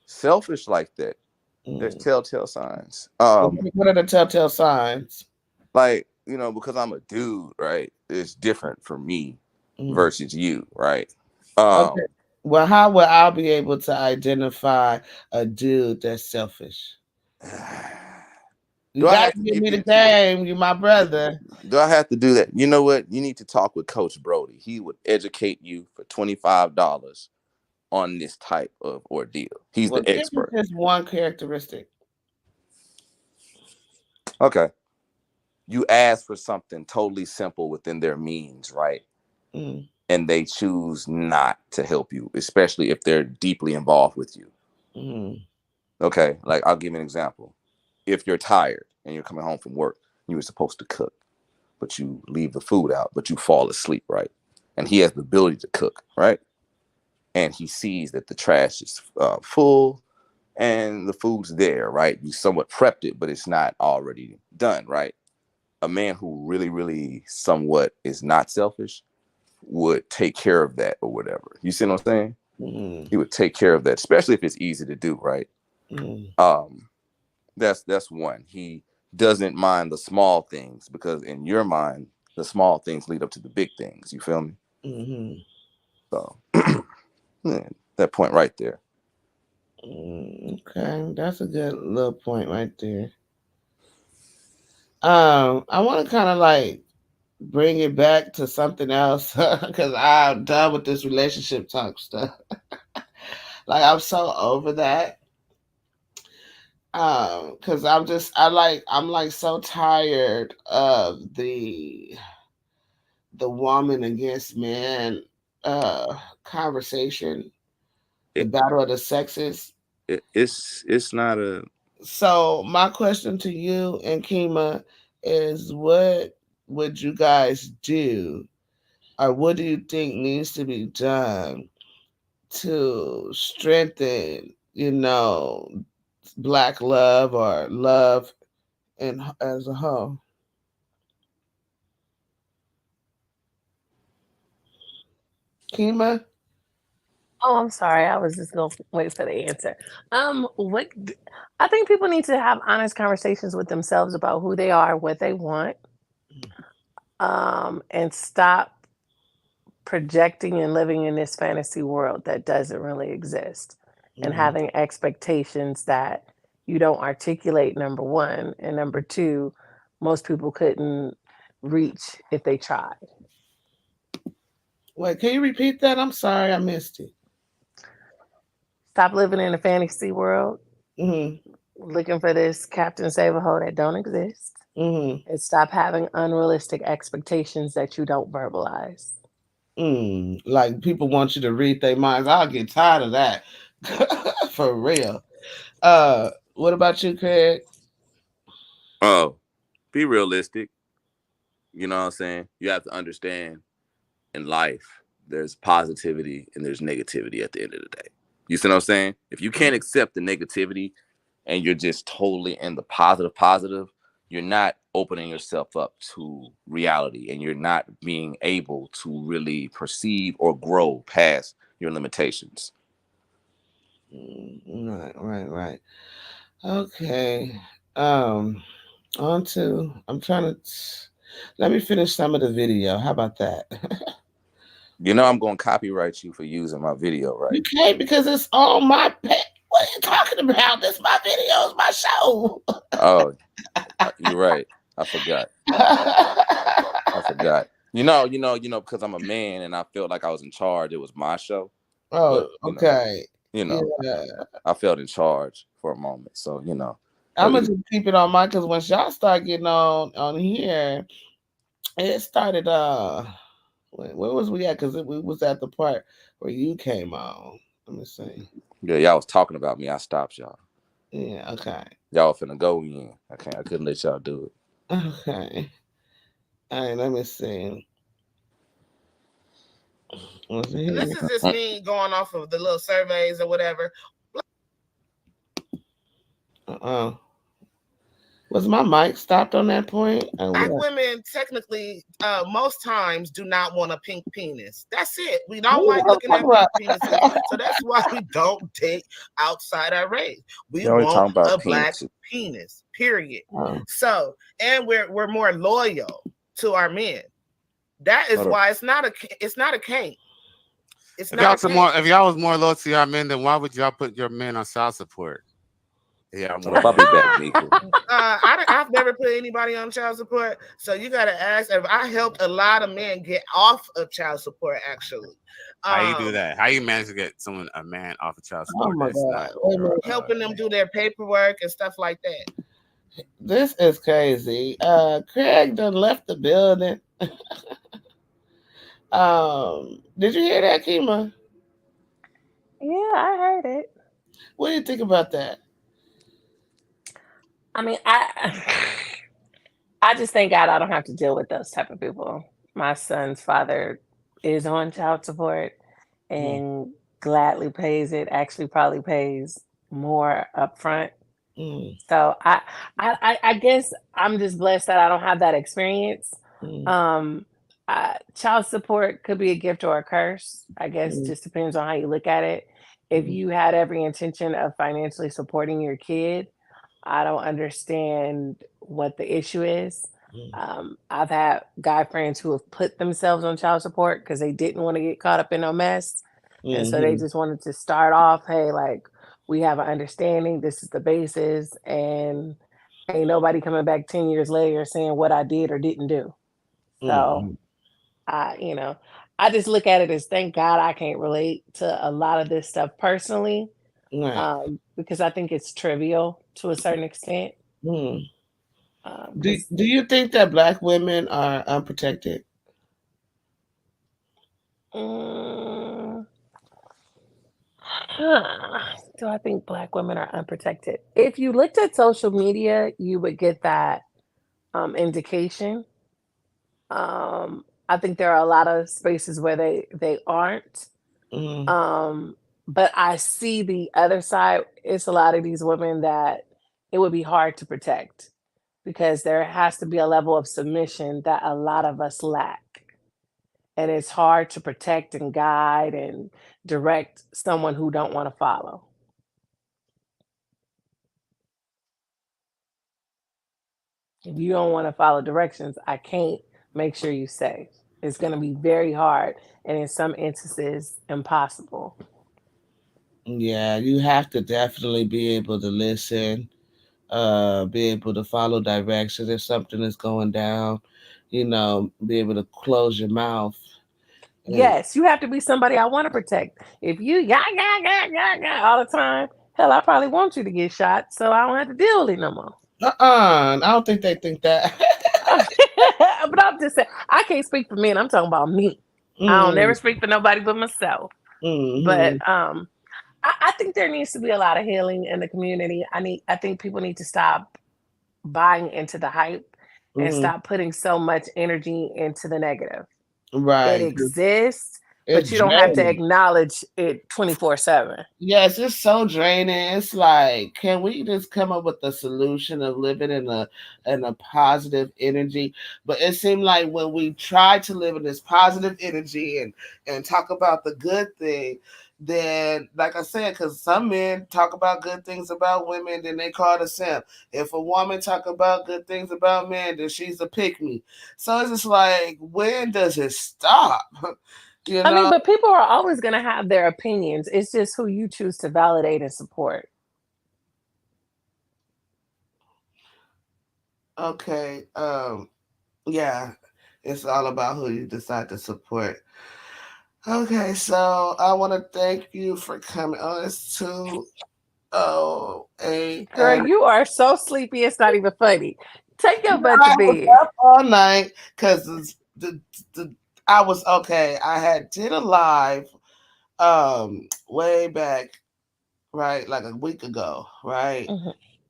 selfish like that. There's Mm. telltale signs. What are the telltale signs? Like because I'm a dude, right? It's different for me Mm. versus you, right? Okay. Well, how will I be able to identify a dude that's selfish? You Do I got have to to give give me you? the game. You my brother. Do I have to do that? You know what? You need to talk with Coach Brody. He would educate you for $25 on this type of ordeal. He's Well, the give me expert. just one characteristic. Okay. You ask for something totally simple within their means, right? Mm. And they choose not to help you, especially if they're deeply involved with you. Mm. Okay. Like, I'll give you an example. If you're tired and you're coming home from work, you were supposed to cook, but you leave the food out, but you fall asleep, right? And he has the ability to cook, right? And he sees that the trash is full and the food's there, right? You somewhat prepped it, but it's not already done, right? A man who really, really somewhat is not selfish would take care of that or whatever. You see what I'm saying? Mm. He would take care of that, especially if it's easy to do, right? Mm. That's one. He doesn't mind the small things because in your mind, the small things lead up to the big things. You feel me? Mm-hmm. So yeah, that point right there. Okay, that's a good little point right there. I want to kind of like bring it back to something else because I'm done with this relationship talk stuff. Like I'm so over that. Because I'm like so tired of the woman against man conversation, the It, battle of the sexes. it's not a. So my question to you and Kyma is, what would you guys do, or what do you think needs to be done to strengthen, black love or love in as a whole? Kyma? Oh, I'm sorry. I was just gonna wait for the answer. What I think people need to have honest conversations with themselves about who they are, what they want, and stop projecting and living in this fantasy world that doesn't really exist, and Mm, having expectations that you don't articulate. Number one, and number two, most people couldn't reach if they tried. Wait, can you repeat that? I'm sorry, I missed it. Stop living in a fantasy world, Mm-hmm. looking for this Captain Save a Hole that don't exist, Mm-hmm. and stop having unrealistic expectations that you don't verbalize. Like people want you to read their minds. I'll get tired of that. For real. What about you, Craig? Oh, be realistic. You know what I'm saying? You have to understand in life, there's positivity and there's negativity at the end of the day. You see what I'm saying? If you can't accept the negativity and you're just totally in the positive, you're not opening yourself up to reality and you're not being able to really perceive or grow past your limitations. Right. Okay. Um, on to I'm trying to let me finish some of the video. How about that? You know, I'm going to copyright you for using my video, You right? can't because it's on my page. What are you talking about? This my video, it's my show. Oh, you're right. I forgot. I forgot. Because I'm a man and I felt like I was in charge. It was my show, Oh, but okay. you know, Yeah. I felt in charge for a moment. So I'm but gonna just keep it on mine because once y'all start getting on here, it started where was we at? Because we was at the part where you came on. Let me see. yeah, y'all was talking about me. I stopped y'all. Yeah, okay. Y'all finna go in. I couldn't let y'all do it. Okay. All right, let me see. This is just me going off of the little surveys or whatever. Was my mic stopped on that point? Black women technically, most times, do not want a pink penis. That's it. We don't like looking at pink penises, so that's why we don't date outside our race. We They only want talking about a black penises. penis. Period. Oh. So, and we're more loyal to our men. That is Hold up. why it's not a kink. It's If not y'all, a kink. if y'all was more loyal to y'all men, then why would y'all put your men on child support? Yeah, Hold up, I'll be back, Meika. I've never put anybody on child support, so you got to ask. If I helped a lot of men get off of child support, actually. How you do that? How you manage to get a man off of child support? Oh my That's God. not helping them do their paperwork and stuff like that. This is crazy. Craig done left the building. Did you hear that, Kyma? Yeah, I heard it. What do you think about that? I mean, I just thank God I don't have to deal with those type of people. My son's father is on child support and gladly pays it. Actually, probably pays more upfront. So I guess I'm just blessed that I don't have that experience. Child support could be a gift or a curse. I guess just depends on how you look at it. If you had every intention of financially supporting your kid, I don't understand what the issue is. I've had guy friends who have put themselves on child support because they didn't want to get caught up in no mess. And so they just wanted to start off, hey, like, we have an understanding, this is the basis, and ain't nobody coming back 10 years later saying what I did or didn't do. So I just look at it as thank God I can't relate to a lot of this stuff personally. Because I think it's trivial to a certain extent. Do you think that Black women are unprotected? Do I think Black women are unprotected? If you looked at social media, you would get that indication. I think there are a lot of spaces where they aren't. But I see the other side. It's a lot of these women that it would be hard to protect because there has to be a level of submission that a lot of us lack. And it's hard to protect and guide and direct someone who don't want to follow. If you don't want to follow directions, I can't make sure you safe. It's going to be very hard and in some instances impossible. Yeah, you have to definitely be able to listen, be able to follow directions if something is going down, be able to close your mouth. Yes, you have to be somebody I want to protect. If you all the time, hell, I probably want you to get shot, so I don't have to deal with it no more. I don't think they think that. But I'm just saying, I can't speak for men. I'm talking about me. I don't never speak for nobody but myself. But I think there needs to be a lot of healing in the community. I think people need to stop buying into the hype and stop putting so much energy into the negative. Right. It exists, but you don't have to acknowledge it 24/7. Yes, it's so draining. It's like, can we just come up with a solution of living in a positive energy? But it seemed like when we try to live in this positive energy and talk about the good thing, then like I said, because some men talk about good things about women, then they call it a simp. If a woman talk about good things about men, then she's a pick me. So it's just like, when does it stop? I mean, but people are always going to have their opinions. It's just who you choose to validate and support. Okay. Yeah, it's all about who you decide to support. Okay, so I want to thank you for coming on. It's 2:08. Girl, you are so sleepy. It's not even funny. Take your butt to I was bed. up all night because I was okay. I had did a live way back, right, like a week ago, right?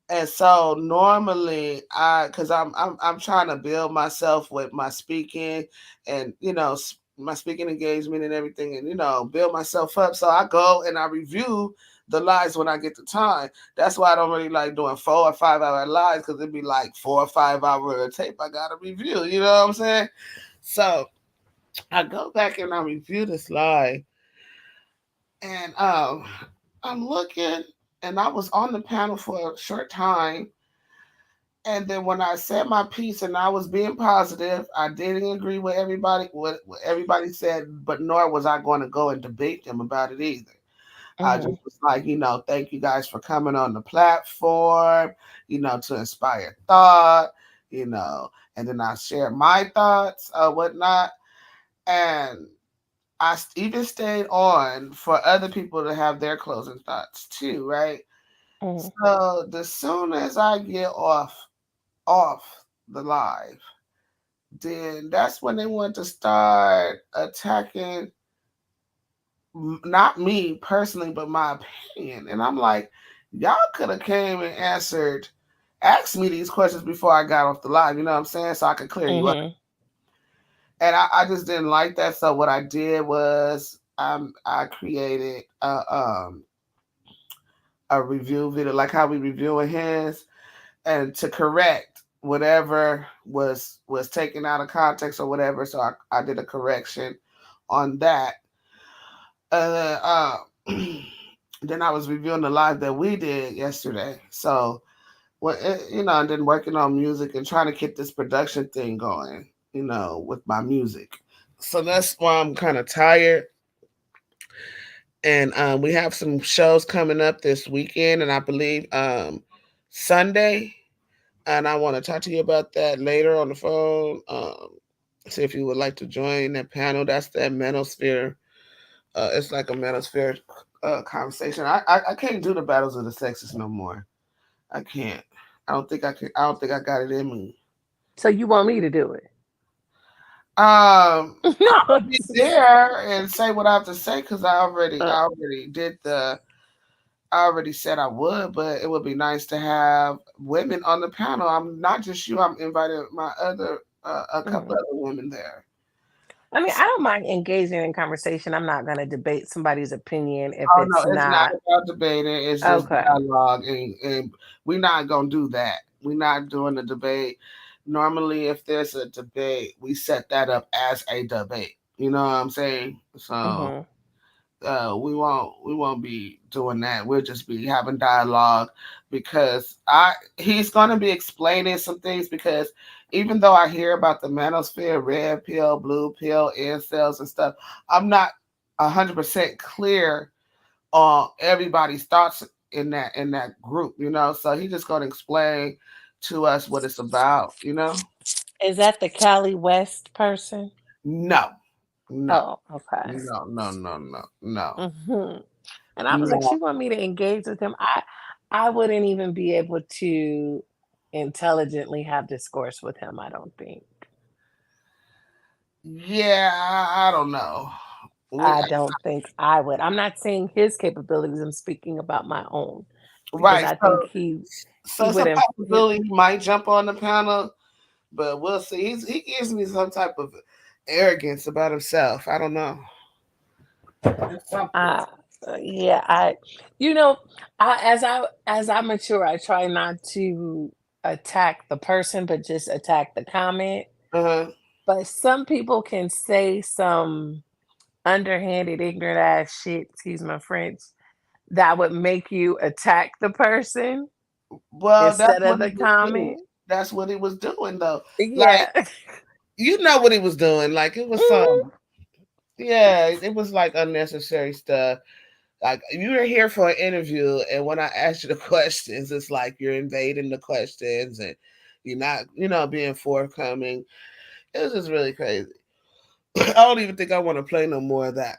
And so normally because I'm trying to build myself with my speaking and my speaking engagement and everything, and build myself up. So I go and I review the lives when I get the time. That's why I don't really like doing 4 or 5 hour lives, because it'd be like 4 or 5 hour tape I gotta review. You know what I'm saying? So I go back and I review this live, and I'm looking, and I was on the panel for a short time. And then when I said my piece and I was being positive, I didn't agree with what everybody said, but nor was I going to go and debate them about it either. I Mhm. just was like, thank you guys for coming on the platform, to inspire thought, and then I shared my thoughts, whatnot. And even stayed on for other people to have their closing thoughts too, right? Mhm. So the soon as I get off the live, then that's when they want to start attacking not me personally, but my opinion. And I'm like, y'all could have came and asked me these questions before I got off the live. You know what I'm saying? So I could clear you up. Mhm. And I just didn't like that. So what I did was I created a review video, like how we reviewing his, and to correct whatever was taken out of context or whatever. So I did a correction on that. Uh, then I was reviewing the live that we did yesterday. So, and then working on music and trying to get this production thing going, with my music. So that's why I'm kind of tired. And we have some shows coming up this weekend, and I believe Sunday. And I want to talk to you about that later on the phone. See if you would like to join that panel. That's that manosphere. It's like a manosphere conversation. I can't do the battles of the sexes no more. I can't. I don't think I can. I don't think I got it in me. So you want me to do it? I'm No. gonna be there and say what I have to say, because Uh, I already did the. I already said I would, but it would be nice to have women on the panel. I'm not just you. I'm invited my other a couple mhm. other women there. I mean, I don't mind engaging in conversation. I'm not going to debate somebody's opinion if Oh no, it's it's not not about debating. It's just okay. dialogue, and we're not gonna do that. We're not doing a debate. Normally, if there's a debate, we set that up as a debate. You know what I'm saying? So Mhm. we won't be doing that. We'll just be having dialogue, because I he's gonna be explaining some things, because even though I hear about the manosphere, red pill, blue pill, incels and stuff, I'm not 100% clear on everybody's thoughts in that group, So he's just gonna explain to us what it's about. Is that the Cali West person? No, no, Oh, okay. no, no, no, no, no, Mhm. And I was like, no. she want me to engage with him. I wouldn't even be able to intelligently have discourse with him, I don't think. Yeah, I don't know. We I don't think I would. I'm not saying his capabilities, I'm speaking about my own because Right. I So think he it's a wouldn't possibility he might jump on the panel, but we'll see. He gives me some type of arrogance about himself. I don't know. It's something. uh yeah, you know, as I mature, I try not to attack the person, but just attack the comment. Uh-huh. But some people can say some underhanded, ignorant ass shit, excuse my French, that would make you attack the person Well, that's instead of what he the was doing. comment. That's what he was doing, though. Like, Yeah. you know what he was doing. Like, it was Mhm. some, yeah, it was like unnecessary stuff. Like, you were here for an interview, and when I asked you the questions, it's like you're invading the questions, and you're not, being forthcoming. It was just really crazy. I don't even think I want to play no more of that.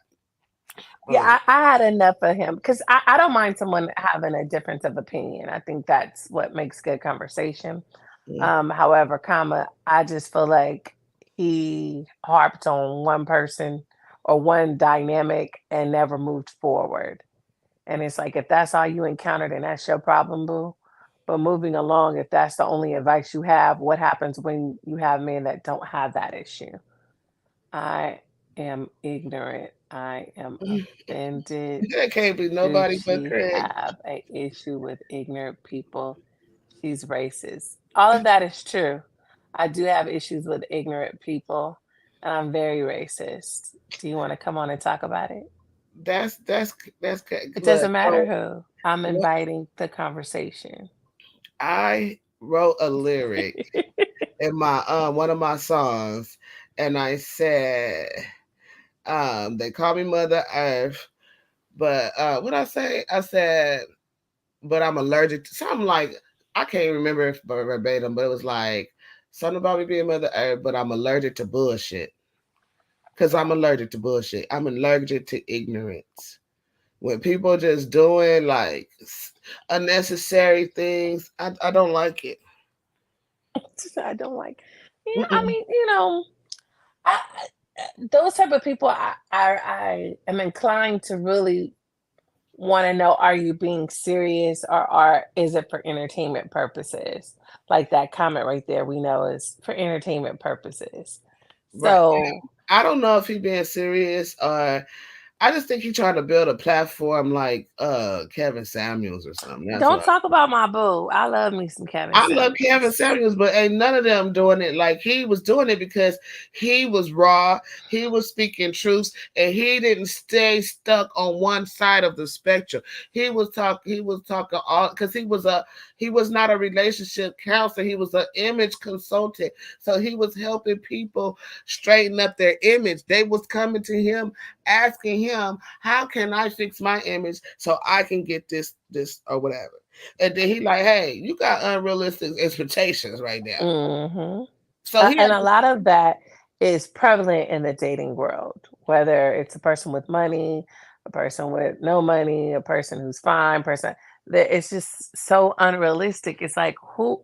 Yeah, Um, I had enough of him because I don't mind someone having a difference of opinion. I think that's what makes good conversation. mm. However, comma, I just feel like he harped on one person or one dynamic and never moved forward. And it's like if that's all you encountered, then that's your problem, boo. But moving along, if that's the only advice you have, what happens when you have men that don't have that issue? I am ignorant I am offended. That can't be Should nobody but she Craig. have a issue with ignorant people? She's racist. All of that is true. I do have issues with ignorant people, and I'm very racist. Do you want to come on and talk about it? That's It look. doesn't matter So who. I'm what inviting the conversation. I wrote a lyric in my one of my songs, and I said, they call me Mother Earth, but what I say? I said, but I'm allergic to something like I can't remember if verbatim, but it was like something about me being Mother Earth, but I'm allergic to bullshit. Because I'm allergic to bullshit. I'm allergic to ignorance. When people just doing like unnecessary things, I don't like it. I don't like. Yeah, I Mm-mm. mean, I, those type of people, I am inclined to really want to know: are you being serious, or is it for entertainment purposes? Like that comment right there, we know is for entertainment purposes. Right. So I don't know if he being serious or I just think he trying to build a platform like Kevin Samuels or something. That's don't what talk about my boo. I love me some Kevin I love Kevin Samuels. Samuels, but ain't none of them doing it like he was doing it because he was raw, he was speaking truths, and he didn't stay stuck on one side of the spectrum. He was talking all because he was not a relationship counselor, he was an image consultant. So he was helping people straighten up their image. They was coming to him asking him, how can I fix my image so I can get this or whatever. And then he like, hey, you got unrealistic expectations right now. Hmm. So he And had a lot of that is prevalent in the dating world, whether it's a person with money, a person with no money, a person who's fine, person that it's just so unrealistic. It's like who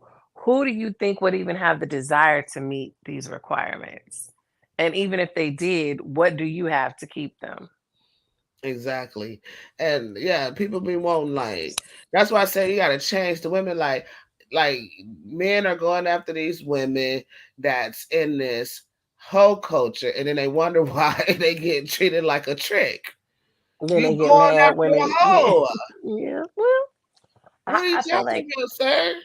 do you think would even have the desire to meet these requirements? And even if they did, what do you have to keep them? exactly. And yeah, people be wanting like that's why I say you gotta change the women like men are going after these women that's in this whole culture and then they wonder why they get treated like a trick. Then You they get going mad after when a they yeah. hoe. Yeah. Well, What are you I feel talking like about, sir?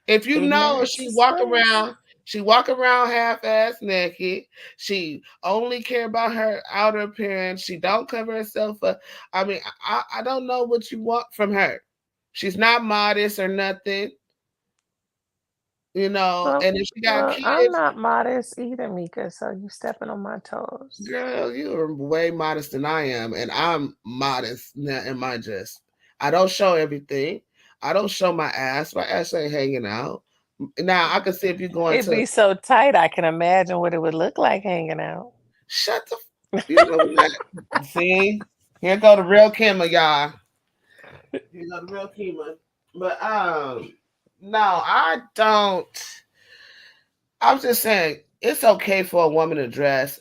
If you know ignorance is bliss. she walk around half ass naked. She only care about her outer appearance. She don't cover herself up. I mean, I don't know what you want from her. She's not modest or nothing, you know. And if she got I'm kids, not modest either, Mika, so you stepping on my toes. girl, you are way modest than I am, and I'm modest now in my dress. I don't show everything. I don't show my ass. My ass ain't hanging out. Now I can see if you're going It'd to be so tight, I can imagine what it would look like hanging out. shut the you know what? See, here go the real Kyma, y'all. Here go the real Kyma. But no, I don't. I'm just saying it's okay for a woman to dress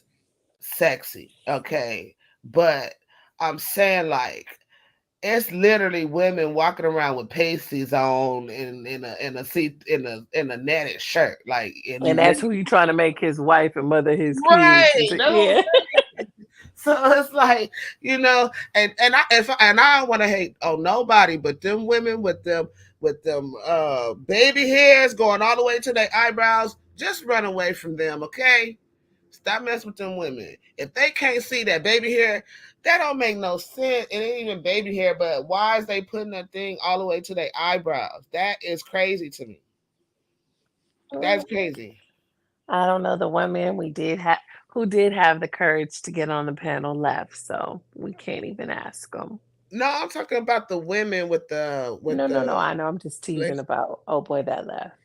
sexy, okay, but I'm saying like it's literally women walking around with pasties on in a netted shirt, like and And you that's who you trying to make his wife and mother his kids. right. That's what I'm Yeah. so it's like, and I don't want to hate on nobody, but them women with them baby hairs going all the way to their eyebrows, just run away from them, okay? Stop messing with them women. If they can't see that baby hair, that don't make no sense. It ain't even baby hair, but why is they putting that thing all the way to their eyebrows? That is crazy to me. That's Well, crazy. I don't know. The one man we did have who did have the courage to get on the panel left, so we can't even ask him. No, I'm talking about the women with No, no, no. the I know. I'm just teasing about oh boy that left.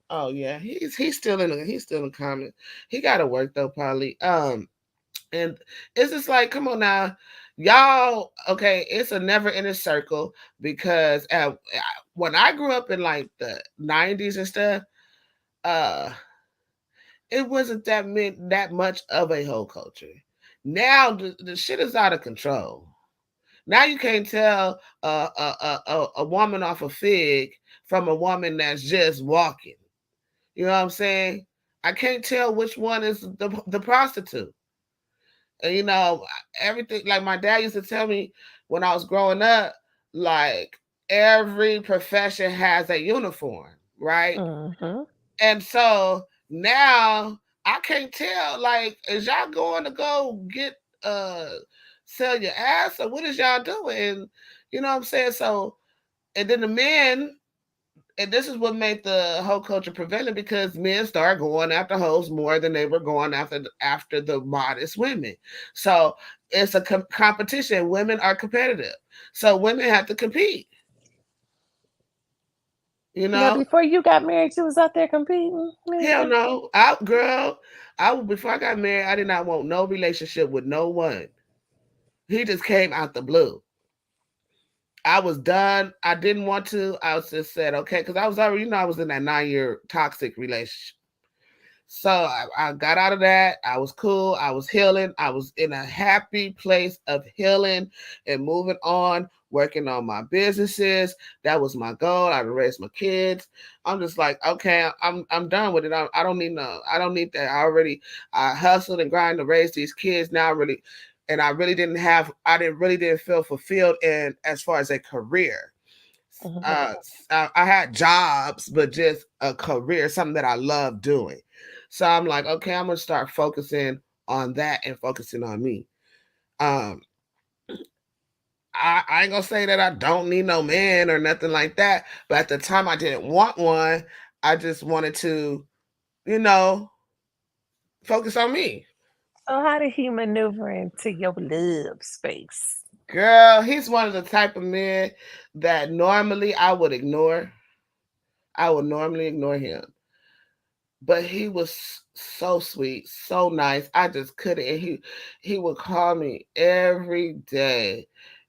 oh yeah, he's still in comment. He got to work though, probably. And it's just like, come on now, y'all. Okay, it's a never ending circle because when I grew up in like the '90s and stuff, uh, it wasn't that much of a whole culture. Now the shit is out of control. Now you can't tell a woman off a fig from a woman that's just walking. You know what I'm saying? I can't tell which one is the prostitute. And everything, like my dad used to tell me when I was growing up, like every profession has a uniform, right? Mm-hmm. And so now I can't tell, like, is y'all going to go get sell your ass, or what is y'all doing? You know what I'm saying? So, and then the men, and this is what made the whole culture prevalent, because men started going after hoes more than they were going after the modest women. So it's a competition. Women are competitive, so women have to compete. You Now, know, before you got married, you was out there competing, hell Meika? no, girl. Before I got married, I did not want no relationship with no one. He just came out the blue. I was done. I didn't want to. I was just said okay, because I was already, I was in that 9 year toxic relationship. So I got out of that. I was cool. I was healing. I was in a happy place of healing and moving on, working on my businesses. That was my goal. I raised my kids. I'm just like, okay, I'm done with it. I don't need no. I don't need that. I hustled and grinded to raise these kids. Now I really didn't have. I didn't really didn't feel fulfilled in as far as a career. Mm-hmm. uh I had jobs, but just a career, something that I love doing. So I'm like, okay, I'm gonna start focusing on that and focusing on me. Um, I ain't gonna say that I don't need no man or nothing like that, but at the time I didn't want one. I just wanted to, you know, focus on me. So how did he maneuver into your love space? Girl, he's one of the type of men that normally I would ignore. I would normally ignore him, but he was so sweet, so nice. I just couldn't. And he would call me every day,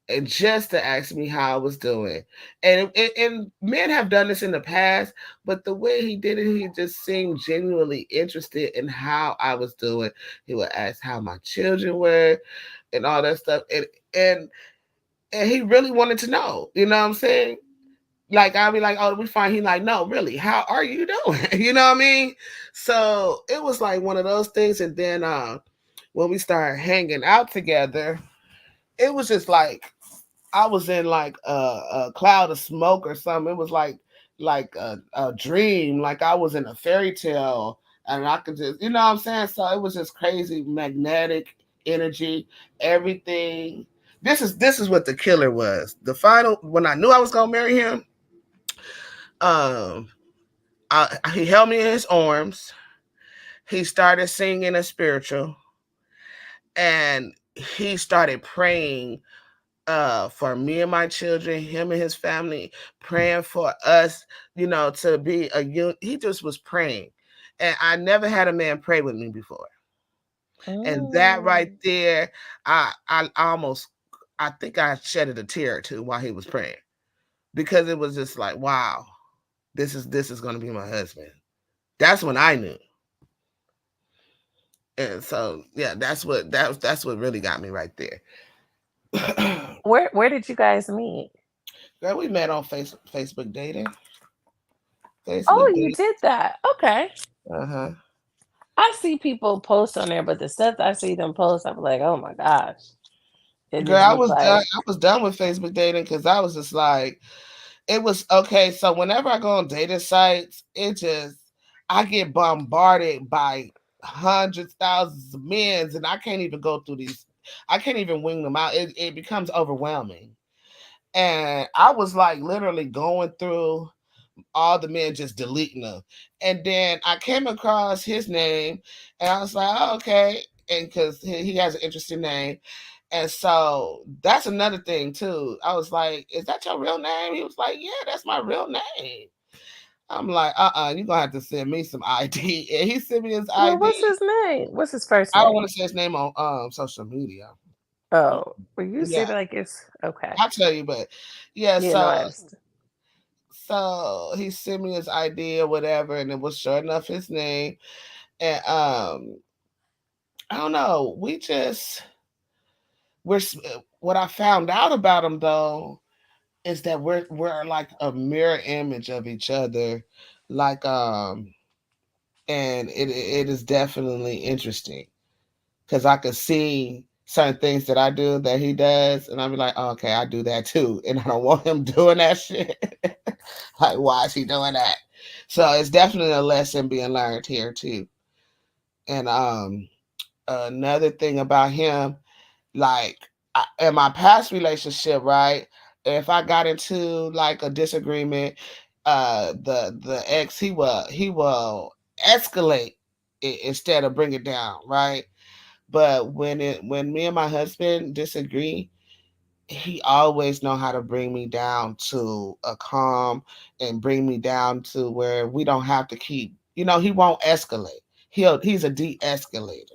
and just to ask me how I was doing. And men have done this in the past, but the way he did it, he just seemed genuinely interested in how I was doing. He would ask how my children were and all that stuff, and and he really wanted to know. You know what I'm saying? Like I'll be like, "Oh, we fine." He like, "No, really, how are you doing?" You know what I mean? So it was like one of those things. And then when we started hanging out together, it was just like I was in like a cloud of smoke or something. It was like a dream, like I was in a fairy tale, and I could just, you know what I'm saying? So it was just crazy, magnetic energy, everything. This is what the killer was. The final, when I knew I was gonna marry him, um, he held me in his arms. He started singing a spiritual, and he started praying for me and my children, him and his family, praying for us, to be a unit. He just was praying. And I never had a man pray with me before. And that right Mm. there, I almost, I think I shedded a tear or two while he was praying, because it was just like, wow, this is going to be my husband. That's when I knew. And so yeah, that's what really got me right there. Where did you guys meet? Girl, we met on Facebook dating. Oh, Facebook you dating. did that. Okay. Uh-huh. I see people post on there, but the stuff I see them post, I'm like, oh my gosh. It Girl, just I looks was done. like, I was done with Facebook dating, because I was just like, it was okay. So whenever I go on dating sites, I get bombarded by hundreds, thousands of men, and I can't even go through these. I can't even wing them out. It becomes overwhelming. And I was like literally going through all the men, just deleting them. And then I came across his name, and I was like, oh, okay. And because he has an interesting name. And so that's another thing too. I was like, is that your real name? He was like, yeah, that's my real name. I'm like, you're gonna have to send me some ID. And he sent me his well, what's ID. his name? What's his first I don't name? want to say his name on social media. Oh, well, you Yeah, said it like it's okay. I'll tell you, but yeah, Yeah, no, so I understand. he sent me his ID or whatever, and it was sure enough his name. And I don't know, we're what I found out about him though is that we're like a mirror image of each other, like and it is definitely interesting. because I could see certain things that I do that he does, and I'd be like, oh, okay, I do that too, and I don't want him doing that shit. Like, why is he doing that? So it's definitely a lesson being learned here too. And another thing about him, like in my past relationship, right? If I got into like a disagreement, the ex he will escalate it instead of bring it down, right? But when me and my husband disagree, he always know how to bring me down to a calm and bring me down to where we don't have to keep, he won't escalate. He's a de-escalator.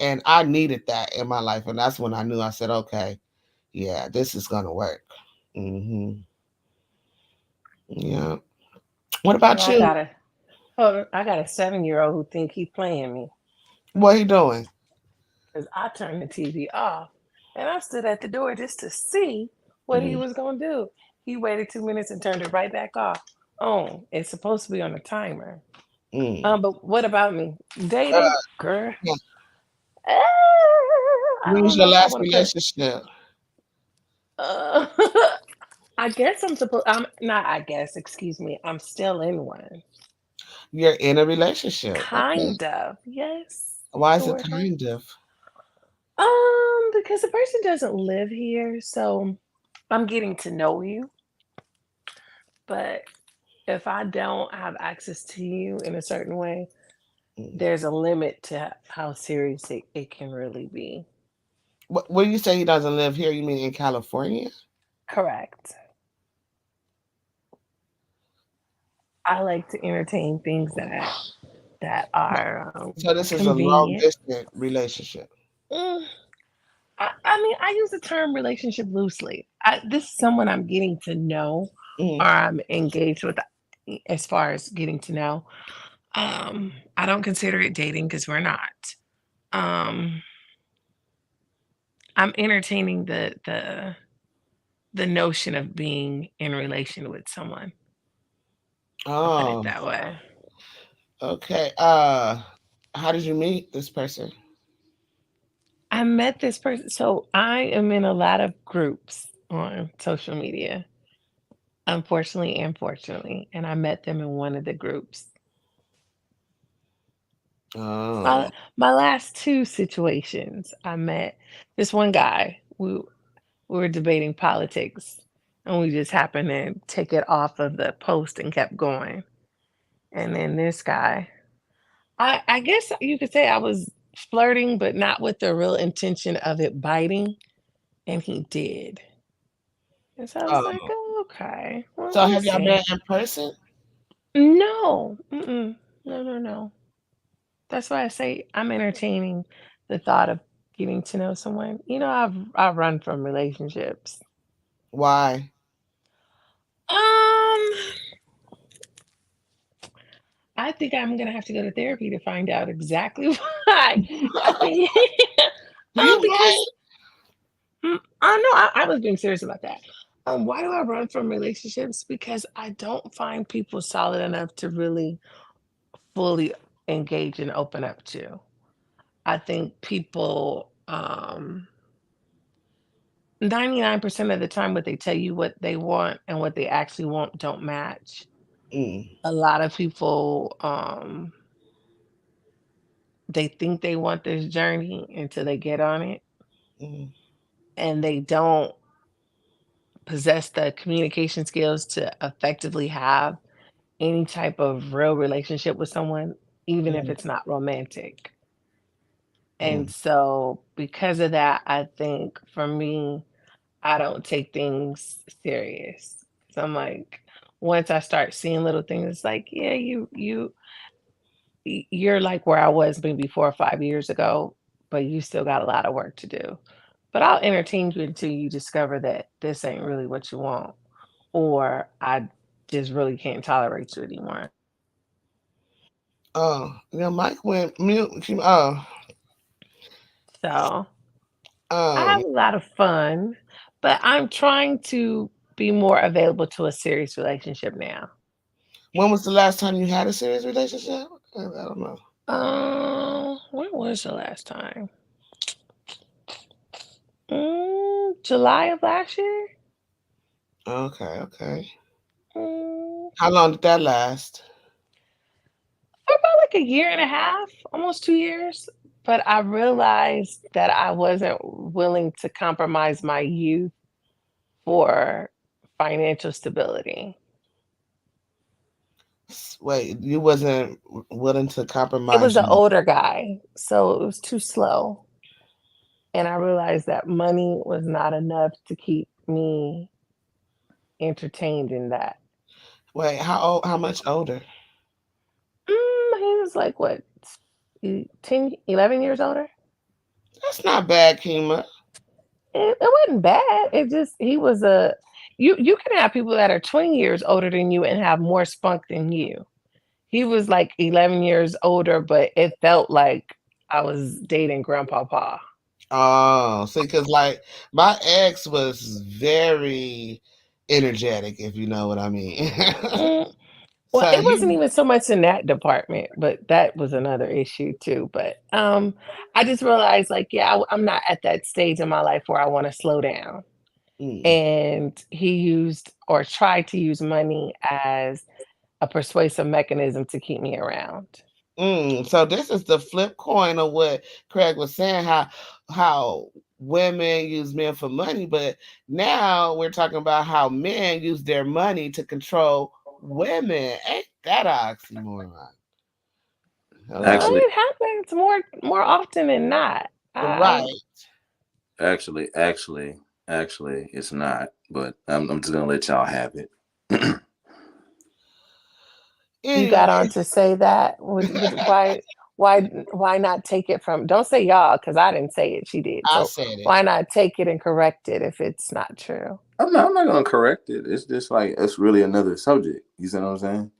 And I needed that in my life. And that's when I knew, I said, okay, yeah, this is gonna work. Hmm. Yeah. What Well, about I you? got a hold on, I got a 7-year-old who think he playing me What he doing? because I turned the TV off and I stood at the door just to see what he Mm, was gonna do. He waited 2 minutes and turned it right back off. Oh, it's supposed to be on a timer. mm. But what about me? Uh, Dating, girl. yeah. I When was don't your know if I last want to put. relationship? Uh, I guess I'm supposed. I'm not. I guess. Excuse me. I'm still in one. You're in a relationship. Okay. Kind of. Yes. Why is it Sort of. kind of? Because the person doesn't live here, so I'm getting to know you. But if I don't have access to you in a certain way, Mm. there's a limit to how serious it can really be. When you say he doesn't live here, you mean in California? Correct. I like to entertain things that are So this is a long convenient. distance relationship. Mm, I mean, I use the term relationship loosely. This is someone I'm getting to know Mm. or I'm engaged with as far as getting to know. I don't consider it dating because we're not. Um, I'm entertaining the notion of being in relation with someone. I'll put it Oh, that way. okay. How did you meet this person? I met this person, so I am in a lot of groups on social media, unfortunately and fortunately, and I met them in one of the groups. Oh, My last two situations, I met this one guy. We were debating politics, and we just happened to take it off of the post and kept going. And then this guy, I guess you could say I was flirting, but not with the real intention of it biting, and he did. And so I was like, oh. "Oh, okay, well, So we'll have y'all see." met in person? No, mm-mm, no, no, no. That's why I say I'm entertaining the thought of getting to know someone. I run from relationships. Why? Um, I think I'm gonna have to go to therapy to find out exactly why. I think, Do you because mind? I know I was being serious about that. Why do I run from relationships? Because I don't find people solid enough to really fully engage and open up to. I think people 99% of the time what they tell you what they want and what they actually want don't match. Mm, A lot of people they think they want this journey until they get on it mm, and they don't possess the communication skills to effectively have any type of real relationship with someone, even if mm, it's not romantic. And mm. so, because of that, I think for me, I don't take things serious. So I'm like, once I start seeing little things, it's like, yeah, you're like where I was maybe 4 or 5 years ago, but you still got a lot of work to do. But I'll entertain you until you discover that this ain't really what you want, or I just really can't tolerate you anymore. Oh, your mic went mute. Oh, So I um, have a lot of fun, but I'm trying to be more available to a serious relationship now. when was the last time you had a serious relationship? I don't know. When was the last time? July of last year. Okay. Mm, How long did that last? for about like a year and a half, almost 2 years. But I realized that I wasn't willing to compromise my youth for financial stability. Wait, you wasn't willing to It compromise was an your. older guy, so it was too slow. And I realized that money was not enough to keep me entertained in that. Wait, how old? How much older? He was like what, 10, 11 years older? That's not bad, Kima. It wasn't bad. It just he was a you can have people that are 20 years older than you and have more spunk than you. He was like 11 years older, but it felt like I was dating grandpapa. Oh, see, because like my ex was very energetic, if you know what I mean. Mm, well, So it wasn't he, even so much in that department, but that was another issue too. But I just realized like, yeah, I'm not at that stage in my life where I want to slow down. mm, And he used or tried to use money as a persuasive mechanism to keep me around. so this is the flip coin of what Craig was saying, how women use men for money, but now we're talking about how men use their money to control women. Ain't that an oxymoron? Hello, Actually, It happens more often than not. I right? actually, it's not. But I'm just gonna let y'all have it. You got Anyway, on to say that. Why not take it from? Don't say y'all because I didn't say it. She did. I So said it. why not take it and correct it if it's not true? I'm not gonna correct it. It's just like it's really another subject. You see what I'm saying?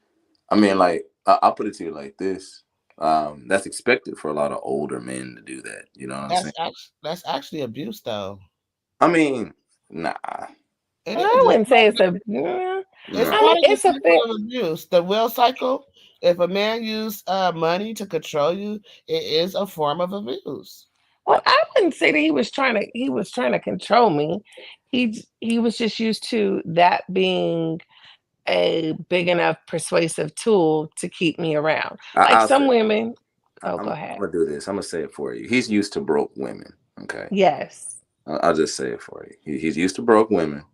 I mean, like I'll put it to you like this. That's expected for a lot of older men to do that. You know what I'm saying? That's actually abuse, though. I mean, nah, It I is. wouldn't say it's a. It's nah. I mean, part of the it's a cycle fair. of abuse. The will cycle. If a man use money to control you, it is a form of abuse. Well, I wouldn't say that he was trying to control me. He was just used to that being a big enough persuasive tool to keep me around. Like I'll say. some women. Oh, I'm, go I'm ahead. gonna do this. I'm gonna say it for you. He's used to broke women. Okay, Yes. I'll just say it for you. He's used to broke women.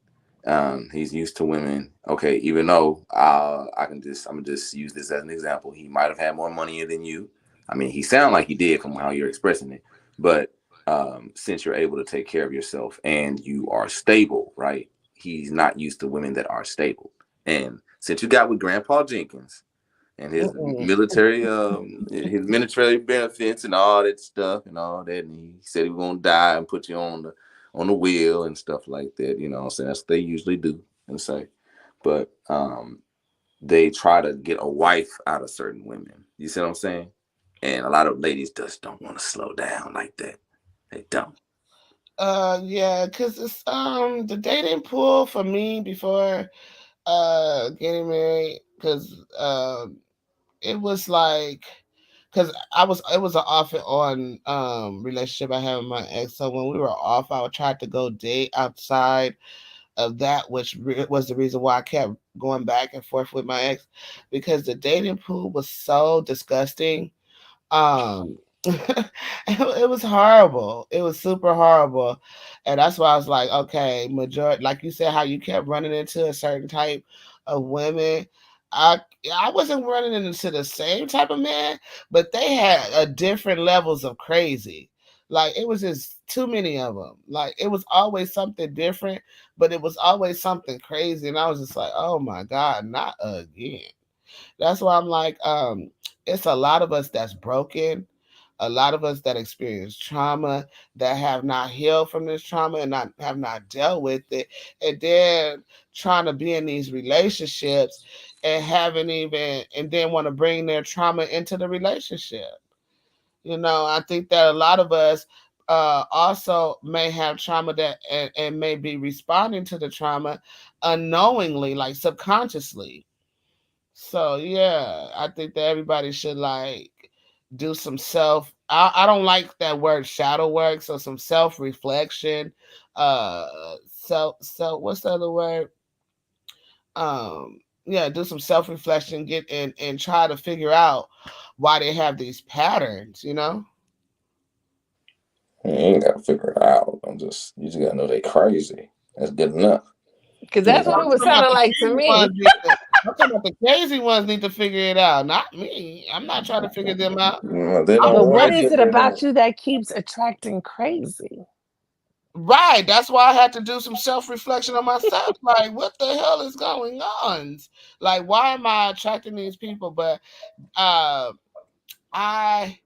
He's used to women. Okay, even though I'm gonna just use this as an example. He might have had more money than you. I mean, he sounded like he did from how you're expressing it. But since you're able to take care of yourself and you are stable, right? He's not used to women that are stable. And since you got with Grandpa Jenkins and Mm-mm. his military benefits and all that stuff and all that, and he said he was gonna die and put you on the wheel and stuff like that. You know what I'm saying? That's what they usually do and say. But they try to get a wife out of certain women. You see what I'm saying? And a lot of ladies just don't want to slow down like that. They don't. Yeah, because it's the dating pool for me before getting married, because it was like, because it was an off and on relationship I had with my ex. So when we were off, I would try to go date outside of that, which was the reason why I kept going back and forth with my ex, because the dating pool was so disgusting. It was horrible. It was super horrible. And that's why I was like, okay, majority, like you said, how you kept running into a certain type of women. I I wasn't running into the same type of man, but they had a different levels of crazy. Like it was just too many of them. Like it was always something different, but it was always something crazy. And I was just like, oh my God, not again. That's why I'm like, it's a lot of us that's broken, a lot of us that experience trauma that have not healed from this trauma and not have not dealt with it, and then trying to be in these relationships and haven't even and then want to bring their trauma into the relationship. I think that a lot of us also may have trauma that and may be responding to the trauma unknowingly, like subconsciously. So yeah, I think that everybody should like do some self. I don't like that word shadow work, so some self reflection. So what's the other word? Yeah, do some self reflection, get and try to figure out why they have these patterns. You ain't gotta figure it out. You just gotta know they crazy. That's good enough. Because You that's what know? it was sounding like to me. I'm talking about the crazy ones need to figure it out, not me. I'm not trying to figure them out. They don't But want what to is it figure it about out. you that keeps attracting crazy? Right. That's why I had to do some self-reflection on myself. Like, what the hell is going on? Like, why am I attracting these people? But uh I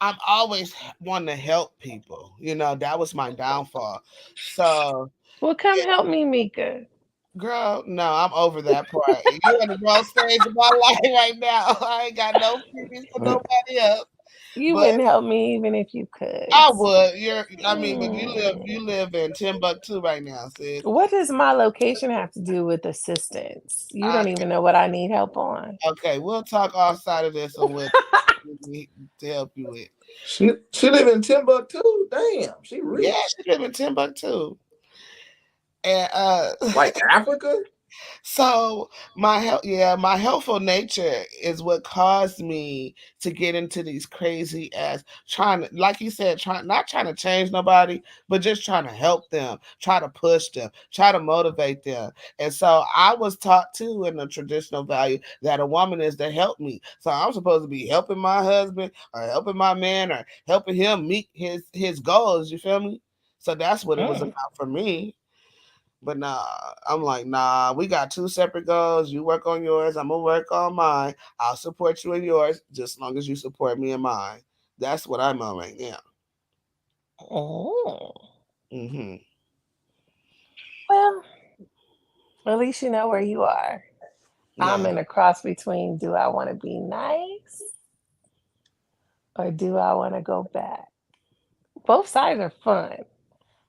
I'm always wanting to help people. That was my downfall. So Well, come help me, Meika. girl, no, I'm over that part. You in the wrong stage of my life right now. I ain't got no feelings for nobody else. You But wouldn't help me even if you could. I would. But you Mm. live in Timbuktu right now, sis. What does my location have to do with assistance? You don't even know what I need help on. Okay, we'll talk outside of this on what we need to help you with. She live in Timbuktu. Damn, she Yeah, rich. she live in Timbuktu. And Like Africa. so my helpful nature is what caused me to get into these crazy ass trying to, like you said, not trying to change nobody, but just trying to help them, try to push them, try to motivate them. And so I was taught too in the traditional value that a woman is to help me. So I'm supposed to be helping my husband or helping my man or helping him meet his goals. You feel me? So that's what it was Mm. about for me. But nah, I'm like, nah, we got two separate goals. You work on yours, I'm gonna work on mine. I'll support you in yours, just as long as you support me in mine. That's what I'm on right now. Oh. Hmm. Well, at least you know where you are. I'm Yeah. in a cross between do I want to be nice or do I want to go back? Both sides are fun.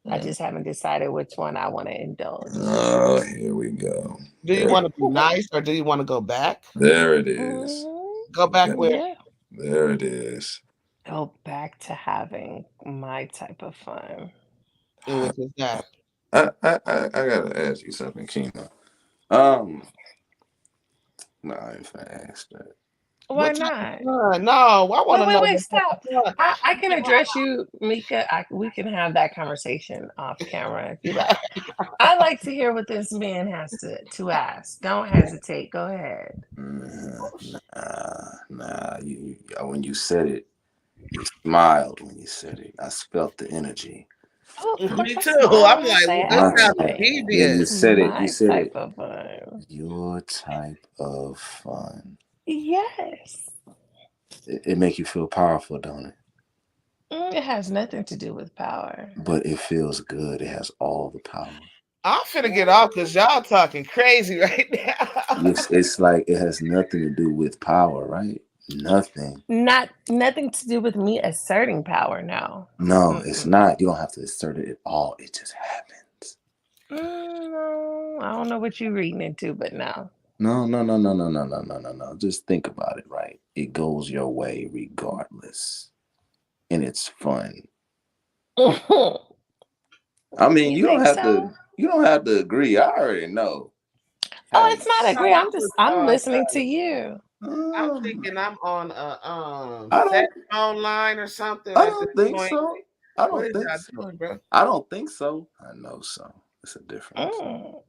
I just haven't decided which one I want to indulge. Oh, here we go. Do you want to be nice or do you want to go back? There it is. Mhm. Go back where? Yeah. There it is. Go back to having my type of fun. And which is that? I gotta ask you something, Kyma. Um, no, I ain't finna ask that. Why What type of not? fun? No, I want to know Wait, what type stop. of fun. I can address you, Mika. We can have that conversation off camera if you like. I like to hear what this man has to ask. Don't hesitate. Go ahead. Nah. When you said it, you smiled when you said it. I felt the energy. Oh, of course Me I too. smile I'm when I like, say well, this My sounds type. anything. Yeah, you devious. said it. You My said type it. of fun. Your type of fun. Yes. It make you feel powerful, don't it? It has nothing to do with power. But it feels good. It has all the power. I'm finna get off because y'all talking crazy right now. It's like it has nothing to do with power, right? Nothing. Nothing to do with me asserting power. No. No, it's Mm-mm. not. You don't have to assert it at all. It just happens. No, I don't know what you're reading into, but no. No. Just think about it, right? It goes your way regardless. And it's fun. I mean, You think so? you don't have to agree. I already know. Oh, it's Hey. not No, agree. I'm on. listening to you. I'm um, thinking I'm on a I set don't phone line or something I at this don't think point. so. I What don't is think y'all so. doing, bro? I don't think so. I know so. It's a difference.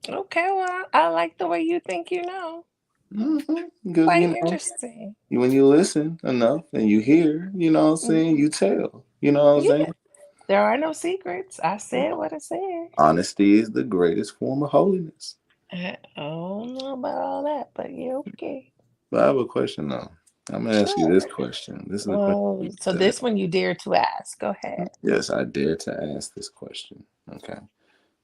Okay, well, I like the way you think you know. Because Quite interesting. when you listen enough and you hear, you know what I'm saying, you tell. You know what I'm Yeah, saying? there are no secrets. I said what I said. Honesty is the greatest form of holiness. I don't know about all that, but yeah, okay. But I have a question though. I'm gonna ask you Sure. this question. This is a Oh, question so that this one you dare to ask. Go ahead. yes, I dare to ask this question. Okay.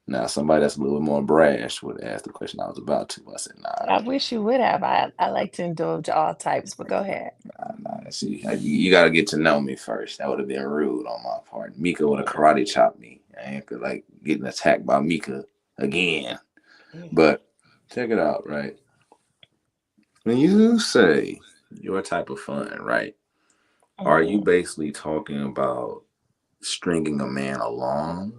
Now somebody that's a little bit more brash would ask the question I was about to. I said, I wish you would have. I like to indulge all types, but go ahead. nah. See, you got to get to know me first. That would have been rude on my part. Mika would have karate chopped me. I ain't feel like getting attacked by Mika again. But check it out, right? When you say your type of fun, right? are you basically talking about stringing a man along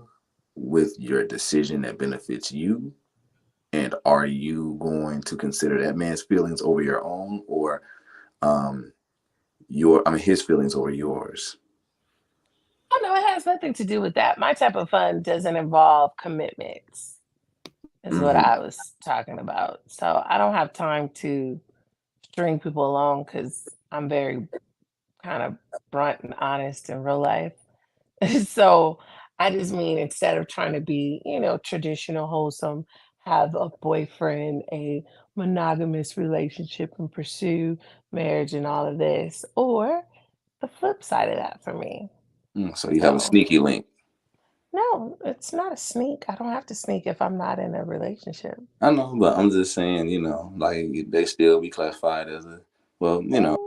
with your decision that benefits you? And are you going to consider that man's feelings over your own, or um his feelings over yours? Oh no, it has nothing to do with that. My type of fun doesn't involve commitments, is what Mm-hmm. I was talking about. So I don't have time to string people along because I'm very kind of blunt and honest in real life. So I just mean instead of trying to be, traditional, wholesome, have a boyfriend, a monogamous relationship, and pursue marriage and all of this, or the flip side of that for me. So you have a So sneaky link. no, it's not a sneak. I don't have to sneak if I'm not in a relationship. I know, but I'm just saying, like they still be classified as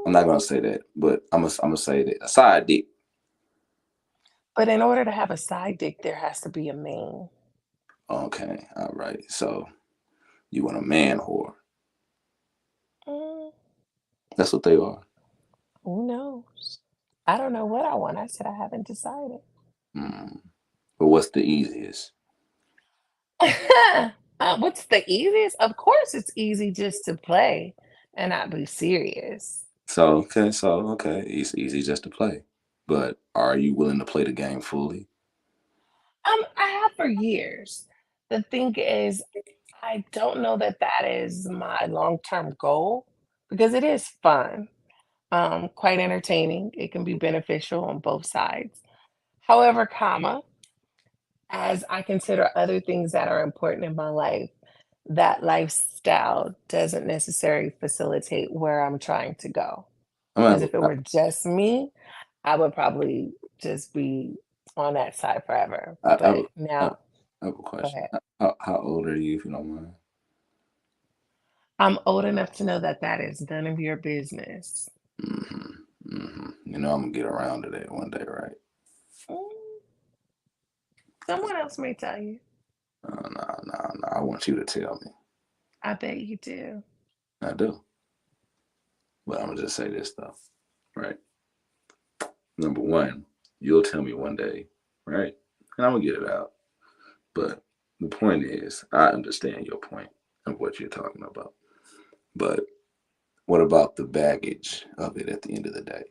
I'm not gonna say that, but I'm gonna say that a side dick. But in order to have a side dick, there has to be a main. Okay, all right. So you want a man whore? Mm, That's what they are. who knows? I don't know what I want. I said I haven't decided. Mm. But what's the easiest? What's the easiest? Of course, it's easy just to play and not be serious. So it's easy just to play, but are you willing to play the game fully? I have for years. The thing is, I don't know that that is my long-term goal because it is fun, quite entertaining. It can be beneficial on both sides. However, as I consider other things that are important in my life, that lifestyle doesn't necessarily facilitate where I'm trying to go. I'm Because gonna if it have, were just me, I would probably just be on that side forever. I, I, have But a- now, I have a go question. ahead. How old are you, if you don't mind? I'm old enough to know that that is none of your business. I'm gonna get around to that one day, right? Mm, someone else may tell you. No, no, no. I want you to tell me. I bet you do. I do, but I'm gonna just say this though, right? Number one, you'll tell me one day, right? And I'm gonna get it out. But the point is, I understand your point of what you're talking about. But what about the baggage of it at the end of the day?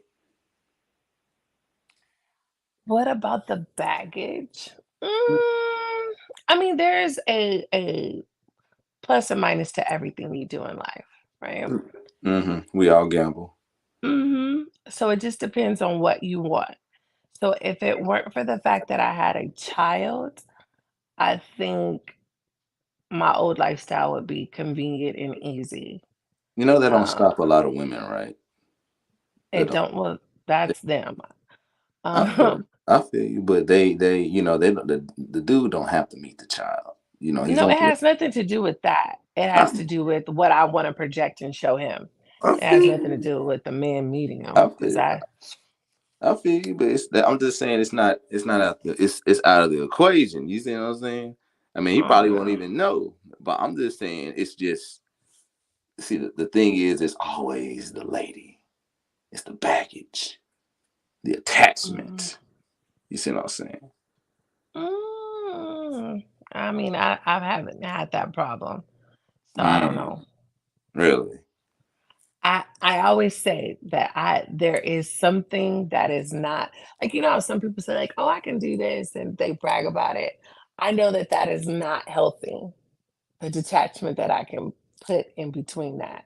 What about the baggage? Mm, I mean, there's a plus and minus to everything you do in life, right? We all gamble. So it just depends on what you want. So if it weren't for the fact that I had a child, I think my old lifestyle would be convenient and easy. That don't Um, stop a lot of women, right? That it don't. don't well, that's them. I feel, Um, I feel you, but the dude don't have to meet the child. He's no, only. it has nothing to do with that. It I, has to do with what I want to project and show him. I It has feel nothing to you. do with the man meeting I him because feel. I I feel you, but I'm just saying it's not out it's out of the equation. You see what I'm saying? I mean, he don't probably won't know. even know, but I'm just saying it's just see the thing is it's always the lady, it's the baggage, the Mm. attachment. You see what I'm saying? Mm. I mean, I haven't had that problem, so I don't Mm, know. really? I always say that there is something that is not like how some people say like, "Oh, I can do this," and they brag about it. I know that that is not healthy, the detachment that I can put in between that.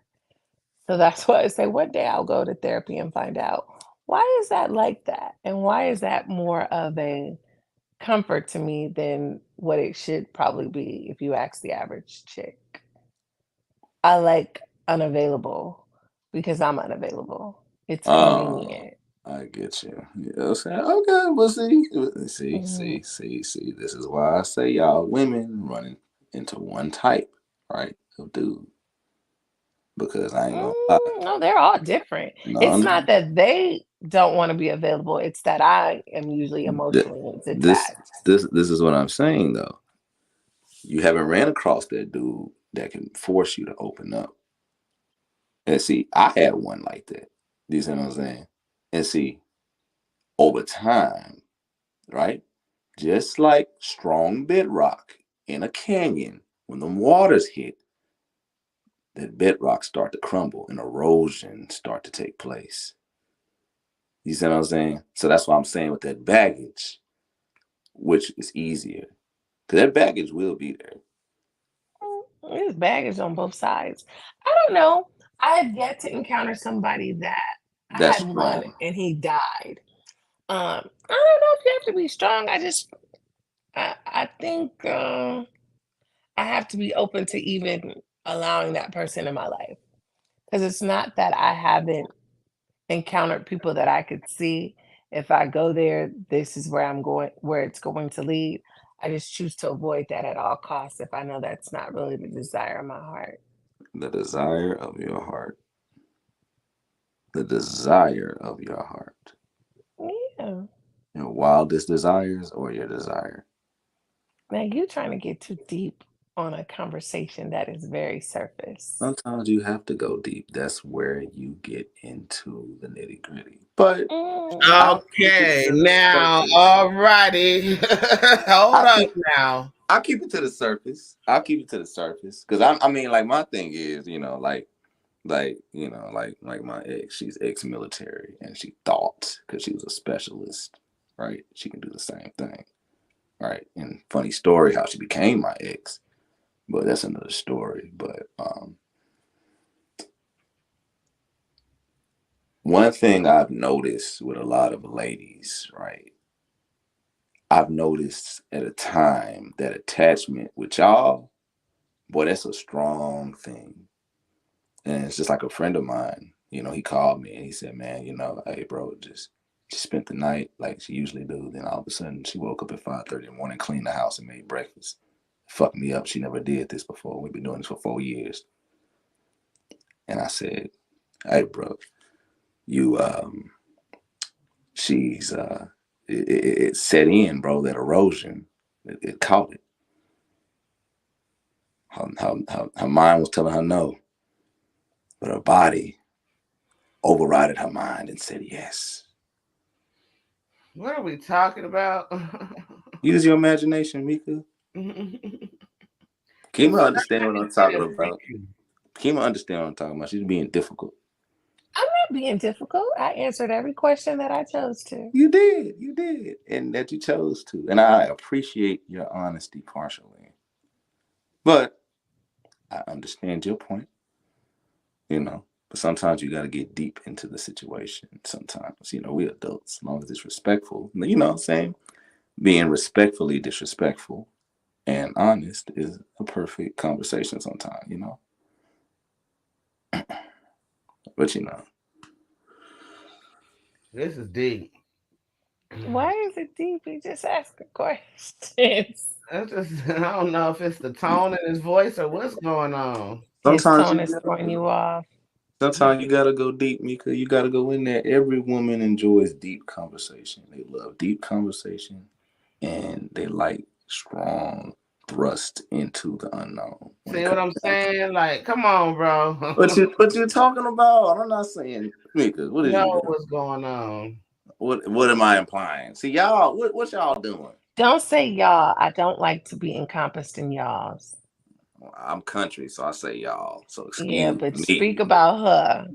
So that's why I say one day I'll go to therapy and find out why is that like that? And why is that more of a comfort to me than what it should probably be if you ask the average chick. I like unavailable because I'm unavailable. It's Oh, convenient. I get you. You know what I'm saying? Okay, well, Mhm. see. This is why I say y'all women running into one type, right, of dude. Because I ain't gonna lie. No, they're all different. No, It's not no. that they don't want to be available. It's that I am usually Th- emotionally This detached. this is what I'm saying though. You haven't ran across that dude that can force you to open up. And see, I had one like that. You see what I'm saying? And see, over time, right? Just like strong bedrock in a canyon, when the waters hit, that bedrock start to crumble and erosion start to take place. You see what I'm saying? So that's why I'm saying with that baggage, which is easier, because that baggage will be there. There's baggage on both sides. I don't know. I have yet to encounter somebody that I That's had one strong. and he died. I don't know if you have to be strong. I think I have to be open to even allowing that person in my life. Because it's not that I haven't encountered people that I could see if I go there, this is where I'm going, where it's going to lead. I just choose to avoid that at all costs if I know that's not really the desire of my heart. The desire of your heart. The desire of your heart. Yeah. Your wildest desires or your desire? Now you trying to get too deep on a conversation that is very surface. Sometimes you have to go deep. That's where you get into the nitty gritty. But I'll keep it Okay, to the now, surface. all righty. Hold up now. I'll keep it to the surface. I'll keep it to the surface. Because I mean, like, my thing is, like my ex, she's ex-military, and she thought, because she was a specialist, right, she can do the same thing, right? And funny story how she became my ex, but that's another story. But one thing I've noticed with a lot of ladies, right, I've noticed at a time that attachment with y'all, boy, that's a strong thing. And it's just like a friend of mine, he called me and he said, man, hey, bro, just she spent the night like she usually do. Then all of a sudden she woke up at 5:30 in the morning, cleaned the house and made breakfast. Fucked me up. She never did this before. We've been doing this for 4 years. And I said, hey, bro, you, she's, it set in, bro, that erosion. It caught it. Her mind was telling her no, but her body overrided her mind and said yes. What are we talking about? Use your imagination, Meika. Kyma understand what I'm talking about. Kyma understand what I'm talking about. She's being difficult. I'm not being difficult. I answered every question that I chose to. You did, and that you chose to, and I appreciate your honesty partially. But I understand your point, But sometimes you got to get deep into the situation. Sometimes, we adults, as long as it's respectful, you know what I'm saying? Being respectfully disrespectful and honest is a perfect conversation sometimes, But This is deep. Why is it deep? You just asking questions. I don't know if it's the tone in his voice or what's going on. His sometimes tone you is gotta throwing you off. sometimes you gotta go deep, Meika. You gotta go in there. Every woman enjoys deep conversation. They love deep conversation, and they like strong thrust into the unknown. See what I'm saying? Like, come on, bro. What you talking about? I'm not saying, Meika. What is know you? what's going on. What am I implying? See, y'all, what y'all doing? Don't say y'all. I don't like to be encompassed in y'alls. Well, I'm country, so I say y'all. So Yeah, excuse but speak me. about her.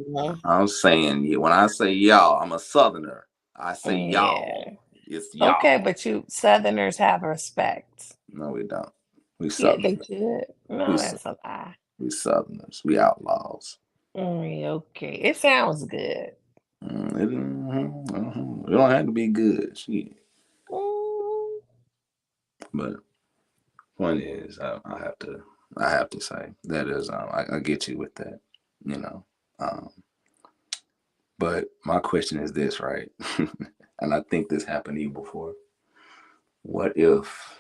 I'm saying, when I say y'all, I'm a Southerner. I say y'all. Yeah. It's Okay, y'all. but you Southerners have respect. No, we don't. We Yeah, they Southerners. should. No, We that's a lie. Southerners. We outlaws. Okay, it sounds good. It don't have to be good. Shit. Mm, But point is, I have to say that is, I get you with that, you know. Um, but my question is this, right? And I think this happened to you before. What if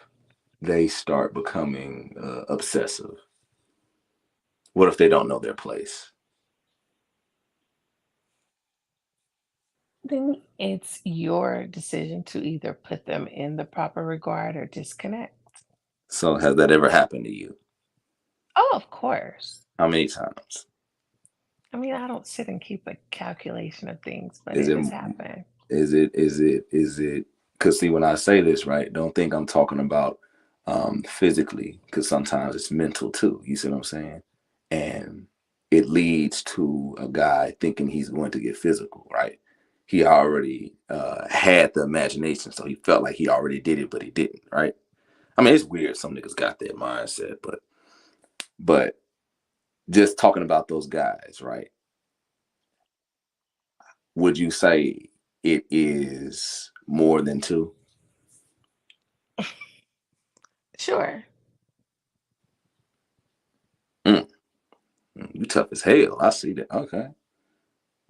they start becoming obsessive? What if they don't know their place? then it's your decision to either put them in the proper regard or disconnect. So has that ever happened to you? Oh, of course. How many times? I mean, I don't sit and keep a calculation of things, but Is it it has happened. Is it? Because see, when I say this, right, don't think I'm talking about physically, because sometimes it's mental too. You see what I'm saying? And it leads to a guy thinking he's going to get physical, right? He already had the imagination, so he felt like he already did it, but he didn't, right? I mean, it's weird. Some niggas got that mindset, but just talking about those guys, right? Would you say it is more than two? Sure. Mm, you tough as hell. I see that. Okay.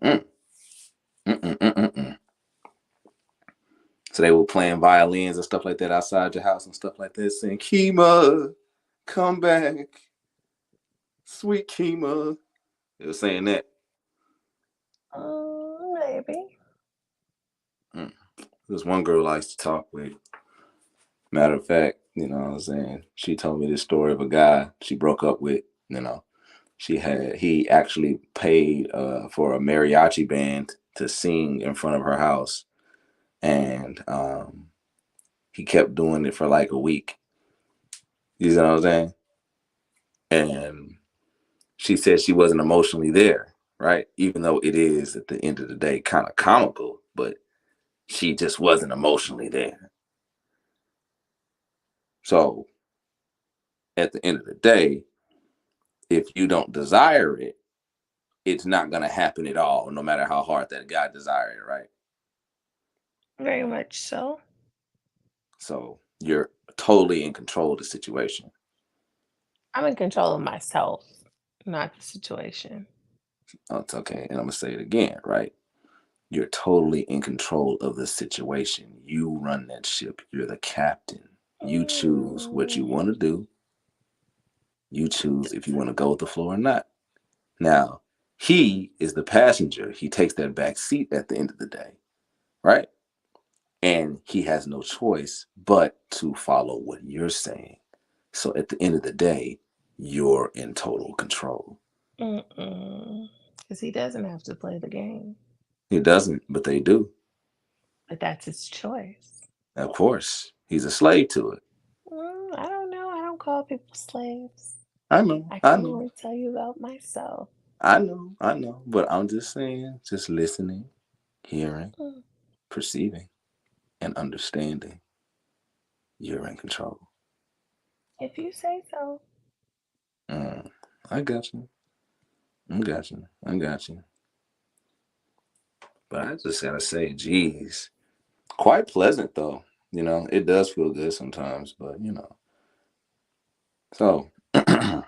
Mm, mm, mm, mm, mm, mm. So they were playing violins and stuff like that outside your house and stuff like that, saying, Kyma, come back. Sweet Kyma. They were saying that. Maybe. Mm. There's one girl I used to talk with. Matter of fact, you know what I'm saying? She told me this story of a guy she broke up with, you know. He actually paid for a mariachi band to sing in front of her house. And he kept doing it for like a week. You know what I'm saying? And she said she wasn't emotionally there, right? Even though it is at the end of the day kind of comical, but she just wasn't emotionally there. So at the end of the day, if you don't desire it, it's not going to happen at all, no matter how hard that guy desired it, right? Very much so. So you're totally in control of the situation. I'm in control of myself, not the situation. Oh, it's okay. And I'm going to say it again, right? You're totally in control of the situation. You run that ship. You're the captain. You choose what you want to do. You choose if you want to go with the flow or not. Now, he is the passenger. He takes that back seat at the end of the day, right? And he has no choice but to follow what you're saying. So at the end of the day, you're in total control. Because he doesn't have to play the game, He doesn't, but they do. but that's his choice. Of course, he's a slave to it. I don't know. I don't call people slaves. I know, I I can know, only tell you about myself. I know. But I'm just saying, just listening, hearing, Mm, perceiving, and understanding, you're in control. If you say so. Mm, I got you. I got you. I got you. But I just gotta say, geez, quite pleasant though. You know, it does feel good sometimes, but you know. So I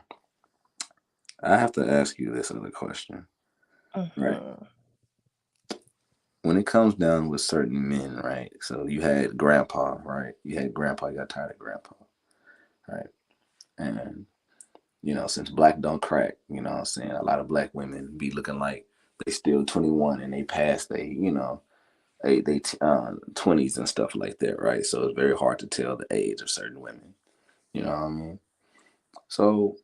have to ask you this other question, right? Mm-hmm. When it comes down with certain men, right? So you had grandpa, right? You had grandpa, you got tired of grandpa, right? And you know, since black don't crack, you know what I'm saying? A lot of black women be looking like they still 21 and they passed they, you know, they 20s and stuff like that, right? So it's very hard to tell the age of certain women. You know what I mean? So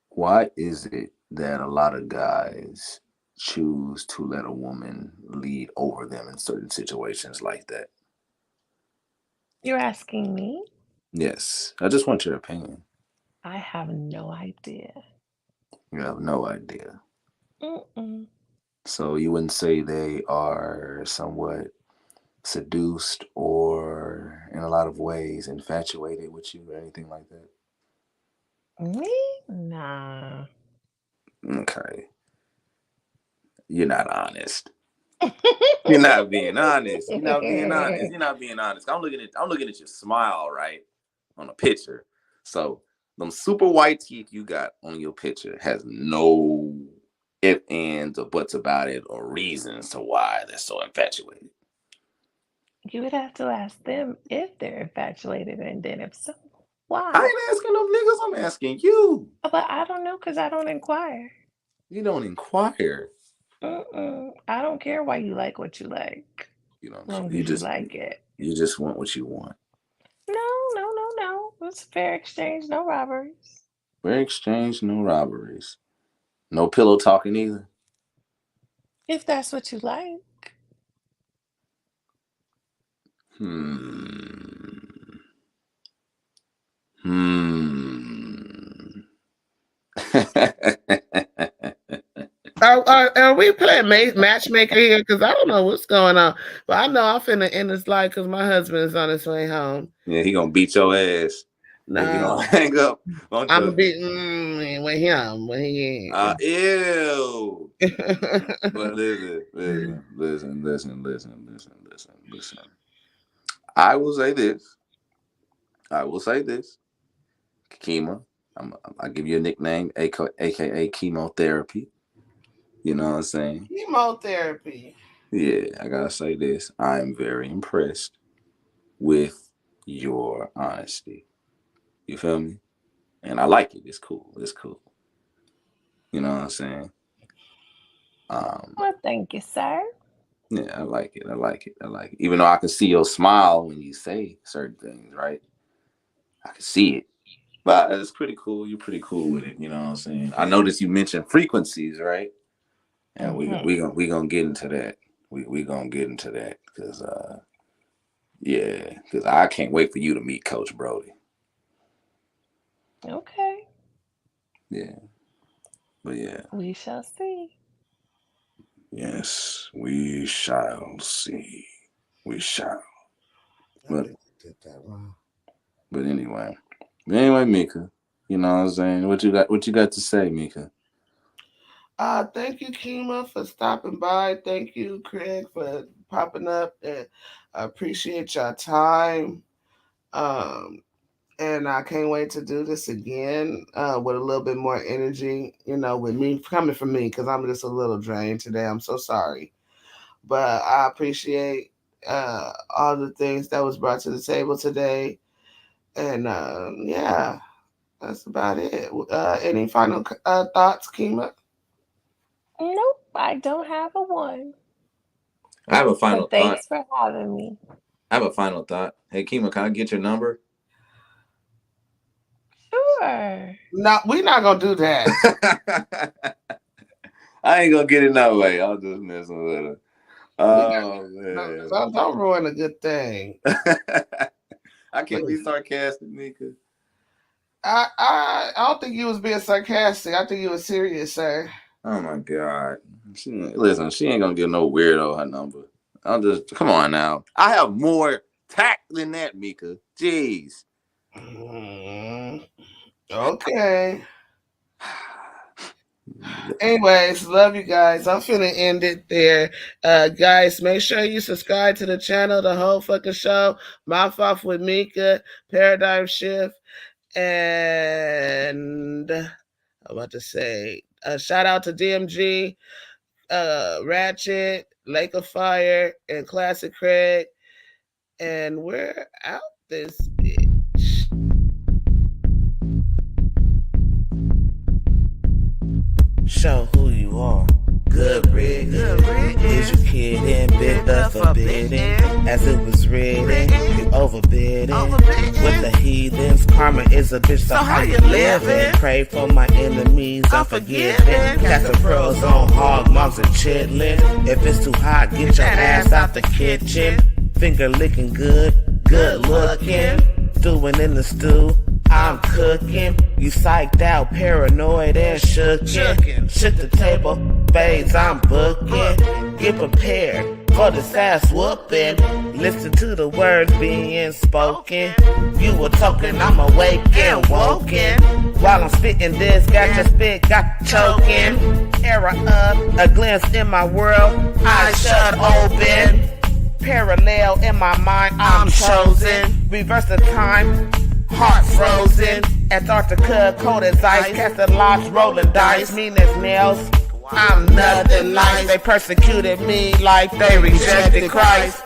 why is it that a lot of guys choose to let a woman lead over them in certain situations like that? You're asking me? Yes, I just want your opinion. I have no idea. You have no idea. Mm-mm. So you wouldn't say they are somewhat seduced or in a lot of ways infatuated with you or anything like that? Me? Nah. Okay. You're not honest. You're not being honest. You're not being honest. You're not being honest. I'm looking at your smile, right? On a picture. So them super white teeth you got on your picture has no if, ands, or buts about it or reasons to why they're so infatuated. You would have to ask them if they're infatuated, and then if so, I why? ain't asking them niggas, I'm asking you. But I don't know because I don't inquire. You don't inquire. I don't care why you like what you like, You know, as long you as you just like it. you just want what you want. No, no, no, no. It's fair exchange, no robberies. Fair exchange, no robberies. No pillow talking either. If that's what you like. Are we playing matchmaker here? Because I don't know what's going on. But I know I'm finna end this live because my husband is on his way home. Yeah, he gonna beat your ass. No. You gonna hang up. I'm gonna be with him when he ew. But listen. I will say this. Kyma, I'll give you a nickname, aka chemotherapy. You know what I'm saying? Chemotherapy. Yeah, I gotta say this. I am very impressed with your honesty. You feel me? And I like it. It's cool. You know what I'm saying? Well, thank you, sir. Yeah, I like it. Even though I can see your smile when you say certain things, right? I can see it. But it's pretty cool. You're pretty cool with it. You know what I'm saying? I noticed you mentioned frequencies, right? And we gonna get into that. We gonna get into that because because I can't wait for you to meet Coach Brody. Okay. Yeah. But yeah. We shall see. Yes, we shall see. We shall. But did that wrong. But anyway, Meika, you know what I'm saying? What you got to say, Meika? Thank you, Kyma, for stopping by. Thank you, Craig, for popping up. And I appreciate your time. And I can't wait to do this again with a little bit more energy, with me coming from me, because I'm just a little drained today. I'm so sorry. But I appreciate all the things that was brought to the table today. And yeah, that's about it. Any final thoughts, Kyma? Nope, I don't have a one. I have a final thought. Thanks for having me. I have a final thought. Hey, Kyma, can I get your number? Sure. No, we're not gonna do that. I ain't gonna get it that way. I'll just messing with her. Oh man! Don't ruin a good thing. I can't be sarcastic, Meika. I don't think you was being sarcastic. I think you was serious, sir. Oh my God! She ain't gonna get no weirdo her number. Come on now. I have more tact than that, Meika. Jeez. Okay. Anyways, love you guys. I'm finna end it there. Guys, make sure you subscribe to the channel, the whole fucking show. Mouth Off with Meika, Paradigm Shift, and I'm about to say shout out to DMG, Ratchet, Lake of Fire, and Classic Craig. And we're out this bitch. Show who you are. Good Rick. Is you kidding? Bit the forbidden. As it was written, you overbidding. With the heathens, karma is a bitch, so how you living? Pray for my enemies, unforgiving. Cast the pearls on hog moms and chitlin'. If it's too hot, get your ass out the kitchen. Finger licking good, good looking. Stewing in the stew, I'm cooking. You psyched out, paranoid and shookin'. Shook the table, babes, I'm booking. Get prepared for this ass whooping. Listen to the words being spoken. You were talking, I'm awake and woken. While I'm spitting this, got your spit, got choking. Era up, a glimpse in my world, eyes shut open. Parallel in my mind, I'm chosen. Reverse the time, heart frozen. Antarctica, cold as ice. Casting lots, rolling dice. Mean as nails, I'm nothing nice. They persecuted me like they rejected Christ.